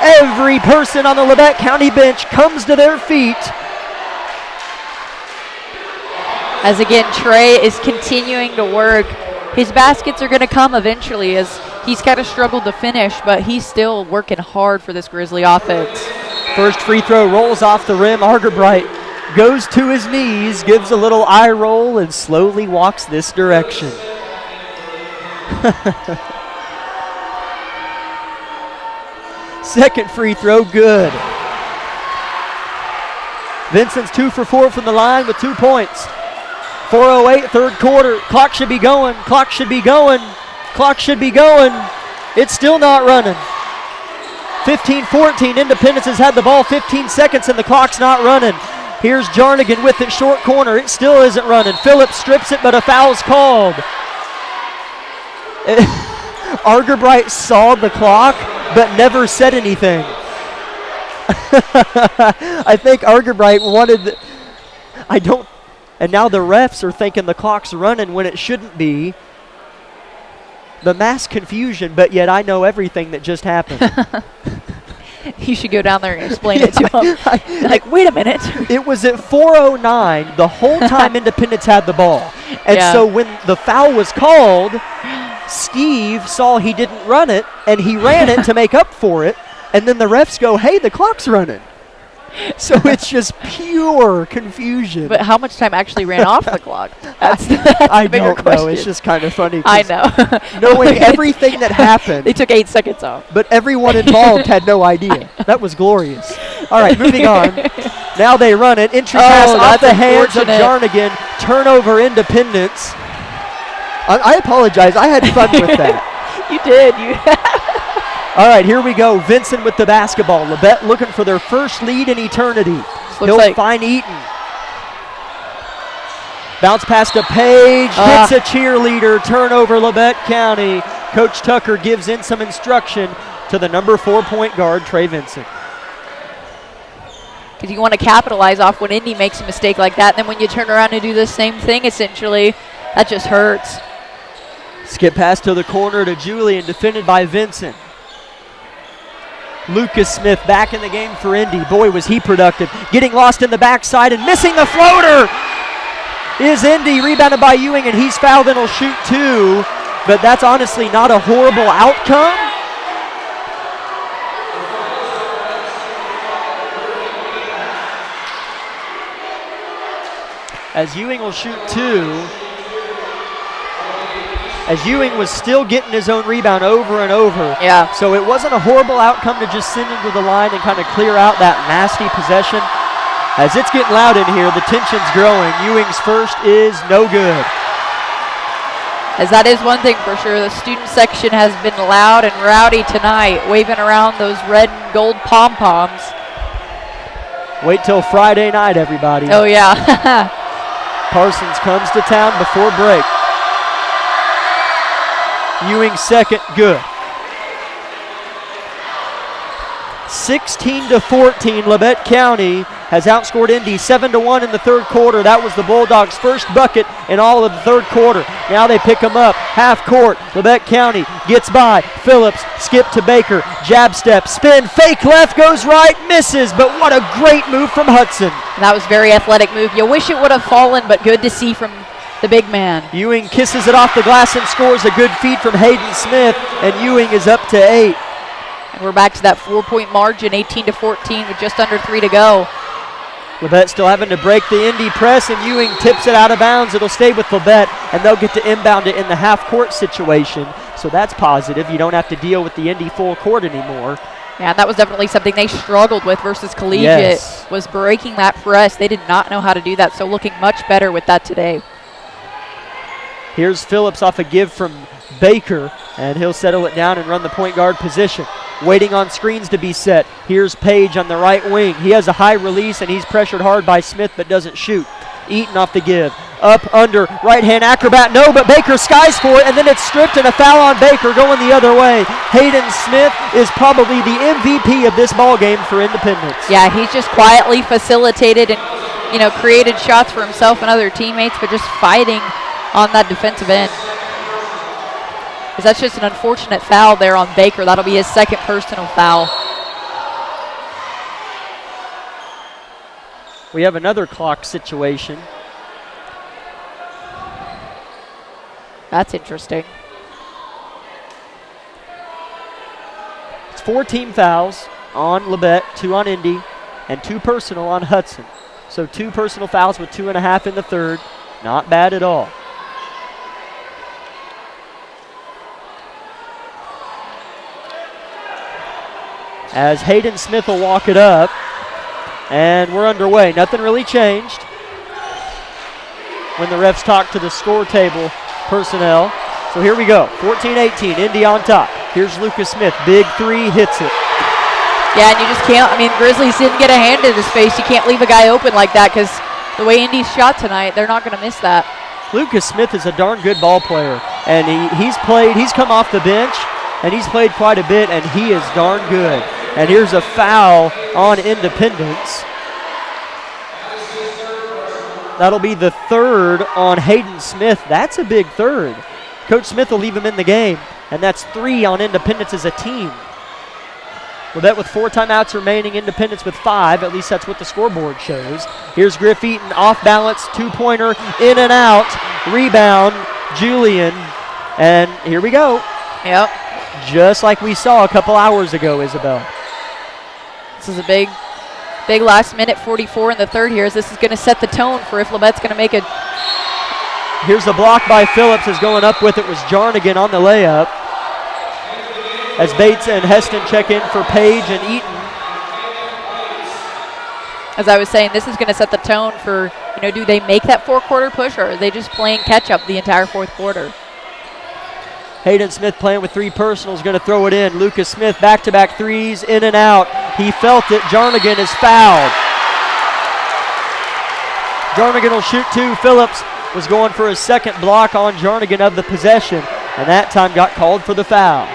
Every person on the Labette County bench comes to their feet. As again, Trey is continuing to work. His baskets are going to come eventually as he's kind of struggled to finish, but he's still working hard for this Grizzly offense. First free throw rolls off the rim. Argerbright goes to his knees, gives a little eye roll, and slowly walks this direction. Second free throw, good. Vincent's 2 for 4 from the line with 2 points. 4:08, third quarter. Clock should be going. Clock should be going. Clock should be going. It's still not running. 15-14. Independence has had the ball 15 seconds and the clock's not running. Here's Jarnigan with it, short corner. It still isn't running. Phillips strips it, but a foul's called. Argerbright saw the clock, but never said anything. I think Argerbright wanted. and now the refs are thinking the clock's running when it shouldn't be. The mass confusion, but yet I know everything that just happened. You should go down there and explain it to him. Like, wait a minute. It was at 4:09 the whole time Independence had the ball. And so when the foul was called, Steve saw he didn't run it, and he ran it to make up for it. And then the refs go, hey, the clock's running. So it's just pure confusion. But how much time actually ran off the clock? That's I the bigger don't question. know. It's just kind of funny. I know. Knowing everything that happened. They took 8 seconds off. But everyone involved had no idea. That was glorious. All right, moving on. Now they run it. Entry pass off the hands of Jarnigan. Turnover, Independence. I apologize. I had fun with that. You did. All right, here we go. Vincent with the basketball. Labette looking for their first lead in eternity. He'll find Eaton. Bounce pass to Page. Hits a cheerleader. Turnover, Labette County. Coach Tucker gives in some instruction to the number 4 point guard, Trey Vincent. Because you want to capitalize off when Indy makes a mistake like that. And then when you turn around and do the same thing, essentially, that just hurts. Skip pass to the corner to Julian, defended by Vincent. Lucas Smith back in the game for Indy. Boy, was he productive. Getting lost in the backside and missing the floater is Indy. Rebounded by Ewing, and he's fouled and will shoot 2. But that's honestly not a horrible outcome. As Ewing will shoot 2. As Ewing was still getting his own rebound over and over. Yeah. So it wasn't a horrible outcome to just send him to the line and kind of clear out that nasty possession. As it's getting loud in here, the tension's growing. Ewing's first is no good. As that is one thing for sure. The student section has been loud and rowdy tonight, waving around those red and gold pom-poms. Wait till Friday night, everybody. Oh, yeah. Parsons comes to town before break. Ewing second, good. 16-14, Labette County has outscored Indy 7-1 in the third quarter. That was the Bulldogs' first bucket in all of the third quarter. Now they pick them up, half court. Labette County gets by. Phillips, skip to Baker, jab step, spin, fake left, goes right, misses. But what a great move from Hudson. That was a very athletic move. You wish it would have fallen, but good to see from the big man. Ewing kisses it off the glass and scores a good feed from Hayden Smith, and Ewing is up to 8. And we're back to that 4-point margin, 18-14 with just under 3 to go. Labette still having to break the Indy press, and Ewing tips it out of bounds. It'll stay with Labette, and they'll get to inbound it in the half-court situation. So that's positive. You don't have to deal with the Indy full court anymore. Yeah, that was definitely something they struggled with versus Collegiate, was breaking that press. They did not know how to do that, so looking much better with that today. Here's Phillips off a give from Baker, and he'll settle it down and run the point guard position. Waiting on screens to be set. Here's Page on the right wing. He has a high release, and he's pressured hard by Smith, but doesn't shoot. Eaton off the give. Up, under, right-hand acrobat. No, but Baker skies for it, and then it's stripped, and a foul on Baker going the other way. Hayden Smith is probably the MVP of this ball game for Independence. Yeah, he's just quietly facilitated and, created shots for himself and other teammates, but just fighting on that defensive end. Because that's just an unfortunate foul there on Baker. That'll be his second personal foul. We have another clock situation. That's interesting. It's 4 team fouls on Labette, 2 on Indy, and 2 personal on Hudson. So 2 personal fouls with 2.5 in the third. Not bad at all. As Hayden Smith will walk it up, and we're underway. Nothing really changed when the refs talk to the score table personnel. So here we go, 14-18, Indy on top. Here's Lucas Smith, big 3, hits it. Yeah, and you just can't, Grizzlies didn't get a hand in his face. You can't leave a guy open like that because the way Indy's shot tonight, they're not going to miss that. Lucas Smith is a darn good ball player, and he's come off the bench, and he's played quite a bit, and he is darn good. And here's a foul on Independence. That'll be the third on Hayden Smith. That's a big third. Coach Smith will leave him in the game, and that's 3 on Independence as a team. Labette with 4 timeouts remaining, Independence with 5. At least that's what the scoreboard shows. Here's Griff Eaton, off balance, 2-pointer, in and out. Rebound, Julian. And here we go. Yep. Just like we saw a couple hours ago, Isabel. This is a big last minute 44 in the third here. As this is going to set the tone for if Labette's going to make it. Here's the block by Phillips. Is going up with it was Jarnigan on the layup. As Bates and Heston check in for Page and Eaton. As I was saying, this is going to set the tone for, do they make that 4-quarter push, or are they just playing catch-up the entire fourth quarter? Hayden Smith playing with 3 personals, going to throw it in. Lucas Smith back-to-back threes, in and out. He felt it. Jarnigan is fouled. Jarnigan will shoot 2. Phillips was going for his second block on Jarnigan of the possession, and that time got called for the foul.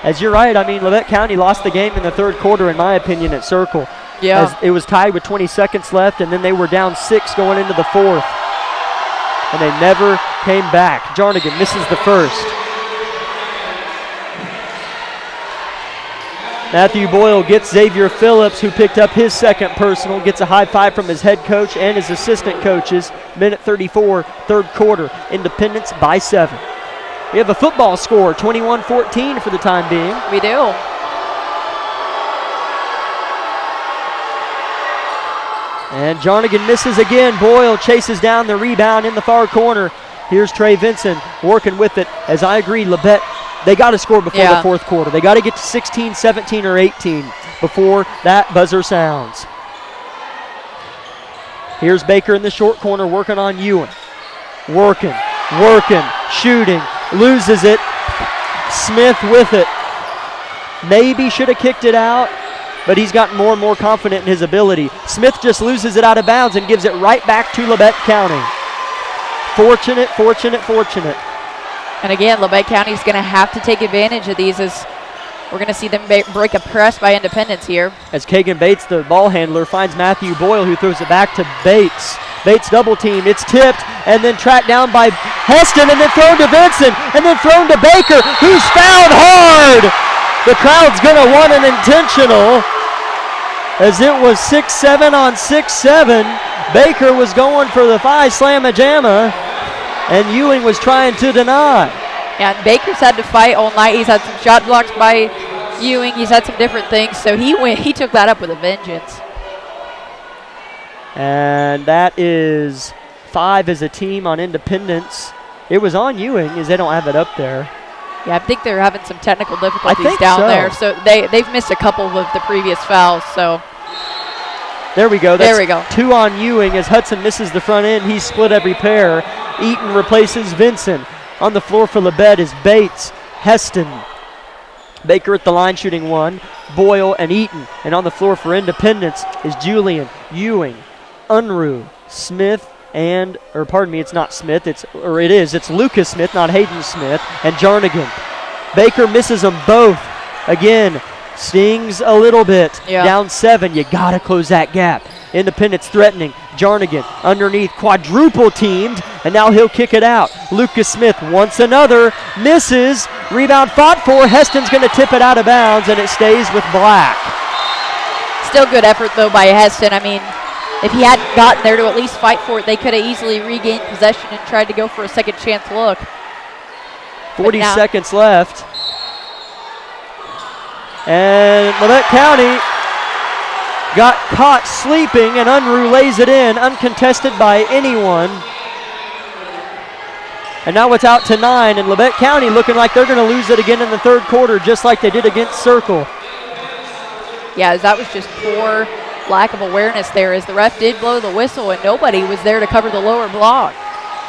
As you're right, Labette County lost the game in the third quarter, in my opinion, at Circle. Yeah. As it was tied with 20 seconds left, and then they were down 6 going into the fourth. And they never came back. Jarnigan misses the first. Matthew Boyle gets Xavier Phillips, who picked up his second personal, gets a high five from his head coach and his assistant coaches. Minute 34, third quarter. Independence by 7. We have a football score, 21-14 for the time being. We do. And Jarnigan misses again. Boyle chases down the rebound in the far corner. Here's Trey Vinson working with it. As I agree, Labette, they got to score before the fourth quarter. They got to get to 16, 17, or 18 before that buzzer sounds. Here's Baker in the short corner working on Ewan. Working, shooting, loses it. Smith with it. Maybe should have kicked it out, but he's gotten more and more confident in his ability. Smith just loses it out of bounds and gives it right back to Labette County. Fortunate. And again, Labette County is going to have to take advantage of these, as we're going to see them break a press by Independence here. As Kagan Bates, the ball handler, finds Matthew Boyle, who throws it back to Bates. Bates double team, it's tipped, and then tracked down by Heston, and then thrown to Vincent, and then thrown to Baker, who's fouled hard. The crowd's going to want an intentional, as it was 6-7 on 6-7. Baker was going for the 5 slamma-jamma, and Ewing was trying to deny. Yeah, and Baker's had to fight all night. He's had some shot blocks by Ewing. He's had some different things, so he took that up with a vengeance. And that is 5 as a team on Independence. It was on Ewing, as they don't have it up there. Yeah, I think they're having some technical difficulties down there. So they've missed a couple of the previous fouls. So there we go. There we go. 2 on Ewing as Hudson misses the front end. He's split every pair. Eaton replaces Vincent. On the floor for Labette is Bates, Heston. Baker at the line shooting 1. Boyle and Eaton. And on the floor for Independence is Julian, Ewing, Unruh, Smith, it's not Smith, it's Lucas Smith, not Hayden Smith, and Jarnigan. Baker misses them both. Again, stings a little bit. Yeah. Down 7, you gotta close that gap. Independence threatening. Jarnigan underneath, quadruple teamed, and now he'll kick it out. Lucas Smith wants another, misses, rebound fought for. Heston's gonna tip it out of bounds, and it stays with Black. Still good effort though by Heston. If he hadn't gotten there to at least fight for it, they could have easily regained possession and tried to go for a second chance look. 40 seconds left. And Labette County got caught sleeping, and Unruh lays it in, uncontested by anyone. And now it's out to 9, and Labette County looking like they're going to lose it again in the third quarter, just like they did against Circle. Yeah, that was just poor lack of awareness there, as the ref did blow the whistle and nobody was there to cover the lower block.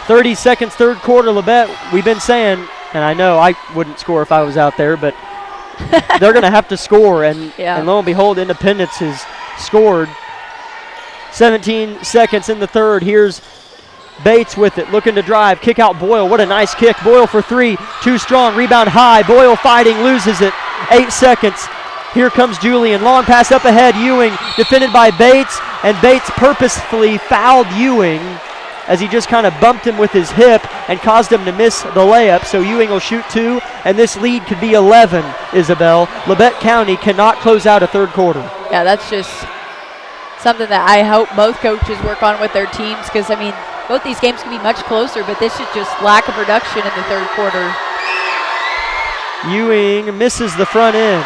30 seconds, third quarter. Labette, we've been saying, and I know I wouldn't score if I was out there, but they're going to have to score, and lo and behold, Independence has scored. 17 seconds in the third. Here's Bates with it, looking to drive, kick out Boyle. What a nice kick. Boyle for 3, too strong, rebound high. Boyle fighting, loses it. 8 seconds. Here comes Julian. Long pass up ahead. Ewing defended by Bates, and Bates purposefully fouled Ewing as he just kind of bumped him with his hip and caused him to miss the layup. So Ewing will shoot 2, and this lead could be 11, Isabel. Labette County cannot close out a third quarter. Yeah, that's just something that I hope both coaches work on with their teams, because, I mean, both these games can be much closer, but this is just lack of production in the third quarter. Ewing misses the front end.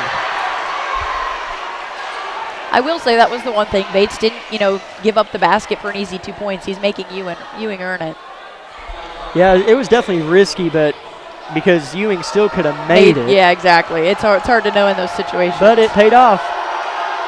I will say that was the one thing. Bates didn't, give up the basket for an easy 2 points. He's making Ewing earn it. Yeah, it was definitely risky, but because Ewing still could have made it. Yeah, exactly. It's hard to know in those situations. But it paid off.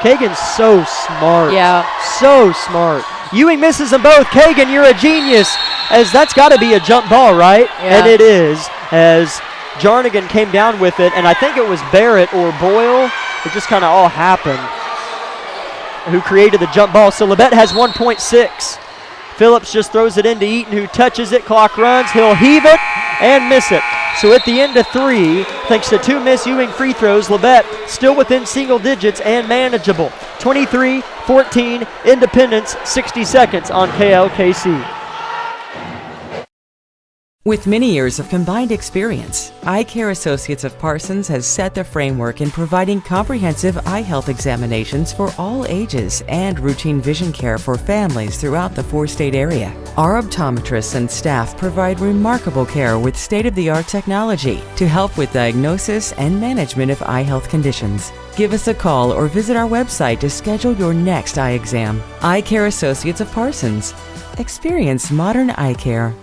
Kagan's so smart. Yeah. So smart. Ewing misses them both. Kagan, you're a genius. As that's got to be a jump ball, right? Yeah. And it is, as Jarnigan came down with it, and I think it was Barrett or Boyle. It just kind of all happened, who created the jump ball. So Labette has 1.6. Phillips just throws it into Eaton, who touches it. Clock runs. He'll heave it and miss it. So at the end of 3, thanks to 2 missed Ewing free throws, Labette still within single digits and manageable. 23-14, Independence, 60 seconds on KLKC. With many years of combined experience, Eye Care Associates of Parsons has set the framework in providing comprehensive eye health examinations for all ages and routine vision care for families throughout the 4-state area. Our optometrists and staff provide remarkable care with state-of-the-art technology to help with diagnosis and management of eye health conditions. Give us a call or visit our website to schedule your next eye exam. Eye Care Associates of Parsons. Experience modern eye care.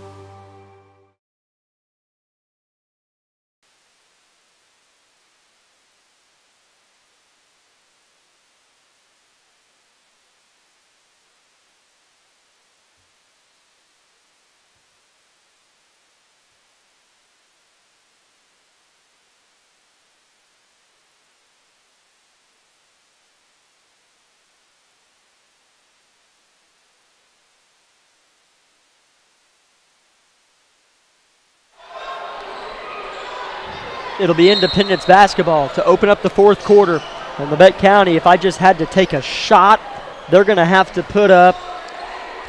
It'll be Independence basketball to open up the fourth quarter. And Labette County, if I just had to take a shot, they're going to have to put up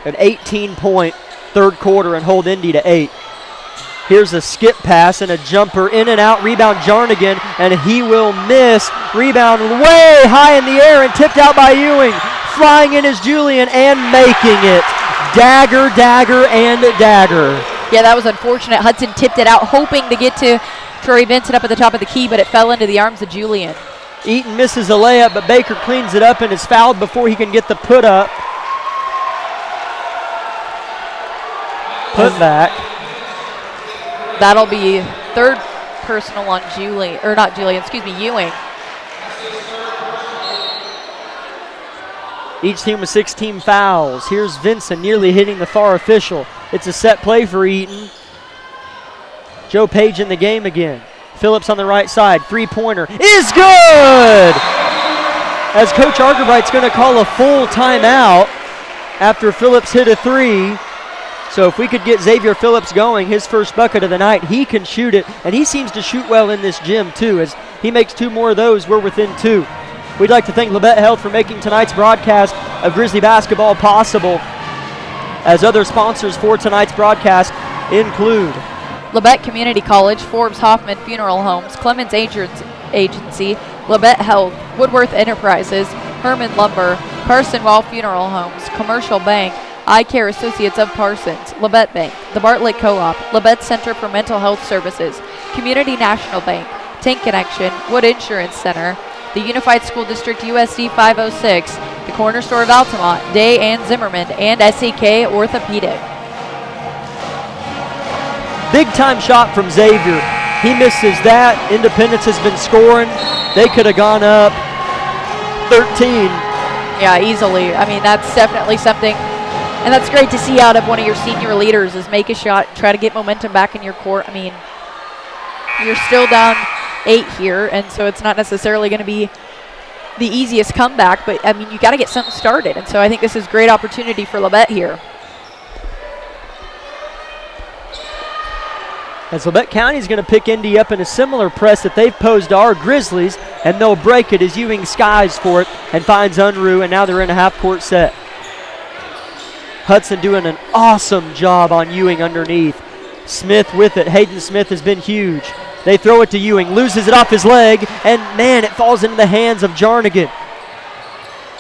an 18-point third quarter and hold Indy to 8. Here's a skip pass and a jumper, in and out, rebound Jarnigan, and he will miss. Rebound way high in the air and tipped out by Ewing. Flying in is Julian and making it. Dagger, dagger, and dagger. Yeah, that was unfortunate. Hudson tipped it out, hoping to get to Troy Vincent up at the top of the key, but it fell into the arms of Julian. Eaton misses a layup, but Baker cleans it up and is fouled before he can get the put up. Put back. That'll be third personal on Ewing. Each team with 16 fouls. Here's Vincent nearly hitting the far official. It's a set play for Eaton. Joe Page in the game again. Phillips on the right side. Three-pointer is good! As Coach Argerbright's going to call a full timeout after Phillips hit a 3. So if we could get Xavier Phillips going, his first bucket of the night, he can shoot it. And he seems to shoot well in this gym, too. As he makes 2 more of those, we're within 2. We'd like to thank Labette Health for making tonight's broadcast of Grizzly basketball possible, as other sponsors for tonight's broadcast include Labette Community College, Forbes Hoffman Funeral Homes, Clemens Agency, Labette Health, Woodworth Enterprises, Herman Lumber, Carson Wall Funeral Homes, Commercial Bank, Eye Care Associates of Parsons, Labette Bank, the Bartlett Co-op, Labette Center for Mental Health Services, Community National Bank, Tank Connection, Wood Insurance Center, the Unified School District USD 506, the Corner Store of Altamont, Day and Zimmerman, and SEK Orthopedic. big time shot from Xavier. He misses that. Independence has been scoring. They could have gone up 13. Yeah, easily. I mean, that's definitely something, and that's great to see out of one of your senior leaders, is make a shot, try to get momentum back in your court. I mean, you're still down 8 here, and so it's not necessarily going to be the easiest comeback, but I mean, you got to get something started, and so I think this is a great opportunity for Labette here. As Labette County is going to pick Indy up in a similar press that they've posed to our Grizzlies, and they'll break it as Ewing skies for it and finds Unruh, and now they're in a half-court set. Hudson doing an awesome job on Ewing underneath. Smith with it. Hayden Smith has been huge. They throw it to Ewing, loses it off his leg, and man, it falls into the hands of Jarnigan.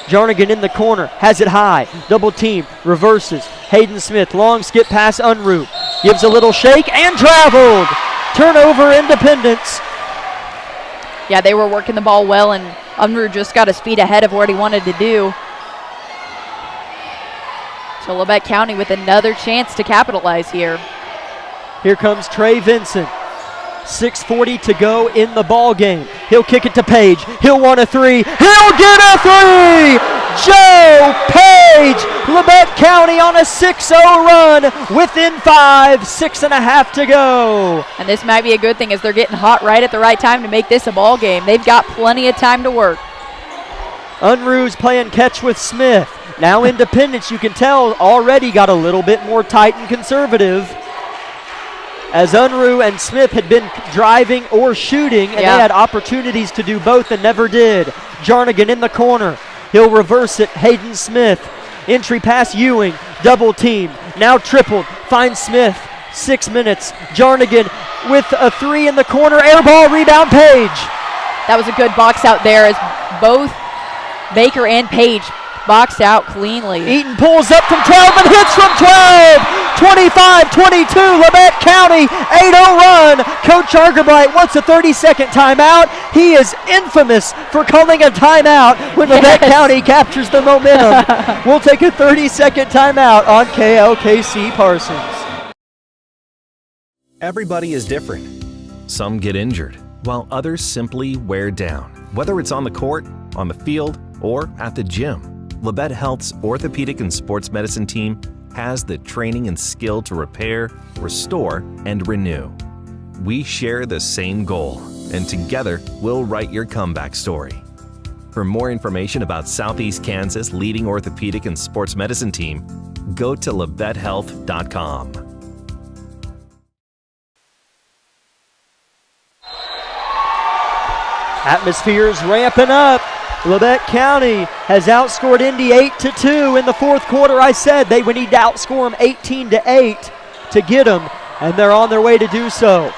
Jarnigan in the corner, has it high, double team, reverses. Hayden Smith, long skip pass Unruh. Gives a little shake and traveled. Turnover, Independence. Yeah, they were working the ball well, and Unruh just got his feet ahead of what he wanted to do. So Labette County with another chance to capitalize here. Here comes Trey Vincent. 6:40 to go in the ball game. He'll kick it to Page. He'll want a three. He'll get a three! Joe Page! Labette County on a 6-0 run within 5, 6.5 to go. And this might be a good thing as they're getting hot right at the right time to make this a ball game. They've got plenty of time to work. Unruh's playing catch with Smith. Now Independence, you can tell, already got a little bit more tight and conservative. As Unruh and Smith had been driving or shooting, and they had opportunities to do both and never did. Jarnigan in the corner. He'll reverse it. Hayden Smith. Entry pass Ewing. Double team. Now tripled. Finds Smith. 6 minutes. Jarnigan with a three in the corner. Air ball rebound Page. That was a good box out there as both Baker and Page boxed out cleanly. Eaton pulls up from 12 and hits from 12. 25-22, Labette County, 8-0 run. Coach Argerbright wants a 30-second timeout. He is infamous for calling a timeout when Labette County captures the momentum. We'll take a 30-second timeout on KLKC Parsons. Everybody is different. Some get injured, while others simply wear down. Whether it's on the court, on the field, or at the gym, Labette Health's orthopedic and sports medicine team has the training and skill to repair, restore, and renew. We share the same goal, and together we'll write your comeback story. For more information about Southeast Kansas' leading orthopedic and sports medicine team, go to labettehealth.com. Atmosphere is ramping up. Labette County has outscored Indy 8-2 in the fourth quarter. I said they would need to outscore them 18-8 to get them, and they're on their way to do so.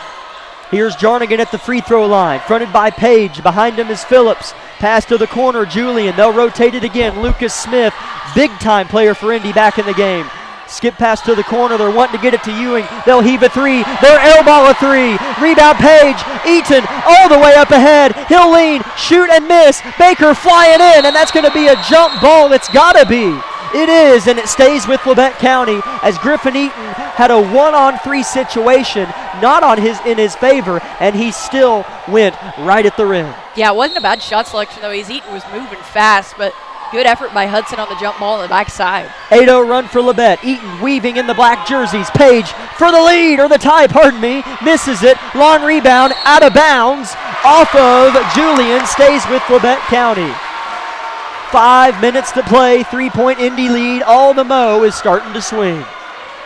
Here's Jarnigan at the free throw line, fronted by Page. Behind him is Phillips. Pass to the corner, Julian. They'll rotate it again. Lucas Smith, big-time player for Indy back in the game. Skip pass to the corner. They're wanting to get it to Ewing. They'll heave a three. They'll airball a three. Rebound Page. Eaton all the way up ahead. He'll lean, shoot and miss. Baker flying in, and that's going to be a jump ball. It's got to be. It is, and it stays with Labette County as Griffin Eaton had a 1-on-3 situation, not in his favor, and he still went right at the rim. Yeah, it wasn't a bad shot selection, though. Eaton was moving fast, but good effort by Hudson on the jump ball on the backside. 8-0 run for Labette. Eaton weaving in the black jerseys. Page for the lead, or the tie, pardon me. Misses it. Long rebound, out of bounds. Off of Julian, stays with Labette County. 5 minutes to play, 3-point Indy lead. All the mo is starting to swing.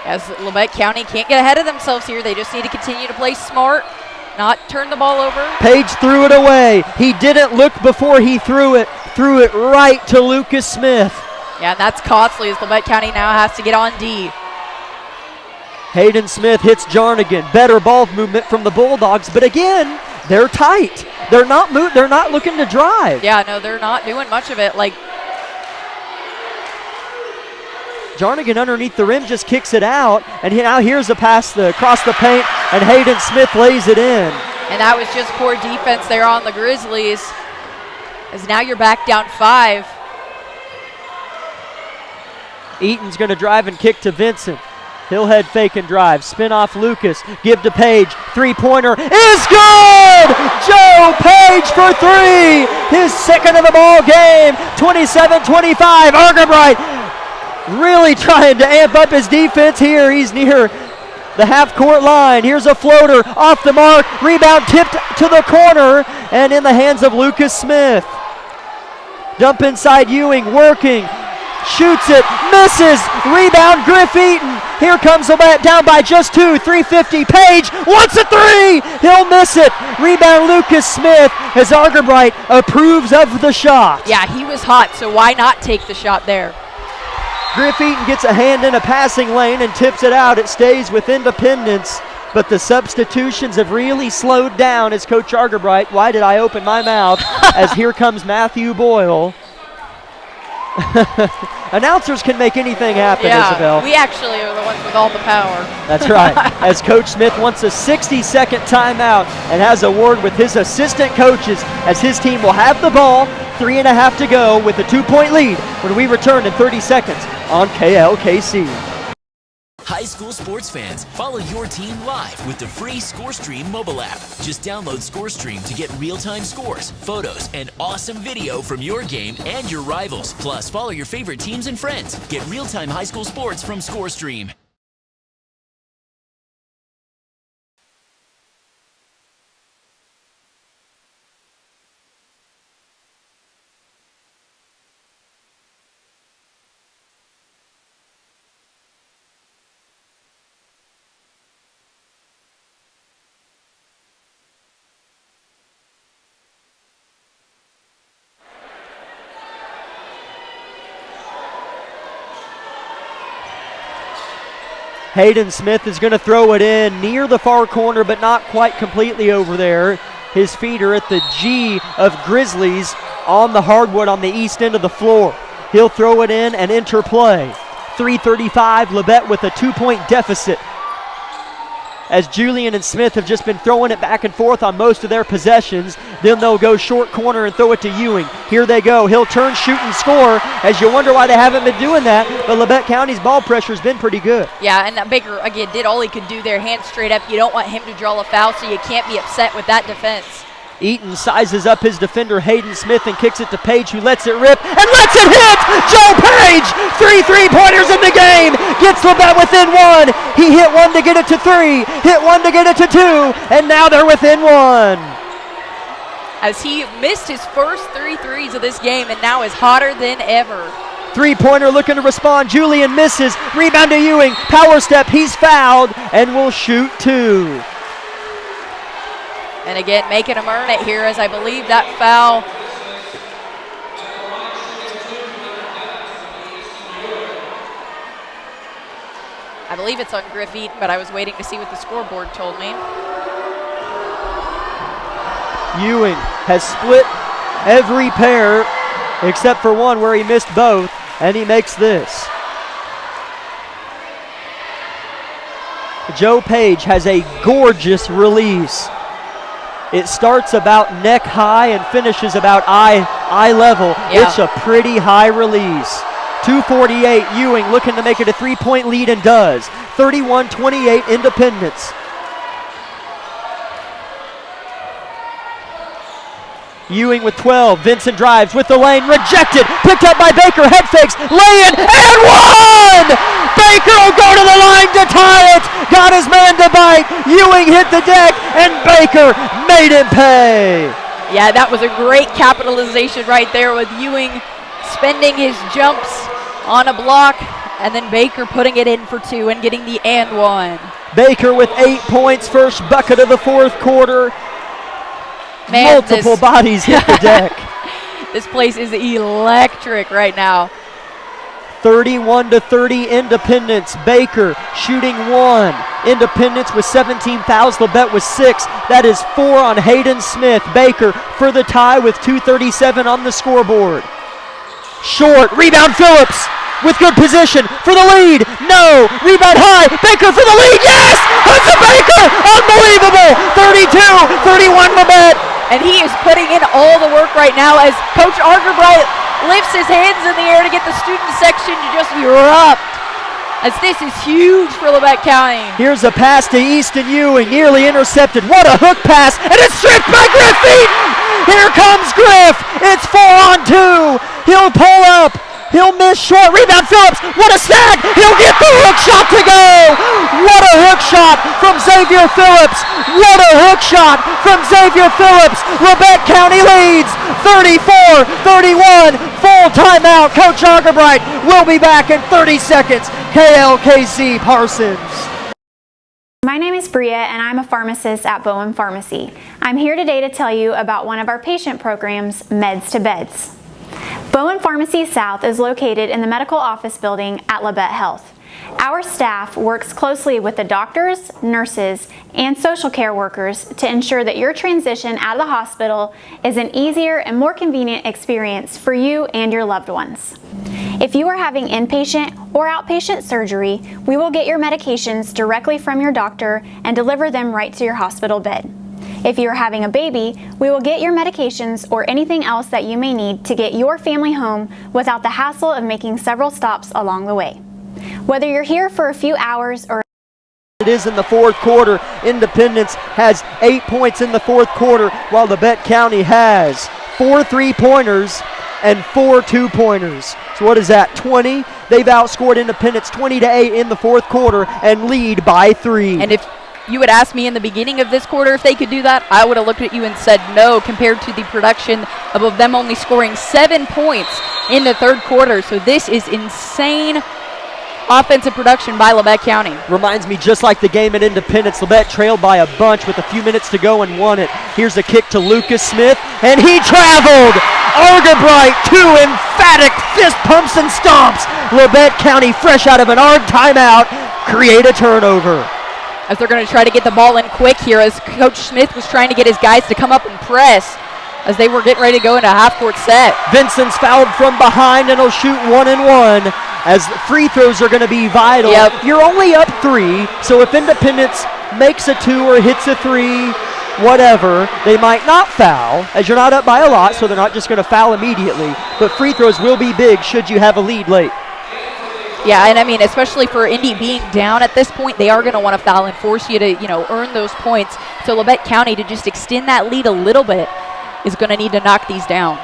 As Labette County can't get ahead of themselves here. They just need to continue to play smart, not turn the ball over. Page threw it away. He didn't look before he threw it. Threw it right to Lucas Smith. Yeah, and that's costly as Labette County now has to get on D. Hayden Smith hits Jarnigan. Better ball movement from the Bulldogs, but again, they're tight. They're not looking to drive. Yeah, no, they're not doing much of it. Like Jarnigan underneath the rim just kicks it out, and now here's a pass across the paint, and Hayden Smith lays it in. And that was just poor defense there on the Grizzlies. As now you're back down 5. Eaton's going to drive and kick to Vincent. He'll head fake and drive. Spin off Lucas. Give to Page. Three-pointer is good! Joe Page for three! His second of the ball game. 27-25. Argerbright really trying to amp up his defense here. He's near the half-court line. Here's a floater off the mark. Rebound tipped to the corner and in the hands of Lucas Smith. Dump inside Ewing, working. shoots it, misses, rebound Griff Eaton. Here comes Labette down by just 2, 350. Page wants a 3, he'll miss it. Rebound Lucas Smith as Argerbright approves of the shot. Yeah, he was hot, so why not take the shot there? Griff Eaton gets a hand in a passing lane and tips it out. It stays with Independence, but the substitutions have really slowed down as Coach Argerbright, why did I open my mouth, as here comes Matthew Boyle. Announcers can make anything happen, Isabel. We actually are the ones with all the power. That's right. As Coach Smith wants a 60-second timeout and has a word with his assistant coaches as his team will have the ball, 3.5 to go with a 2-point lead when we return in 30 seconds on KLKC. High school sports fans, follow your team live with the free ScoreStream mobile app. Just download ScoreStream to get real-time scores, photos, and awesome video from your game and your rivals. Plus, follow your favorite teams and friends. Get real-time high school sports from ScoreStream. Hayden Smith is going to throw it in near the far corner, but not quite completely over there. His feet are at the G of Grizzlies on the hardwood on the east end of the floor. He'll throw it in and enter play. 3:35, Labette with a 2-point deficit. As Julian and Smith have just been throwing it back and forth on most of their possessions. Then they'll go short corner and throw it to Ewing. Here they go. He'll turn, shoot, and score, as you wonder why they haven't been doing that. But Labette County's ball pressure has been pretty good. Yeah, and Baker, again, did all he could do there, hands straight up. You don't want him to draw a foul, so you can't be upset with that defense. Eaton sizes up his defender, Hayden Smith, and kicks it to Page, who lets it rip and lets it hit! Joe Page! 3 3-pointers in the game! Gets Labette within 1. He hit 1 to get it to 3, hit 1 to get it to 2, and now they're within 1. As he missed his first 3 threes of this game and now is hotter than ever. 3-pointer looking to respond. Julian misses. Rebound to Ewing. Power step. He's fouled and will shoot 2. And again, making him earn it here, as I believe that foul. I believe it's on Griff Eaton, but I was waiting to see what the scoreboard told me. Ewing has split every pair except for one where he missed both, and he makes this. Joe Page has a gorgeous release. It starts about neck high and finishes about eye level. Yeah. It's a pretty high release. 2:48, Ewing looking to make it a 3-point lead and does. 31-28 Independence. Ewing with 12, Vincent drives with the lane, rejected, picked up by Baker, head fakes, lay in, and one! Baker will go to the line to tie it, got his man to bite, Ewing hit the deck, and Baker made him pay. Yeah, that was a great capitalization right there with Ewing spending his jumps on a block, and then Baker putting it in for 2 and getting the and 1. Baker with 8 points, first bucket of the fourth quarter. Man, multiple bodies hit the deck. This place is electric right now. 31-30 Independence. Baker shooting 1. Independence with 17 fouls. Labette with 6. That is 4 on Hayden Smith. Baker for the tie with 2:37 on the scoreboard. Short, rebound Phillips with good position for the lead. No, rebound high. Baker for the lead. Yes! Hudson Baker! Unbelievable! 32-31 Labette. And he is putting in all the work right now as Coach Argerbright lifts his hands in the air to get the student section to just erupt. As this is huge for Labette County. Here's a pass to Easton Ewing, nearly intercepted. What a hook pass, and it's stripped by Griff Eaton. Here comes Griff. It's 4-on-2. He'll pull up. He'll miss short. Rebound Phillips. What a snag. He'll get the hook shot to go. What a hook shot from Xavier Phillips. What a hook shot from Xavier Phillips. Labette County leads 34-31. Full timeout. Coach Argerbright will be back in 30 seconds. KLKC Parsons. My name is Bria and I'm a pharmacist at Bowen Pharmacy. I'm here today to tell you about one of our patient programs, Meds to Beds. Bowen Pharmacy South is located in the medical office building at Labette Health. Our staff works closely with the doctors, nurses, and social care workers to ensure that your transition out of the hospital is an easier and more convenient experience for you and your loved ones. If you are having inpatient or outpatient surgery, we will get your medications directly from your doctor and deliver them right to your hospital bed. If you are having a baby, we will get your medications or anything else that you may need to get your family home without the hassle of making several stops along the way. Whether you're here for a few hours or it is in the fourth quarter. Independence has 8 points in the fourth quarter, while Labette County has 4 3-pointers and 4 2-pointers. So what is that, 20? They've outscored Independence 20-8 in the fourth quarter and lead by 3. And if you would ask me in the beginning of this quarter if they could do that, I would have looked at you and said no, compared to the production of them only scoring 7 points in the third quarter. So this is insane offensive production by Labette County. Reminds me just like the game at Independence. Labette trailed by a bunch with a few minutes to go and won it. Here's a kick to Lucas Smith, and he traveled. Argerbright, 2 emphatic fist pumps and stomps. Labette County, fresh out of an ARG timeout, create a turnover. As they're going to try to get the ball in quick here, as Coach Smith was trying to get his guys to come up and press as they were getting ready to go into a half-court set. Vincent's fouled from behind, and he'll shoot 1 and 1. As free throws are going to be vital. Yep. You're only up 3, so if Independence makes a 2 or hits a 3, whatever, they might not foul, as you're not up by a lot, so they're not just going to foul immediately. But free throws will be big should you have a lead late. Yeah, and I mean, especially for Indy being down at this point, they are going to want to foul and force you to, earn those points. So Labette County, to just extend that lead a little bit, is going to need to knock these down.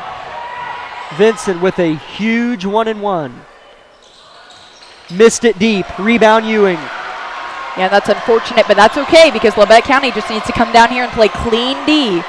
Vincent with a huge 1 and 1. Missed it deep. Rebound Ewing. Yeah, that's unfortunate, but that's okay because Labette County just needs to come down here and play clean D.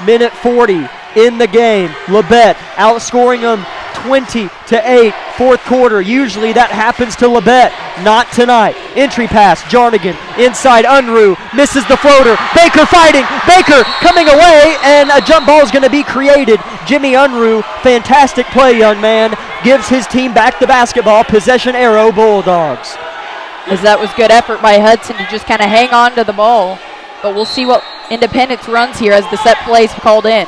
Minute 40 in the game. Labette outscoring them 20-8. Fourth quarter. Usually that happens to Labette. Not tonight. Entry pass. Jarnigan inside. Unruh misses the floater. Baker fighting. Baker coming away, and a jump ball is going to be created. Jimmy Unruh, fantastic play, young man. Gives his team back the basketball. Possession arrow, Bulldogs. As that was good effort by Hudson to just kind of hang on to the ball. But we'll see what Independence runs here as the set plays called in.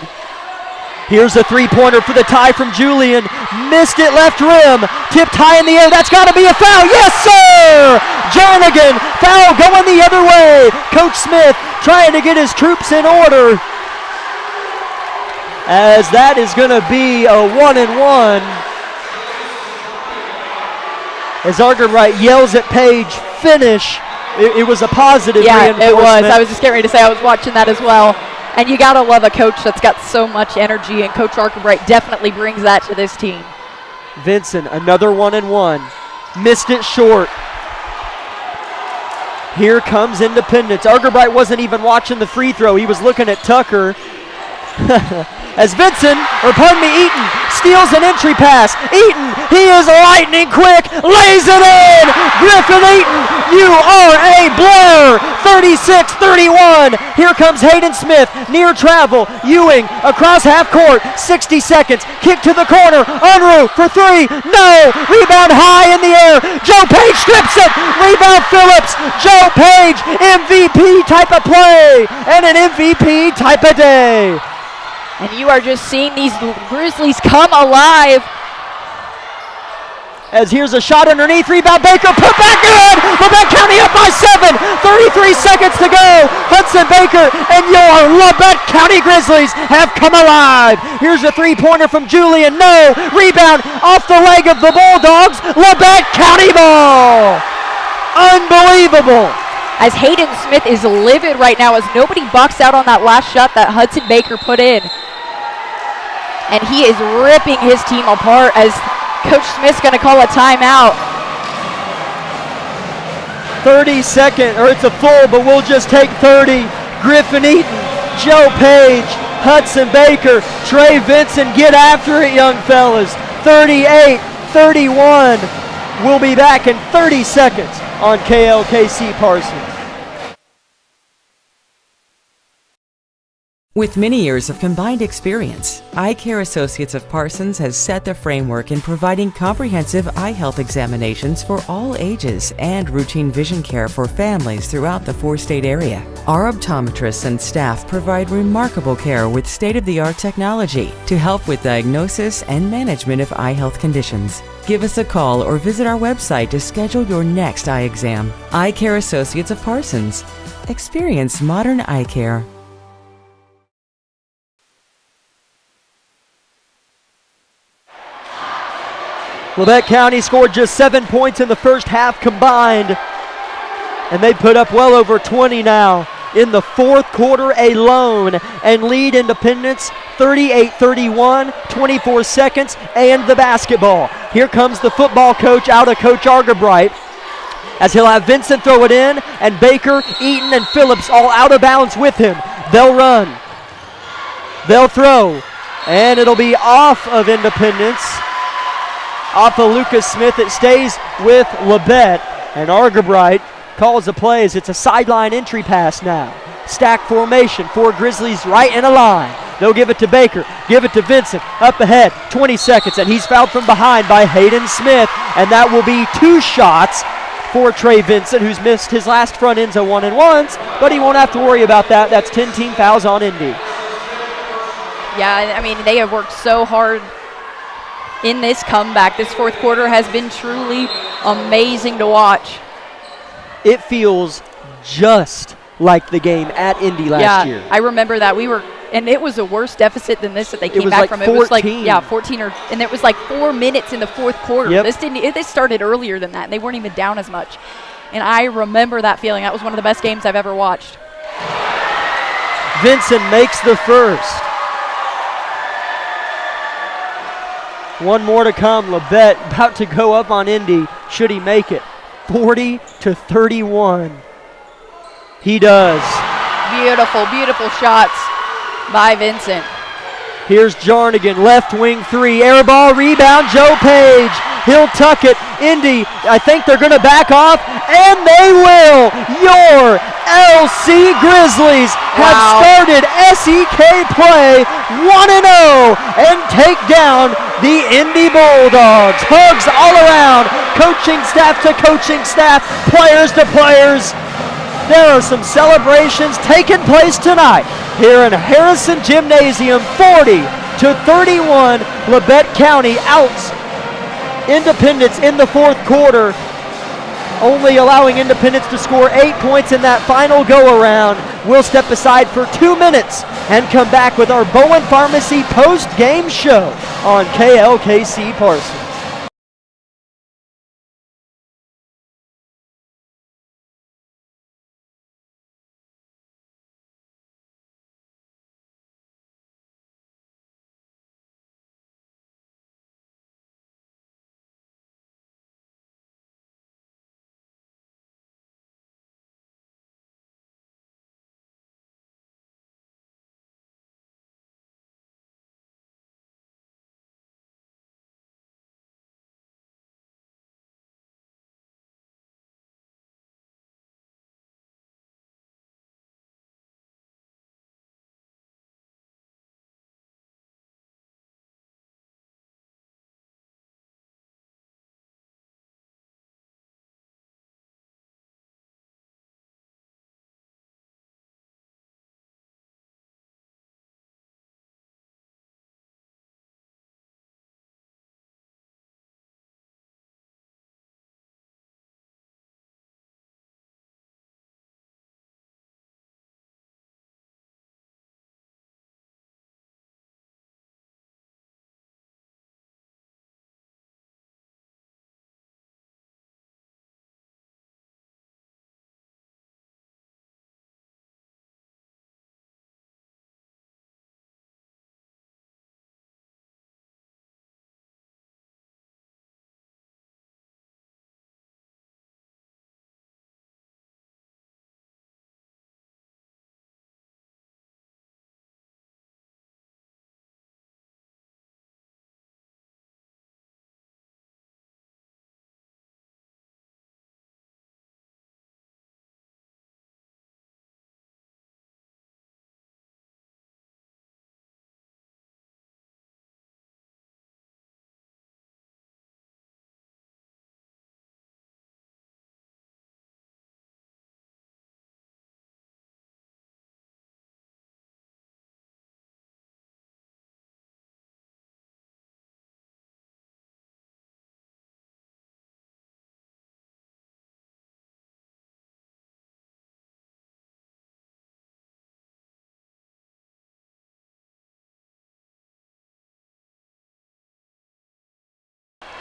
Here's a 3-pointer for the tie from Julian. Missed it left rim. Tipped high in the air. That's got to be a foul. Yes, sir! Jernigan, foul going the other way. Coach Smith trying to get his troops in order. As that is going to be a 1 and 1. As Argerbright yells at Page, finish. It was a positive reinforcement. It was. I was just getting ready to say I was watching that as well. And you got to love a coach that's got so much energy, and Coach Argerbright definitely brings that to this team. Vincent, another 1 and 1. Missed it short. Here comes Independence. Argerbright wasn't even watching the free throw. He was looking at Tucker. As Eaton steals an entry pass. Eaton, he is lightning quick, lays it in. Griffin Eaton, you are a blur. 36-31. Here comes Hayden Smith, near travel. Ewing across half court, 60 seconds. Kick to the corner. Unruh for 3. No. Rebound high in the air. Joe Page strips it. Rebound Phillips. Joe Page, MVP type of play and an MVP type of day. And you are just seeing these Grizzlies come alive. As here's a shot underneath, rebound Baker, put back good! Labette County up by 7, 33 seconds to go. Hudson Baker and your Labette County Grizzlies have come alive. Here's a 3-pointer from Julian, no! Rebound off the leg of the Bulldogs, Labette County ball! Unbelievable! As Hayden Smith is livid right now as nobody bucks out on that last shot that Hudson Baker put in. and he is ripping his team apart as Coach Smith's going to call a timeout. 30-second, or it's a full, but we'll just take 30. Griffin Eaton, Joe Page, Hudson Baker, Trey Vincent, get after it, young fellas. 38-31. We'll be back in 30 seconds on KLKC Parsons. With many years of combined experience, Eye Care Associates of Parsons has set the framework in providing comprehensive eye health examinations for all ages and routine vision care for families throughout the four-state area. Our optometrists and staff provide remarkable care with state-of-the-art technology to help with diagnosis and management of eye health conditions. Give us a call or visit our website to schedule your next eye exam. Eye Care Associates of Parsons. Experience modern eye care. Labette County scored just 7 points in the first half combined, and they put up well over 20 now in the fourth quarter alone and lead Independence 38-31, 24 seconds, and the basketball. Here comes the football coach out of Coach Argabright, as he'll have Vincent throw it in, and Baker, Eaton, and Phillips all out of bounds with him. They'll run. They'll throw. And it'll be off of Independence. Off of Lucas Smith. It stays with Labette. And Argabright calls the play as it's a sideline entry pass now. Stack formation for Grizzlies right in a line. They'll give it to Baker, give it to Vincent, up ahead, 20 seconds, and he's fouled from behind by Hayden Smith, and that will be 2 shots for Trey Vincent, who's missed his last front end zone 1-and-1s, but he won't have to worry about that. That's 10 team fouls on Indy. Yeah, I mean, they have worked so hard in this comeback. This fourth quarter has been truly amazing to watch. It feels just like the game at Indy last year. I remember that. And it was a worse deficit than this that they came back from. 14. It was like 14, and it was like 4 minutes in the fourth quarter. Yep. This started earlier than that, and they weren't even down as much. And I remember that feeling. That was one of the best games I've ever watched. Vincent makes the first. One more to come. Labette about to go up on Indy. Should he make it? 40-31. He does. Beautiful, beautiful shots by Vincent. Here's Jarnigan, left wing 3, air ball, rebound, Joe Page. He'll tuck it. Indy, I think they're going to back off, and they will. Your LC Grizzlies have started SEK play 1-0 and take down the Indy Bulldogs. Hugs all around, coaching staff to coaching staff, players to players. There are some celebrations taking place tonight here in Harrison Gymnasium. 40-31, Labette County outs Independence in the fourth quarter, only allowing Independence to score 8 points in that final go-around. We'll step aside for 2 minutes and come back with our Bowen Pharmacy post-game show on KLKC Parsons.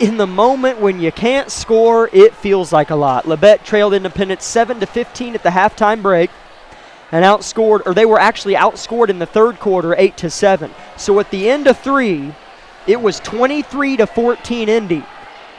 in the moment when you can't score, it feels like a lot. Labette trailed Independence 7-15 at the halftime break and they were actually outscored in the third quarter 8-7. So at the end of 3, it was 23-14 Indy.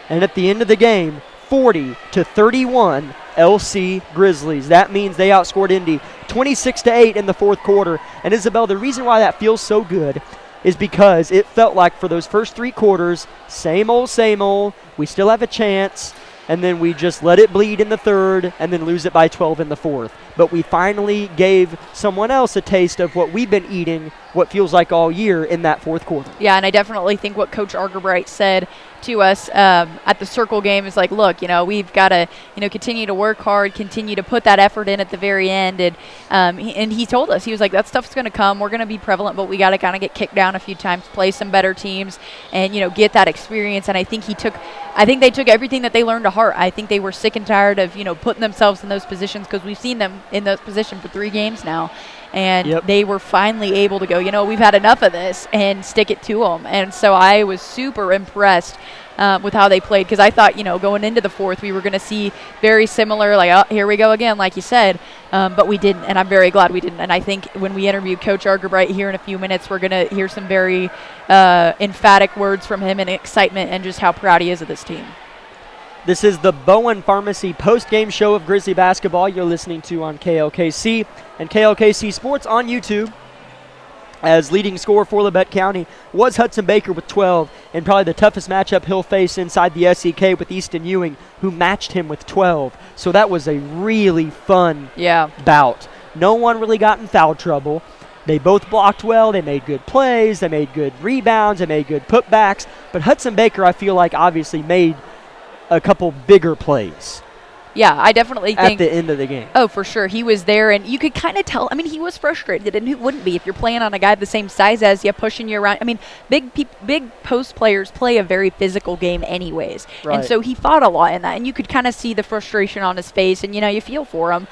And at the end of the game, 40-31 LC Grizzlies. That means they outscored Indy 26-8 in the fourth quarter. And Isabel, the reason why that feels so good is because it felt like for those first 3 quarters, same old, we still have a chance, and then we just let it bleed in the third and then lose it by 12 in the fourth. But we finally gave someone else a taste of what we've been eating, what feels like all year, in that fourth quarter. Yeah, and I definitely think what Coach Argerbright said to us at the Circle game is like, look, we've got to, continue to work hard, continue to put that effort in at the very end. And he told us, he was like, that stuff's going to come. We're going to be prevalent, but we got to kind of get kicked down a few times, play some better teams, and, get that experience. And I think they took everything that they learned to heart. I think they were sick and tired of, putting themselves in those positions, because we've seen them in those positions for 3 games now. And they were finally able to go, we've had enough of this, and stick it to them. And so I was super impressed with how they played, because I thought, going into the fourth, we were going to see very similar, like, oh, here we go again, like you said. But we didn't, and I'm very glad we didn't. And I think when we interview Coach Argerbright here in a few minutes, we're going to hear some very emphatic words from him and excitement and just how proud he is of this team. This is the Bowen Pharmacy post-game show of Grizzly basketball you're listening to on KLKC and KLKC Sports on YouTube. As leading scorer for Labette County was Hudson Baker with 12, and probably the toughest matchup he'll face inside the SEK with Easton Ewing, who matched him with 12. So that was a really fun bout. No one really got in foul trouble. They both blocked well. They made good plays. They made good rebounds. They made good putbacks. But Hudson Baker, I feel like, obviously made a couple bigger plays. Yeah, I definitely think at the end of the game. Oh, for sure. He was there, and you could kind of tell. I mean, he was frustrated, and who wouldn't be if you're playing on a guy the same size as you, pushing you around. I mean, big post players play a very physical game anyways. Right. And so he fought a lot in that, and you could kind of see the frustration on his face, and, you feel for him.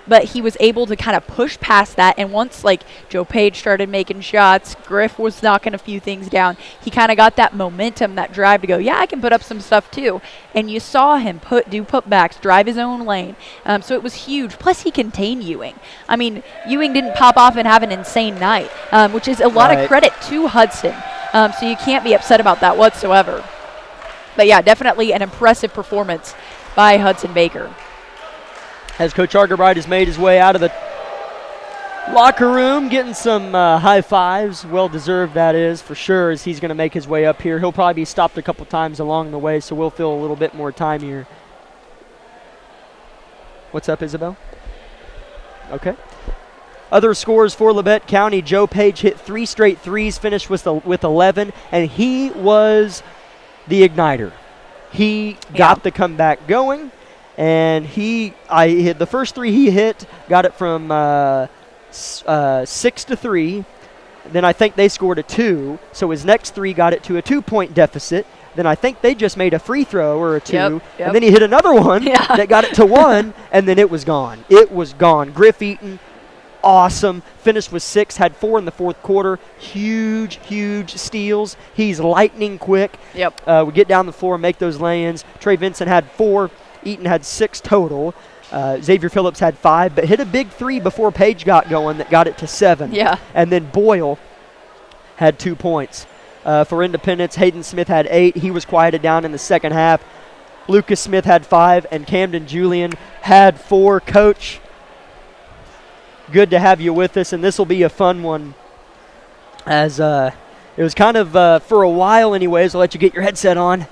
But he was able to kind of push past that, and once, like, Joe Page started making shots, Griff was knocking a few things down, he kind of got that momentum, that drive to go, I can put up some stuff too. And you saw him do putbacks, drive his own lane. So it was huge. Plus, he contained Ewing. I mean, Ewing didn't pop off and have an insane night, which is a lot of credit to Hudson. So you can't be upset about that whatsoever. But, yeah, definitely an impressive performance by Hudson Baker. As Coach Argerbright has made his way out of the locker room, getting some high fives. Well-deserved, that is, for sure, as he's going to make his way up here. He'll probably be stopped a couple times along the way, so we'll fill a little bit more time here. What's up, Isabel? Okay. Other scores for Labette County. Joe Page hit 3 straight threes, finished with 11, and he was the igniter. He got the comeback going. And the first 3 he hit, got it from 6-3. Then I think they scored a 2. So his next 3 got it to a 2-point deficit. Then I think they just made a free throw or a 2. Yep. And then he hit another one that got it to 1, and then it was gone. It was gone. Griff Eaton, awesome. Finished with 6, had 4 in the fourth quarter. Huge steals. He's lightning quick. Yep. We get down the floor and make those lay-ins. Trey Vincent had 4. Eaton had 6 total. Xavier Phillips had 5, but hit a big 3 before Page got going that got it to 7. Yeah. And then Boyle had 2 points. For Independence, Hayden Smith had 8. He was quieted down in the second half. Lucas Smith had 5, and Camden Julian had 4. Coach, good to have you with us, and this will be a fun one. As it was kind of, for a while anyways, I'll let you get your headset on.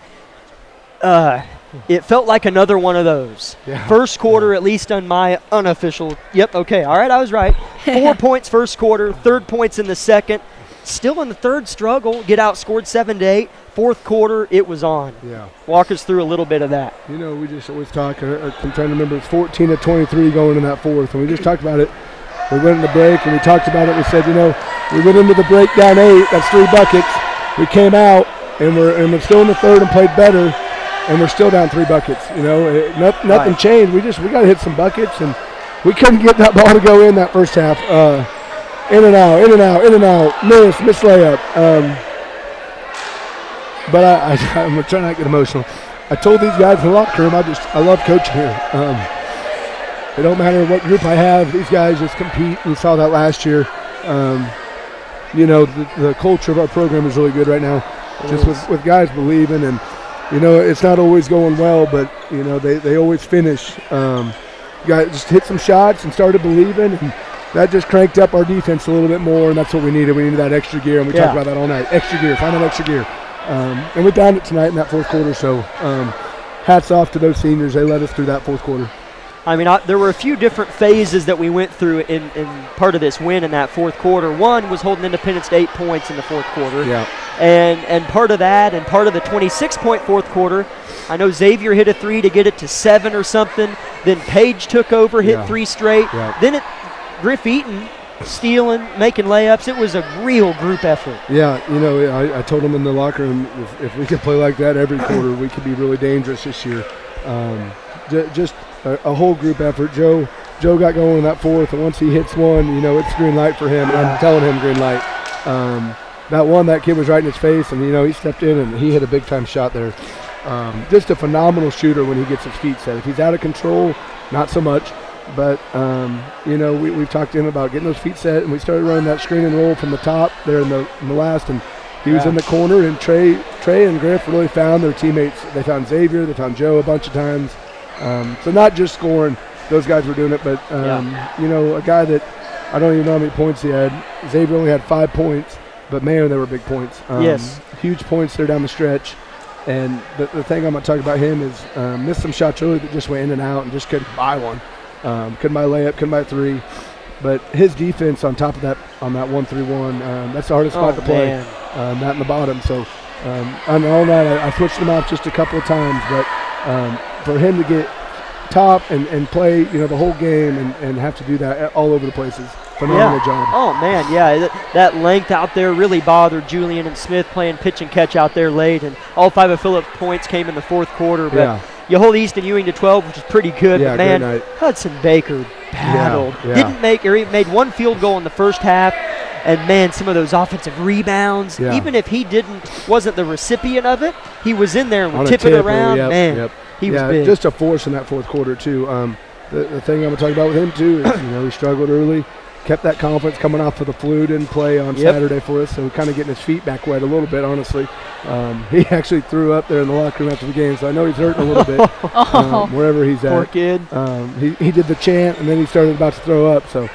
It felt like another one of those. Yeah. First quarter, at least on my unofficial. Yep, okay, all right, I was right. 4 points first quarter, 3rd points in the second. Still in the third struggle, get outscored 7-8. Fourth quarter, it was on. Yeah. Walk us through a little bit of that. We just always talk, I'm trying to remember, it's 14-23 going in that fourth, and we just talked about it. We went in the break, and we talked about it. We said, we went into the break down 8, that's 3 buckets. We came out, and we're still in the third and played better. And we're still down 3 buckets. Nothing changed. We got to hit some buckets, and we couldn't get that ball to go in that first half. In and out, miss layup. But I'm going to try not to get emotional. I told these guys in the locker room, I love coaching here. It don't matter what group I have. These guys just compete. We saw that last year. The culture of our program is really good right now. Just with guys believing, and it's not always going well, but they always finish. Guys just hit some shots and started believing, and that just cranked up our defense a little bit more, and that's what we needed. We needed that extra gear, and we talked about that all night. Extra gear, find that extra gear. And we found it tonight in that fourth quarter, so hats off to those seniors. They led us through that fourth quarter. I mean, there were a few different phases that we went through in part of this win in that fourth quarter. One was holding Independence to 8 points in the fourth quarter. Yeah. And part of that, and part of the 26-point fourth quarter, I know Xavier hit a 3 to get it to 7 or something. Then Page took over, hit 3 straight. Yeah. Then Griff Eaton stealing, making layups. It was a real group effort. Yeah, I told them in the locker room, if we could play like that every quarter, we could be really dangerous this year. Just a whole group effort. Joe got going in that fourth, and once he hits one, it's green light for him. I'm telling him green light. That kid was right in his face, and he stepped in and he hit a big time shot there. Just a phenomenal shooter when he gets his feet set. If he's out of control, not so much. But we've talked to him about getting those feet set, and we started running that screen and roll from the top there in the last, and he was in the corner, and Trey and Griff really found their teammates. They found Xavier, they found Joe a bunch of times. So not just scoring, those guys were doing it, but a guy that I don't even know how many points he had. Xavier only had 5 points, but man, they were big points. Yes, huge points there down the stretch. And the thing I'm going to talk about him is missed some shots early that just went in and out and just couldn't buy one. Couldn't buy a layup, couldn't buy 3. But his defense on top of that, on that 1-3-1, that's the hardest spot to play. That in the bottom. So on all night, I switched him off just a couple of times, but for him to get top and play, the whole game and have to do that all over the places, phenomenal job. Oh man, yeah, that length out there really bothered Julian and Smith playing pitch and catch out there late, and all 5 of Phillip's points came in the fourth quarter. But you hold Easton Ewing to 12, which is pretty good. Yeah, but man, Hudson Baker battled. Didn't make, or he made 1 field goal in the first half. And man, some of those offensive rebounds, even if he wasn't the recipient of it, he was in there and would tip it around. He was big. Just a force in that fourth quarter too. The thing I'm going to talk about with him too is, he struggled early, kept that confidence coming off of the flu, didn't play on Saturday for us, so kind of getting his feet back wet a little bit, honestly. He actually threw up there in the locker room after the game, so I know he's hurting a little bit wherever he's at. Poor kid. He did the chant, and then he started about to throw up, so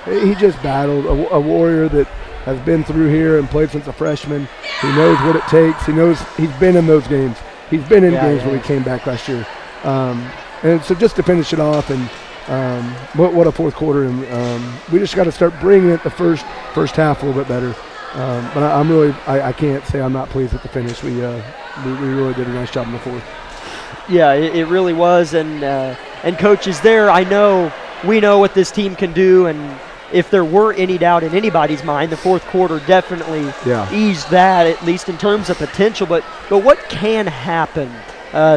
he just battled a warrior that has been through here and played since a freshman. He knows what it takes. He knows he's been in those games. He's been in games when he came back last year. And so just to finish it off, and what a fourth quarter. And we just got to start bringing it the first half a little bit better. But I can't say I'm not pleased with the finish. We really did a nice job in the fourth. Yeah, it really was. And coaches there, we know what this team can do, and if there were any doubt in anybody's mind, the fourth quarter definitely eased that, at least in terms of potential. But what can happen?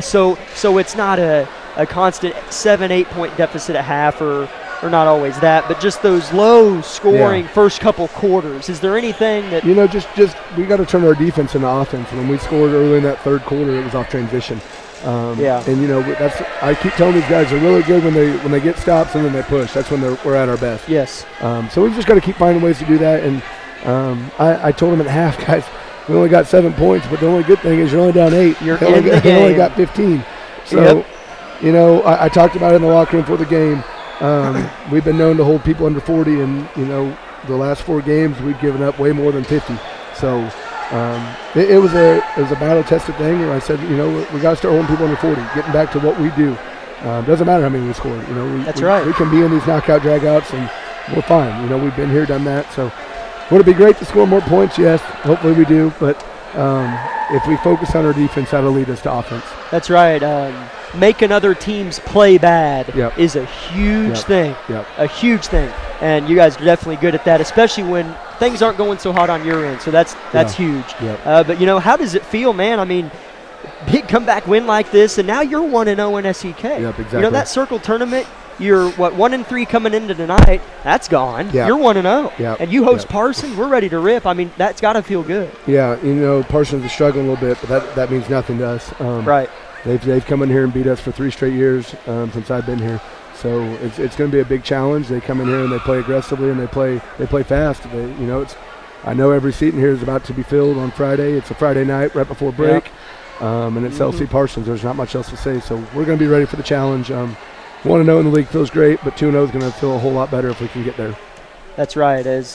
So it's not a constant 7-8 point deficit at half, or not always that, but just those low scoring first couple quarters. Is there anything that just we got to turn our defense into offense? And when we scored early in that third quarter, it was off transition. And that's, I keep telling these guys, they're really good when they get stops and then they push. That's when we're at our best. Yes. So we've just got to keep finding ways to do that. And I told them at half, guys, we only got 7 points, but the only good thing is you're only down 8. You're in the game. They only got 15. So I talked about it in the locker room for the game. We've been known to hold people under 40, and the last 4 games we've given up way more than 50. So. It was a battle-tested thing where I said, we got to start holding people under 40, getting back to what we do. Doesn't matter how many we scored. That's right. We can be in these knockout dragouts, and we're fine. We've been here, done that. So would it be great to score more points? Yes, hopefully we do. But if we focus on our defense, that'll lead us to offense. That's right. Making other teams play bad is a huge thing. A huge thing. And you guys are definitely good at that, especially when things aren't going so hot on your end. So that's huge. But how does it feel, man? I mean, big comeback win like this, and now you're 1-0 in SEK. Yep, exactly. That circle tournament, You're 1-3 coming into tonight. That's gone. Yeah. You're 1-0. Yeah. And you host Yeah. Parsons. We're ready to rip. I mean, that's got to feel good. Yeah, Parsons is struggling a little bit, but that means nothing to us. Right. They've come in here and beat us for 3 straight years since I've been here. So it's going to be a big challenge. They come in here and they play aggressively and they play fast. I know every seat in here is about to be filled on Friday. It's a Friday night right before break, and it's LC Parsons. There's not much else to say. So we're going to be ready for the challenge. 1-0 in the league feels great, but 2-0 is going to feel a whole lot better if we can get there. That's right. As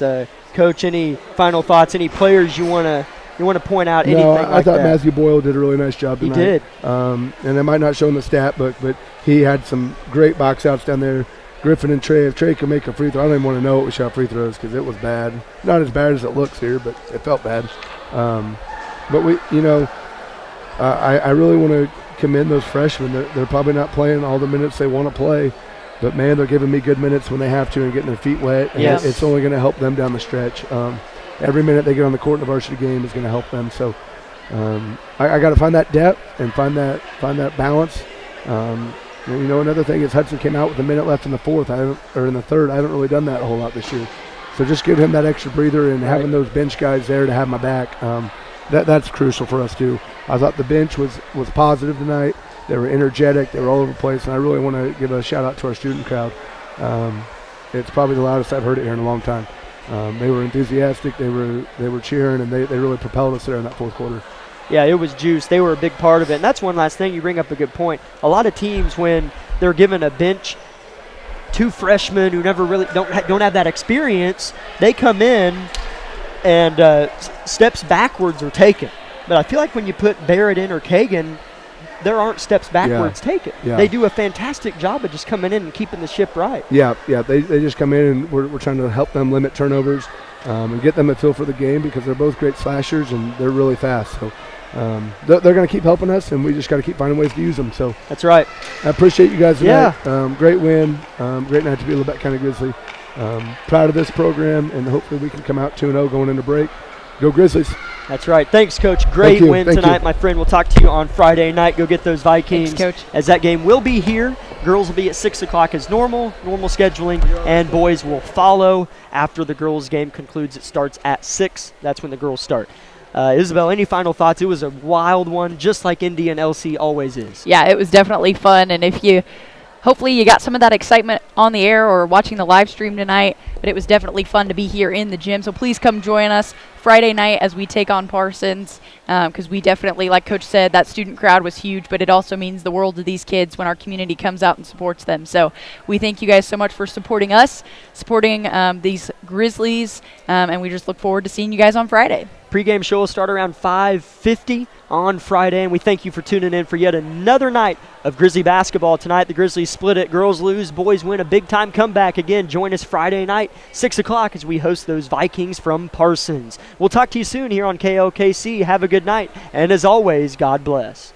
Coach, any final thoughts? Any players you want to point out? Anything I thought that? Matthew Boyle did a really nice job tonight. He did. And it might not show in the stat book, but he had some great box outs down there. Griffin and Trey, if Trey can make a free throw, I don't even want to know what we shot free throws because it was bad. Not as bad as it looks here, but it felt bad. But I really want to commend those freshmen. They're probably not playing all the minutes they want to play, but man, they're giving me good minutes when they have to and getting their feet wet. And Yes. it's only going to help them down the stretch. Every minute they get on the court in the varsity game is going to help them. So I got to find that depth and find that balance. Another thing is Hudson came out with a minute left in the in the third. I haven't really done that a whole lot this year. So just give him that extra breather and having those bench guys there to have my back. That's crucial for us too. I thought the bench was positive tonight. They were energetic. They were all over the place, and I really want to give a shout out to our student crowd. It's probably the loudest I've heard it here in a long time. They were enthusiastic. They were cheering, and they really propelled us there in that fourth quarter. Yeah, it was juice. They were a big part of it. And that's one last thing. You bring up a good point. A lot of teams, when they're given a bench, 2 freshmen who never really don't have that experience, they come in and steps backwards are taken. But I feel like when you put Barrett in or Kagan, there aren't steps backwards taken. Yeah. They do a fantastic job of just coming in and keeping the ship right. Yeah. They just come in, and we're trying to help them limit turnovers and get them a feel for the game because they're both great slashers and they're really fast. So they're going to keep helping us, and we just got to keep finding ways to use them. So that's right. I appreciate you guys tonight. Yeah. Great win. Great night to be a Labette County Grizzly. Proud of this program, and hopefully we can come out 2-0 going into break. Go Grizzlies. That's right. Thanks, Coach. Great win tonight, my friend. We'll talk to you on Friday night. Go get those Vikings. Thanks, Coach. As that game will be here. Girls will be at 6 o'clock as normal scheduling, and boys will follow after the girls' game concludes. It starts at 6. That's when the girls start. Isabel, any final thoughts? It was a wild one, just like Indy and LC always is. Yeah, it was definitely fun, and hopefully you got some of that excitement on the air or watching the live stream tonight, but it was definitely fun to be here in the gym. So please come join us Friday night as we take on Parsons, because we definitely, like Coach said, that student crowd was huge, but it also means the world to these kids when our community comes out and supports them. So we thank you guys so much for supporting us, supporting these Grizzlies, and we just look forward to seeing you guys on Friday. Pre-game show will start around 5:50 on Friday, and we thank you for tuning in for yet another night of Grizzly basketball tonight. The Grizzlies split it. Girls lose, boys win a big-time comeback. Again, join us Friday night, 6 o'clock, as we host those Vikings from Parsons. We'll talk to you soon here on KLKC. Have a good night, and as always, God bless.